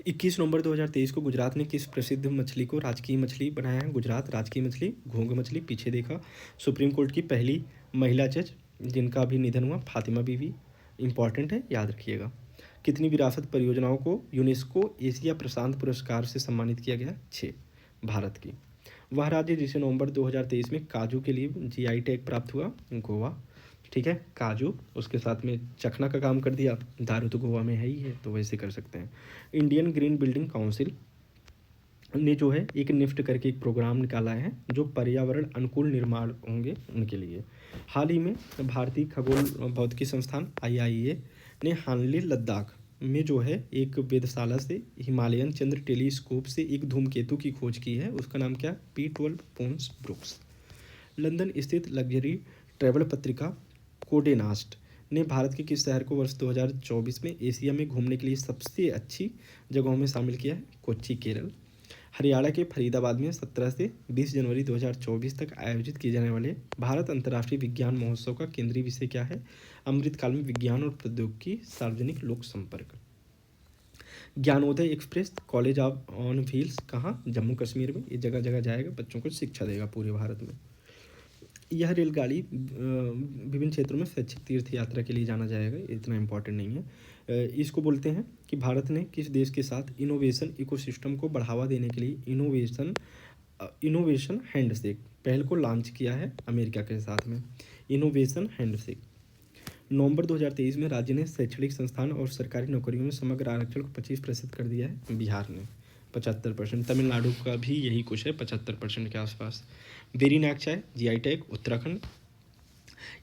21 नवंबर 2023 को गुजरात ने किस प्रसिद्ध मछली को राजकीय मछली बनाया है? गुजरात। राजकीय मछली घोंघ मछली, पीछे देखा। सुप्रीम कोर्ट की पहली महिला जज जिनका अभी निधन हुआ, फातिमा बीवी, इंपॉर्टेंट है, याद रखिएगा। कितनी विरासत परियोजनाओं को यूनेस्को एशिया प्रशांत पुरस्कार से सम्मानित किया गया? 6, भारत की। वह राज्य जिसे नवंबर 2023 में काजू के लिए जीआई टैग प्राप्त हुआ? गोवा। ठीक है, काजू, उसके साथ में चखना का काम कर दिया, दारू तो गोवा में है ही है, तो वैसे कर सकते हैं। इंडियन ग्रीन बिल्डिंग काउंसिल ने जो है एक निफ्ट करके एक प्रोग्राम निकाला है जो पर्यावरण अनुकूल निर्माण होंगे उनके लिए। हाल ही में भारतीय खगोल भौतिकी संस्थान IIA ने हानले लद्दाख में जो है एक वेधशाला से हिमालयन चंद्र टेलीस्कोप से एक धूमकेतु की खोज की है, उसका नाम क्या? P12 Pons Brooks. लंदन स्थित लग्जरी ट्रैवल पत्रिका कोडेनास्ट ने भारत के किस शहर को वर्ष 2024 में एशिया में घूमने के लिए सबसे अच्छी जगहों में शामिल किया है? कोच्चि, केरल। हरियाणा के फरीदाबाद में 17 से 20 जनवरी 2024 तक आयोजित किए जाने वाले भारत अंतर्राष्ट्रीय विज्ञान महोत्सव का केंद्रीय विषय क्या है? अमृतकाल में विज्ञान और प्रौद्योगिकी, सार्वजनिक लोक संपर्क। Gyanodaya express college of on wheels, कहाँ? जम्मू कश्मीर में। ये जगह जगह जाएगा, बच्चों को शिक्षा देगा पूरे भारत में। यह रेलगाड़ी विभिन्न क्षेत्रों में स्वैच्छिक तीर्थ यात्रा के लिए जाना जाएगा, इतना इम्पोर्टेंट नहीं है। इसको बोलते हैं कि भारत ने किस देश के साथ इनोवेशन इकोसिस्टम को बढ़ावा देने के लिए इनोवेशन हैंडशेक पहल को लॉन्च किया है? अमेरिका के साथ में इनोवेशन हैंडशेक। नवंबर 2023 में राज्य ने शैक्षणिक संस्थान और सरकारी नौकरियों में समग्र आरक्षण को 25% कर दिया है? बिहार ने 75%। तमिलनाडु का भी यही कुछ है, 75% के आसपास। वेरीनाग चाय GI tag Uttarakhand.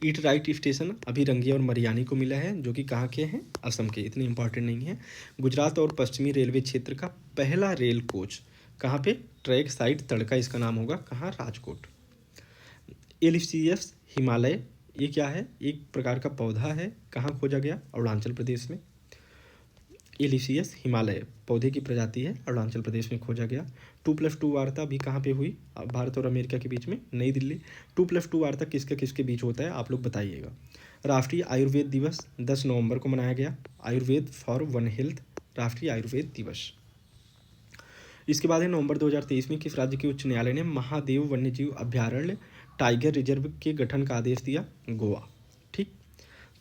Eat right station अभी रंगिया और मरियानी को मिला है, जो कि कहाँ के हैं? असम के, इतने इंपॉर्टेंट नहीं है। गुजरात और पश्चिमी रेलवे क्षेत्र का पहला रेल कोच कहाँ पे? ट्रैक साइड तड़का इसका नाम होगा, कहाँ? राजकोट। एलिसियस हिमालय, ये क्या है? एक प्रकार का पौधा है, कहाँ खोजा गया? अरुणाचल प्रदेश में। एलिसियस हिमालय पौधे की प्रजाति है, अरुणाचल प्रदेश में खोजा गया। 2+2 वार्ता अभी कहाँ पे हुई? भारत और अमेरिका के बीच में, नई दिल्ली। 2+2 वार्ता किसके किसके बीच होता है, आप लोग बताइएगा। राष्ट्रीय आयुर्वेद दिवस 10 नवंबर को मनाया गया, आयुर्वेद फॉर वन हेल्थ, राष्ट्रीय आयुर्वेद दिवस। इसके बाद है नवंबर 2023 में किस राज्य के उच्च न्यायालय ने महादेव वन्यजीव अभ्यारण्य टाइगर रिजर्व के गठन का आदेश दिया? गोवा। ठीक,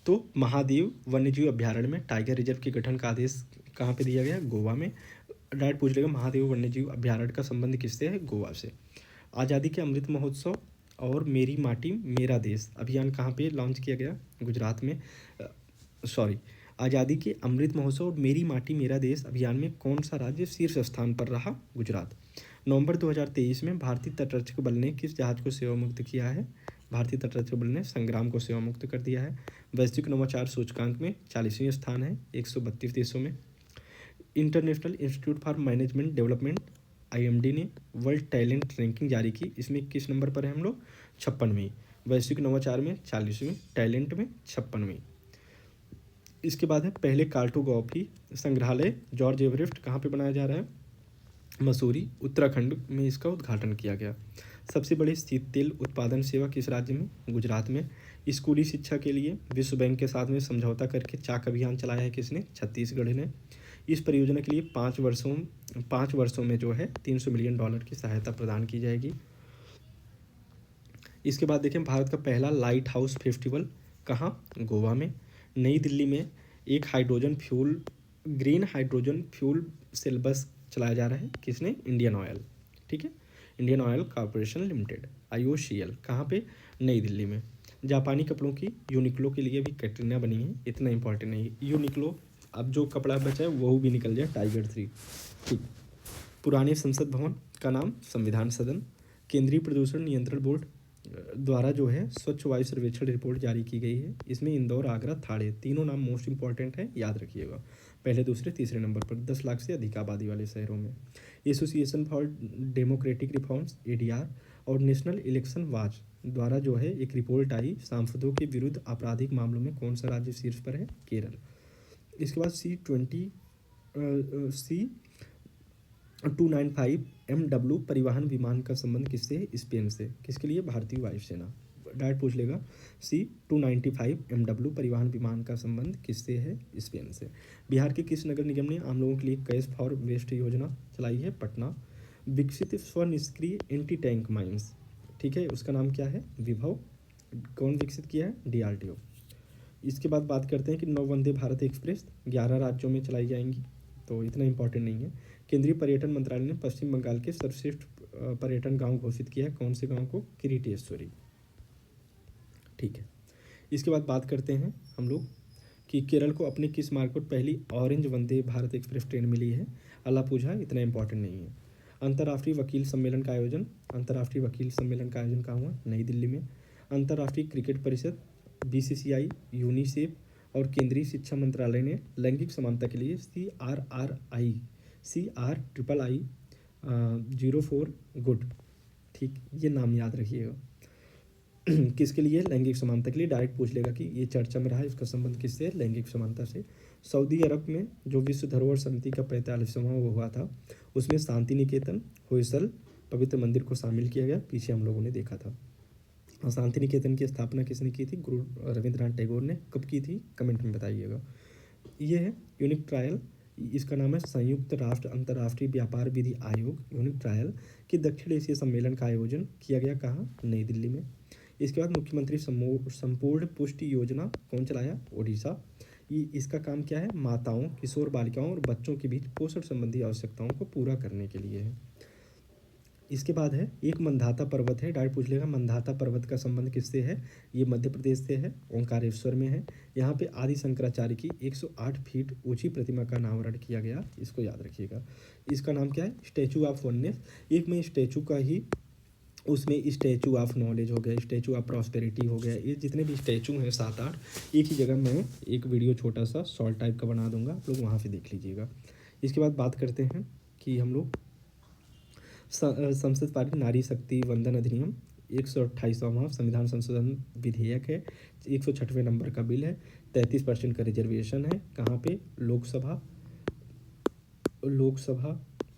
तो महादेव वन्यजीव अभ्यारण्य में टाइगर रिजर्व के गठन का आदेश कहाँ पे दिया गया? गोवा में। डायरेक्ट पूछ लेगा महादेव वन्यजीव अभ्यारण्य का संबंध किससे है? गोवा से। आज़ादी के अमृत महोत्सव और मेरी माटी मेरा देश अभियान कहाँ पे लॉन्च किया गया? गुजरात में। आज़ादी के अमृत महोत्सव और मेरी माटी मेरा देश अभियान में कौन सा राज्य शीर्ष स्थान पर रहा? गुजरात। नवंबर 2023 में भारतीय तटरक्षक बल ने किस जहाज को सेवा मुक्त किया है? भारतीय तटरक्षक बल ने संग्राम को सेवा मुक्त कर दिया है। वैश्विक नवाचार सूचकांक में 40वें स्थान है 132 देशों में। International institute for management development IMD ने वर्ल्ड टैलेंट रैंकिंग जारी की, इसमें किस नंबर पर है हम लोग? 56वीं। वैश्विक नवाचार में 40वीं, टैलेंट में 56वीं। इसके बाद है पहले कार्टोग्राफी संग्रहालय जॉर्ज एवरेस्ट कहाँ पे बनाया जा रहा है? मसूरी, उत्तराखंड में इसका उद्घाटन किया गया। सबसे बड़ी शीत तेल उत्पादन सेवा किस राज्य में? गुजरात में। स्कूली शिक्षा के लिए विश्व बैंक के साथ में समझौता करके चाक अभियान चलाया है किसने? छत्तीसगढ़ ने। इस परियोजना के लिए 5 वर्षों में जो है $300 मिलियन की सहायता प्रदान की जाएगी। इसके बाद देखें भारत का पहला लाइट हाउस फेस्टिवल कहाँ, गोवा में। नई दिल्ली में एक hydrogen fuel green hydrogen fuel cell bus चलाया जा रहा है, किसने, इंडियन ऑयल, ठीक है, Indian oil corporation limited IOCL, कहाँ पे, नई दिल्ली में। जापानी कपड़ों की यूनिक्लो के लिए भी कैटरीना बनी है, इतना इंपॉर्टेंट नहीं है यूनिक्लो, अब जो कपड़ा बचा है वो भी निकल जाए, टाइगर 3, ठीक। पुराने संसद भवन का नाम संविधान सदन। केंद्रीय प्रदूषण नियंत्रण बोर्ड द्वारा जो है स्वच्छ वायु सर्वेक्षण रिपोर्ट जारी की गई है, इसमें इंदौर, आगरा, थाने तीनों नाम मोस्ट इंपॉर्टेंट है, याद रखिएगा, पहले दूसरे तीसरे नंबर पर 10 लाख से अधिक आबादी वाले शहरों में। Association for democratic reforms ADR और नेशनल इलेक्शन वॉच द्वारा जो है एक रिपोर्ट आई, सांसदों के विरुद्ध आपराधिक मामलों में कौन सा राज्य शीर्ष पर है, केरल। इसके बाद C295 MW परिवहन विमान का संबंध किससे है, स्पेन से, किसके लिए, भारतीय वायुसेना, डायरेक्ट पूछ लेगा। C295 MW परिवहन विमान का संबंध किससे है, स्पेन से। बिहार के किस नगर निगम ने आम लोगों के लिए कैश फॉर वेस्ट योजना चलाई है, पटना। विकसित स्वनिष्क्रिय एंटी टैंक माइंस, ठीक है, उसका नाम क्या है, विभव, कौन विकसित किया है, DRDO। इसके बाद बात करते हैं कि नौ वंदे भारत एक्सप्रेस 11 राज्यों में चलाई जाएंगी, तो इतना इंपॉर्टेंट नहीं है। केंद्रीय पर्यटन मंत्रालय ने पश्चिम बंगाल के सर्वश्रेष्ठ पर्यटन गांव घोषित किया है, कौन से गांव को, किरीटेश्वरी, ठीक है। इसके बाद बात करते हैं हम लोग कि केरल को अपने किस मार्ग पर पहली orange Vande Bharat express train मिली है, अल्लाह पूछा, इतना इंपॉर्टेंट नहीं है। अंतर्राष्ट्रीय वकील सम्मेलन का आयोजन कहाँ हुआ, नई दिल्ली में। अंतर्राष्ट्रीय क्रिकेट परिषद BCCI, यूनिसेफ और केंद्रीय शिक्षा मंत्रालय ने लैंगिक समानता के लिए CRRI 04 गुड, ठीक, ये नाम याद रखिएगा। किसके लिए, लैंगिक समानता के लिए, डायरेक्ट पूछ लेगा कि ये चर्चा में रहा है, इसका संबंध किससे, लैंगिक समानता से। सऊदी अरब में जो विश्व धरोहर समिति का 45वां वो हुआ था, उसमें शांति निकेतन, होयसल पवित्र मंदिर को शामिल किया गया, पीछे हम लोगों ने देखा था। और शांति निकेतन की स्थापना किसने की थी, गुरु रविंद्रनाथ टैगोर ने, कब की थी, कमेंट में बताइएगा। ये है यूनिक ट्रायल, इसका नाम है संयुक्त राष्ट्र अंतर्राष्ट्रीय व्यापार विधि आयोग यूनिक ट्रायल के दक्षिण एशिया सम्मेलन का आयोजन किया गया, कहाँ, नई दिल्ली में। इसके बाद मुख्यमंत्री संपूर्ण पुष्टि योजना कौन चलाया, ओडिशा। इसका काम क्या है, माताओं, किशोर बालिकाओं और बच्चों के बीच पोषण संबंधी आवश्यकताओं को पूरा करने के लिए है। इसके बाद है एक मंधाता पर्वत है, डायरेक्ट पूछ लेगा, मंधाता पर्वत का संबंध किससे है, ये मध्य प्रदेश से है, ओंकारेश्वर में है। यहाँ पे आदि शंकराचार्य की 108 फीट ऊंची प्रतिमा का अनावरण किया गया, इसको याद रखिएगा। इसका नाम क्या है, स्टैचू ऑफ वननेस। एक में स्टैचू का ही, उसमें स्टैचू ऑफ नॉलेज हो गया, स्टैचू ऑफ प्रॉस्पेरिटी हो गया, ये जितने भी स्टैचू हैं 7-8 एक ही जगह मैं एक वीडियो छोटा सा शॉर्ट टाइप का बना दूंगा, आप लोग वहाँ पे देख लीजिएगा। इसके बाद बात करते हैं कि हम लोग संसद पारित नारी शक्ति वंदन अधिनियम 128वां संविधान संशोधन विधेयक है, 106वें नंबर का बिल है, 33% का रिजर्वेशन है, कहाँ पे, लोकसभा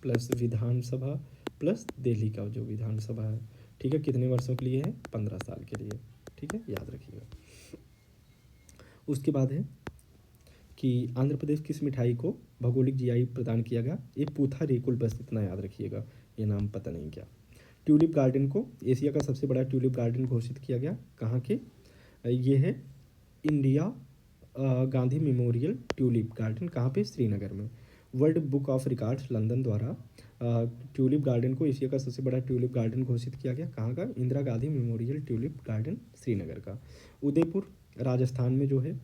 प्लस विधानसभा प्लस दिल्ली का जो विधानसभा है, ठीक है, कितने वर्षों के लिए है, 15 साल के लिए, ठीक है, याद रखिएगा। उसके बाद है कि आंध्र प्रदेश किस मिठाई को भौगोलिक GI प्रदान किया गया, ये पूथा रेकुल, बस इतना याद रखिएगा, ये नाम पता नहीं क्या। ट्यूलिप गार्डन को एशिया का सबसे बड़ा ट्यूलिप गार्डन घोषित किया गया, कहाँ के, ये है India Gandhi memorial tulip garden, कहाँ पे, श्रीनगर में। World book of records London द्वारा ट्यूलिप गार्डन को एशिया का सबसे बड़ा ट्यूलिप गार्डन घोषित किया गया, कहाँ का, Indira Gandhi memorial tulip garden, Srinagar का। उदयपुर राजस्थान में जो है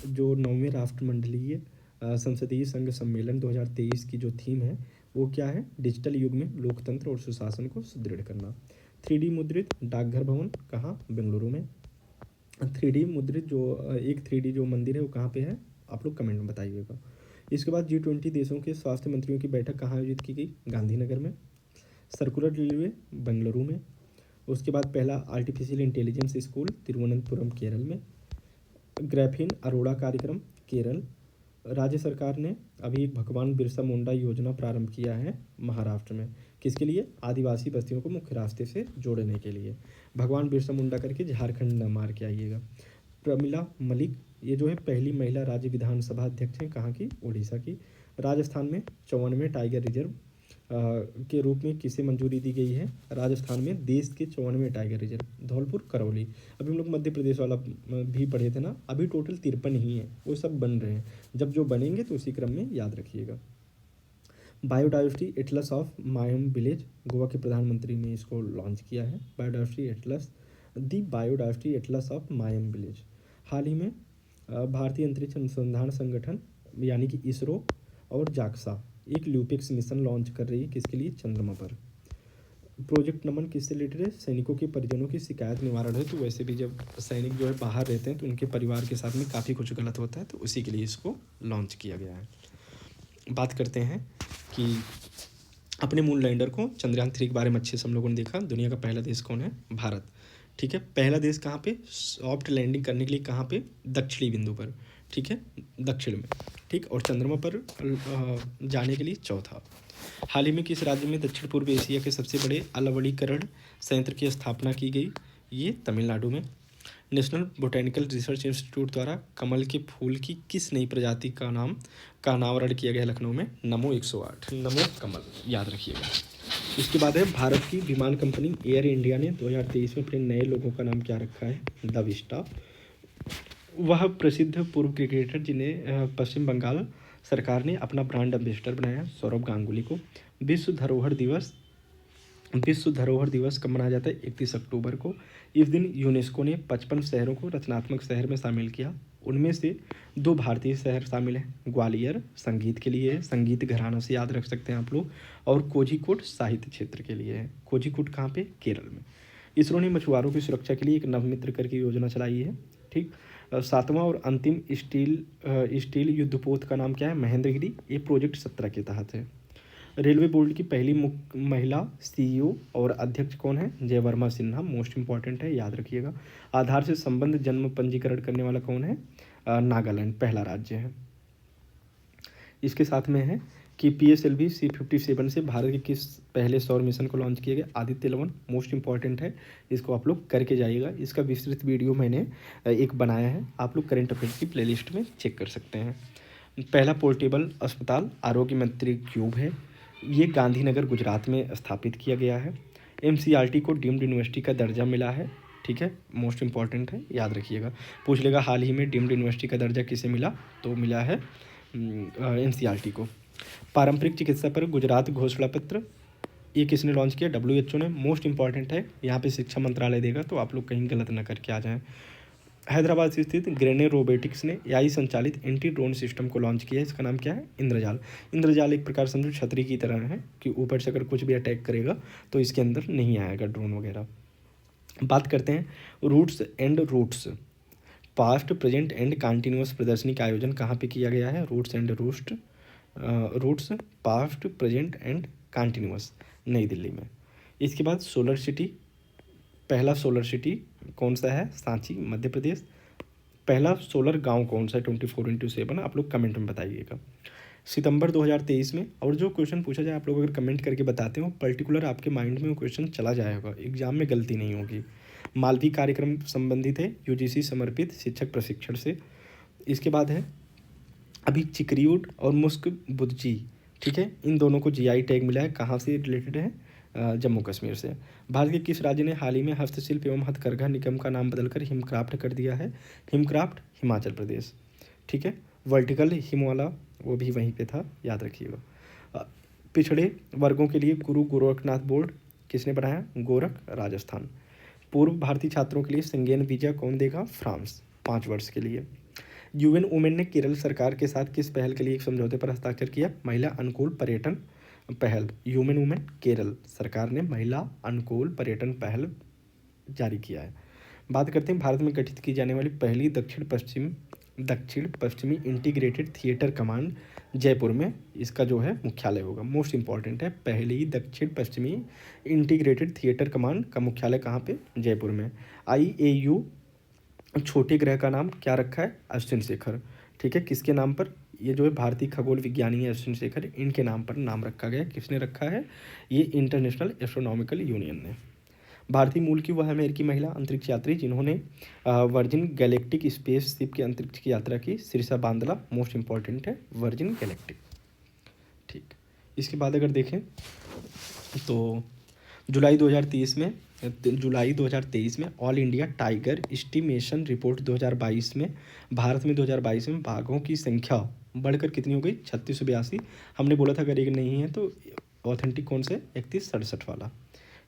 जो 9वें राष्ट्रमंडलीय संसदीय संघ सम्मेलन 2023 की जो थीम है वो क्या है, डिजिटल युग में लोकतंत्र और सुशासन को सुदृढ़ करना। 3D मुद्रित डाकघर भवन कहाँ, बेंगलुरु में। 3D मुद्रित जो एक 3D जो मंदिर है वो कहाँ पे है, आप लोग कमेंट में बताइएगा। इसके बाद G20 देशों के स्वास्थ्य मंत्रियों की बैठक कहाँ आयोजित की गई, गांधीनगर में। सर्कुलर रेलवे बेंगलुरु में। उसके बाद पहला artificial intelligence school Thiruvananthapuram Kerala में। ग्रैफीन अरोड़ा कार्यक्रम केरल। राज्य सरकार ने अभी एक भगवान बिरसा मुंडा योजना प्रारंभ किया है महाराष्ट्र में, किसके लिए, आदिवासी बस्तियों को मुख्य रास्ते से जोड़ने के लिए। भगवान बिरसा मुंडा करके झारखंड न मार के आइएगा। प्रमिला मलिक, ये जो है पहली महिला राज्य विधानसभा अध्यक्ष हैं, कहाँ की, उड़ीसा की। राजस्थान में 54वें टाइगर रिजर्व के रूप में किसे मंजूरी दी गई है? राजस्थान में देश के 54वें टाइगर रिजर्व धौलपुर करौली। अभी हम लोग मध्य प्रदेश वाला भी पढ़े थे ना, अभी टोटल 53 ही है, वो सब बन रहे हैं। जब जो बनेंगे तो उसी क्रम में याद रखिएगा। Biodiversity atlas of Mayem village, Goa के प्रधानमंत्री ने इसको लॉन्च किया है। Biodiversity atlas, the biodiversity atlas of Mayem village. हाल ही में भारतीय अंतरिक्ष अनुसंधान संगठन यानी कि इसरो और जाक्सा एक ल्यूपिक्स मिशन लॉन्च कर रही है, किसके लिए? चंद्रमा पर। प्रोजेक्ट नमन किससे रिलेटेड है? सैनिकों के परिजनों की शिकायत निवारण है। तो वैसे भी जब सैनिक जो है बाहर रहते हैं तो उनके परिवार के साथ में काफ़ी कुछ गलत होता है, तो उसी के लिए इसको लॉन्च किया गया है। बात करते हैं कि अपने मून लैंडर को चंद्रयान 3 के बारे में अच्छे से हम लोगों ने देखा। दुनिया का पहला देश कौन है? भारत। ठीक है, पहला देश कहाँ पे? सॉफ्ट लैंडिंग करने के लिए कहाँ पे? दक्षिणी बिंदु पर। ठीक है, दक्षिण में। ठीक, और चंद्रमा पर जाने के लिए चौथा। हाल ही में किस राज्य में दक्षिण पूर्व एशिया के सबसे बड़े अलवणीकरण संयंत्र की स्थापना की गई? ये तमिलनाडु में। नेशनल बोटेनिकल रिसर्च इंस्टीट्यूट द्वारा कमल के फूल की किस नई प्रजाति का अनावरण किया गया लखनऊ में? नमो 108, नमो कमल, याद रखिएगा। इसके बाद है भारत की विमान कंपनी एयर इंडिया ने 2023 में अपने नए लोगों का नाम क्या रखा है? The Vista. वह प्रसिद्ध पूर्व क्रिकेटर जिन्हें पश्चिम बंगाल सरकार ने अपना ब्रांड एम्बेसडर बनाया, सौरभ गांगुली को। विश्व धरोहर दिवस कब मनाया जाता है? 31 अक्टूबर को। इस दिन यूनेस्को ने 55 शहरों को रचनात्मक शहर में शामिल किया। उनमें से 2 भारतीय शहर शामिल हैं। ग्वालियर संगीत के लिए है, संगीत घराना से याद रख सकते हैं आप लोग, और कोझिकोड साहित्य क्षेत्र के लिए है। कोझिकोड कहाँ पे? केरल में। इसरो ने मछुआरों की सुरक्षा के लिए एक नवमित्र करके योजना चलाई है। ठीक, 7वां और अंतिम स्टील युद्धपोत का नाम क्या है? महेंद्रगिरी। ये प्रोजेक्ट 17 के तहत है। रेलवे बोर्ड की पहली महिला सीईओ और अध्यक्ष कौन है? जयवर्मा सिन्हा। मोस्ट इंपॉर्टेंट है, याद रखिएगा। आधार से संबंध जन्म पंजीकरण करने वाला कौन है? नागालैंड पहला राज्य है। इसके साथ में है कि PSLV C57 से भारत के किस पहले सौर मिशन को लॉन्च किया गया? आदित्य 11। मोस्ट इंपॉर्टेंट है, इसको आप लोग करके जाइएगा। इसका विस्तृत वीडियो मैंने एक बनाया है, आप लोग करंट अफेयर्स की प्लेलिस्ट में चेक कर सकते हैं। पहला पोर्टेबल अस्पताल आरोग्य मंत्री क्यूब है, ये गांधीनगर गुजरात में स्थापित किया गया है। MCRT को डीम्ड यूनिवर्सिटी का दर्जा मिला है। ठीक है, मोस्ट इंपॉर्टेंट है, याद रखिएगा। पूछ लेगा हाल ही में डीम्ड यूनिवर्सिटी का दर्जा किसे मिला? तो मिला है MCRT को। पारंपरिक चिकित्सा पर गुजरात घोषणा पत्र, ये किसने लॉन्च किया? WHO ने। मोस्ट इंपॉर्टेंट है, यहाँ पे शिक्षा मंत्रालय देगा, तो आप लोग कहीं गलत ना करके आ जाएं। हैदराबाद से स्थित ग्रेने रोबोटिक्स ने AI संचालित एंटी ड्रोन सिस्टम को लॉन्च किया है। इसका नाम क्या है? इंद्रजाल। इंद्रजाल एक प्रकार समझो छतरी की तरह है कि ऊपर से अगर कुछ भी अटैक करेगा तो इसके अंदर नहीं आएगा ड्रोन वगैरह। बात करते हैं roots and roots, past present and continuous प्रदर्शनी का आयोजन कहाँ पे किया गया है? Roots past present and continuous, नई दिल्ली में। इसके बाद सोलर सिटी, पहला सोलर सिटी कौन सा है? सांची, मध्य प्रदेश। पहला सोलर गांव कौन सा है? 24/7, आप लोग कमेंट में बताइएगा। सितंबर 2023 में, और जो क्वेश्चन पूछा जाए आप लोग अगर कमेंट करके बताते हो, पर्टिकुलर आपके माइंड में वो क्वेश्चन चला जाएगा, एग्जाम में गलती नहीं होगी। मालवी कार्यक्रम संबंधित है UGC समर्पित शिक्षक प्रशिक्षण से। इसके बाद है अभी चिकरियूट और मुस्क बुद्जी। ठीक है, इन दोनों को GI टैग मिला है, कहाँ से रिलेटेड है? जम्मू कश्मीर से। भारत के किस राज्य ने हाल ही में हस्तशिल्प एवं हथकरघा निगम का नाम बदलकर हिमक्राफ्ट कर दिया है? हिमक्राफ्ट, हिमाचल प्रदेश। ठीक है, वर्टिकल हिम वाला वो भी वहीं पे था, याद रखिएगा। पिछड़े वर्गों के लिए गुरु गोरखनाथ बोर्ड किसने बनाया? गोरख, राजस्थान। पूर्व भारतीय छात्रों के लिए संज्ञेन वीजा कौन देगा? फ्रांस, 5 वर्ष के लिए। UN वुमेन ने केरल सरकार के साथ किस पहल के लिए एक समझौते पर हस्ताक्षर किया? महिला अनुकूल पर्यटन पहल। UN वुमेन केरल सरकार ने महिला अनुकूल पर्यटन पहल जारी किया है। बात करते हैं भारत में गठित की जाने वाली पहली दक्षिण पश्चिमी इंटीग्रेटेड थिएटर कमांड जयपुर में, इसका जो है मुख्यालय होगा। मोस्ट इंपॉर्टेंट है, पहली दक्षिण पश्चिमी इंटीग्रेटेड थिएटर कमांड का मुख्यालय कहाँ पे? जयपुर में। IAU छोटे ग्रह का नाम क्या रखा है? अश्विन शेखर। ठीक है, किसके नाम पर? ये जो है भारतीय खगोल विज्ञानी है अश्विन शेखर, इनके नाम पर नाम रखा गया। किसने रखा है? ये इंटरनेशनल एस्ट्रोनॉमिकल यूनियन ने। भारतीय मूल की वह अमेरिकी महिला अंतरिक्ष यात्री जिन्होंने वर्जिन गैलेक्टिक स्पेसशिप की अंतरिक्ष की यात्रा की, सिरसा बांदला। मोस्ट इंपॉर्टेंट है, वर्जिन गैलेक्टिक। ठीक, इसके बाद अगर देखें तो जुलाई 2023 में all India tiger estimation report 2022 में भारत में 2022 में बाघों की संख्या बढ़कर कितनी हो गई 3682। हमने बोला था अगर एक नहीं है तो ऑथेंटिक कौन से 3167 वाला।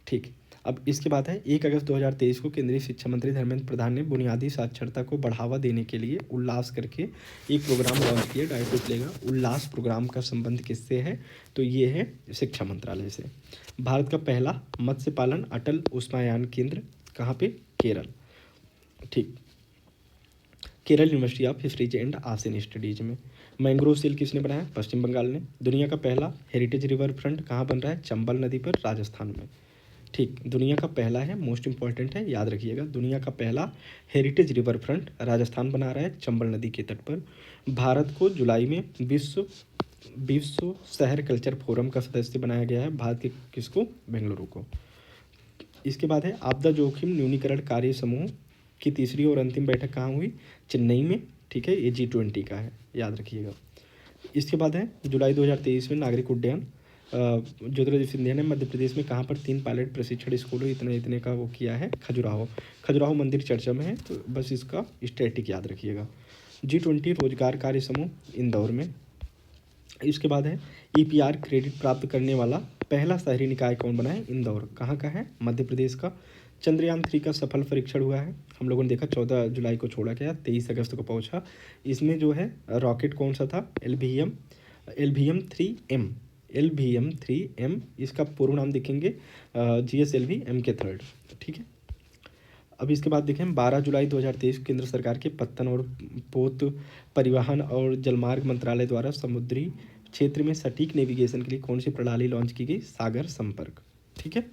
ठीक, अब इसके बाद है 1 अगस्त 2023 को केंद्रीय शिक्षा मंत्री धर्मेंद्र प्रधान ने बुनियादी साक्षरता को बढ़ावा देने के लिए उल्लास करके एक प्रोग्राम लॉन्च किया। डायरेक्ट पूछेगा उल्लास प्रोग्राम का संबंध किससे है, तो ये है शिक्षा मंत्रालय से। भारत का पहला मत्स्य पालन अटल उष्मायान केंद्र कहाँ पे, केरल। ठीक, Kerala university of fisheries and ASEAN studies में। मैंग्रोव सील किसने बनाया, पश्चिम बंगाल ने। दुनिया का पहला हेरिटेज रिवर फ्रंट कहाँ बन रहा है, चंबल नदी पर, राजस्थान में। ठीक, दुनिया का पहला है, मोस्ट इंपॉर्टेंट है, याद रखिएगा, दुनिया का पहला हेरिटेज रिवर फ्रंट राजस्थान बना रहा है चंबल नदी के तट पर। भारत को जुलाई में विश्व शहर कल्चर फोरम का सदस्य बनाया गया है। भारत के किसको, बेंगलुरु को। इसके बाद है आपदा जोखिम न्यूनीकरण कार्य समूह की तीसरी और अंतिम बैठक कहाँ हुई, चेन्नई में। ठीक है, ये G20 का है, याद रखिएगा। इसके बाद है जुलाई 2023 में नागरिक उड्डयन ज्योतिरादित्य सिंधिया ने मध्य प्रदेश में कहाँ पर 3 पायलट प्रशिक्षण स्कूलों इतने का वो किया है, खजुराहो मंदिर चर्चा में है, तो बस इसका स्टैटिक याद रखिएगा। G20 रोजगार कार्य समूह इंदौर में। इसके बाद है EPR क्रेडिट प्राप्त करने वाला पहला शहरी निकाय कौन बना है, इंदौर। कहाँ का है, मध्य प्रदेश का। चंद्रयान 3 का सफल परीक्षण हुआ है, हम लोगों ने देखा 14 जुलाई को छोड़ा गया, 23 अगस्त को पहुंचा। इसमें जो है रॉकेट कौन सा था, LVM 3M, इसका पूर्ण नाम देखेंगे GSLV MK3। ठीक है, अब इसके बाद देखें 12 जुलाई 2023 केंद्र सरकार के पत्तन और पोत परिवहन और जलमार्ग मंत्रालय द्वारा समुद्री क्षेत्र में सटीक नेविगेशन के लिए कौन सी प्रणाली लॉन्च की गई, सागर संपर्क। ठीक है,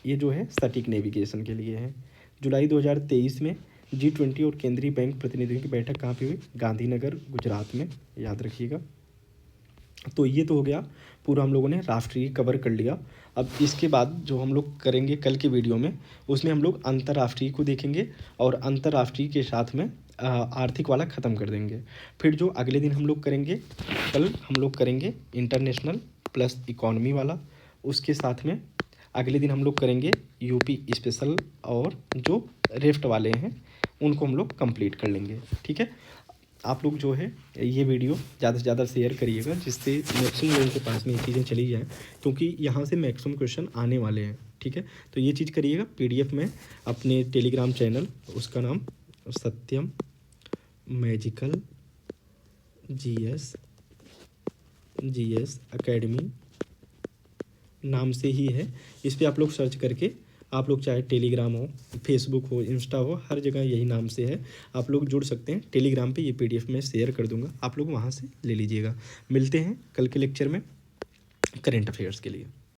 ये जो है सटीक नेविगेशन के लिए है। जुलाई 2023 में G20 और केंद्रीय बैंक प्रतिनिधियों की बैठक कहाँ पे हुई, गांधीनगर, गुजरात में, याद रखिएगा। तो ये तो हो गया पूरा, हम लोगों ने राष्ट्रीय कवर कर लिया। अब इसके बाद जो हम लोग करेंगे कल के वीडियो में, उसमें हम लोग अंतर्राष्ट्रीय को देखेंगे और अंतर्राष्ट्रीय के साथ में आर्थिक वाला ख़त्म कर देंगे। फिर जो अगले दिन हम लोग करेंगे, कल हम लोग करेंगे इंटरनेशनल प्लस इकोनॉमी वाला। उसके साथ में अगले दिन हम लोग करेंगे यूपी स्पेशल, और जो रेफ्ट वाले हैं उनको हम लोग कंप्लीट कर लेंगे। ठीक है, आप लोग जो है ये वीडियो ज़्यादा से ज़्यादा शेयर करिएगा, जिससे मैक्सिमम लोगों के पास में ये चीज़ें चली जाएँ, क्योंकि यहाँ से मैक्सिमम क्वेश्चन आने वाले हैं। ठीक है, तो ये चीज़ करिएगा। PDF में अपने टेलीग्राम चैनल, उसका नाम सत्यम मैजिकल GS अकेडमी नाम से ही है। इस पर आप लोग सर्च करके, आप लोग चाहे टेलीग्राम हो, फेसबुक हो, इंस्टा हो, हर जगह यही नाम से है, आप लोग जुड़ सकते हैं। टेलीग्राम पे ये PDF में शेयर कर दूंगा, आप लोग वहाँ से ले लीजिएगा। मिलते हैं कल के लेक्चर में करेंट अफेयर्स के लिए।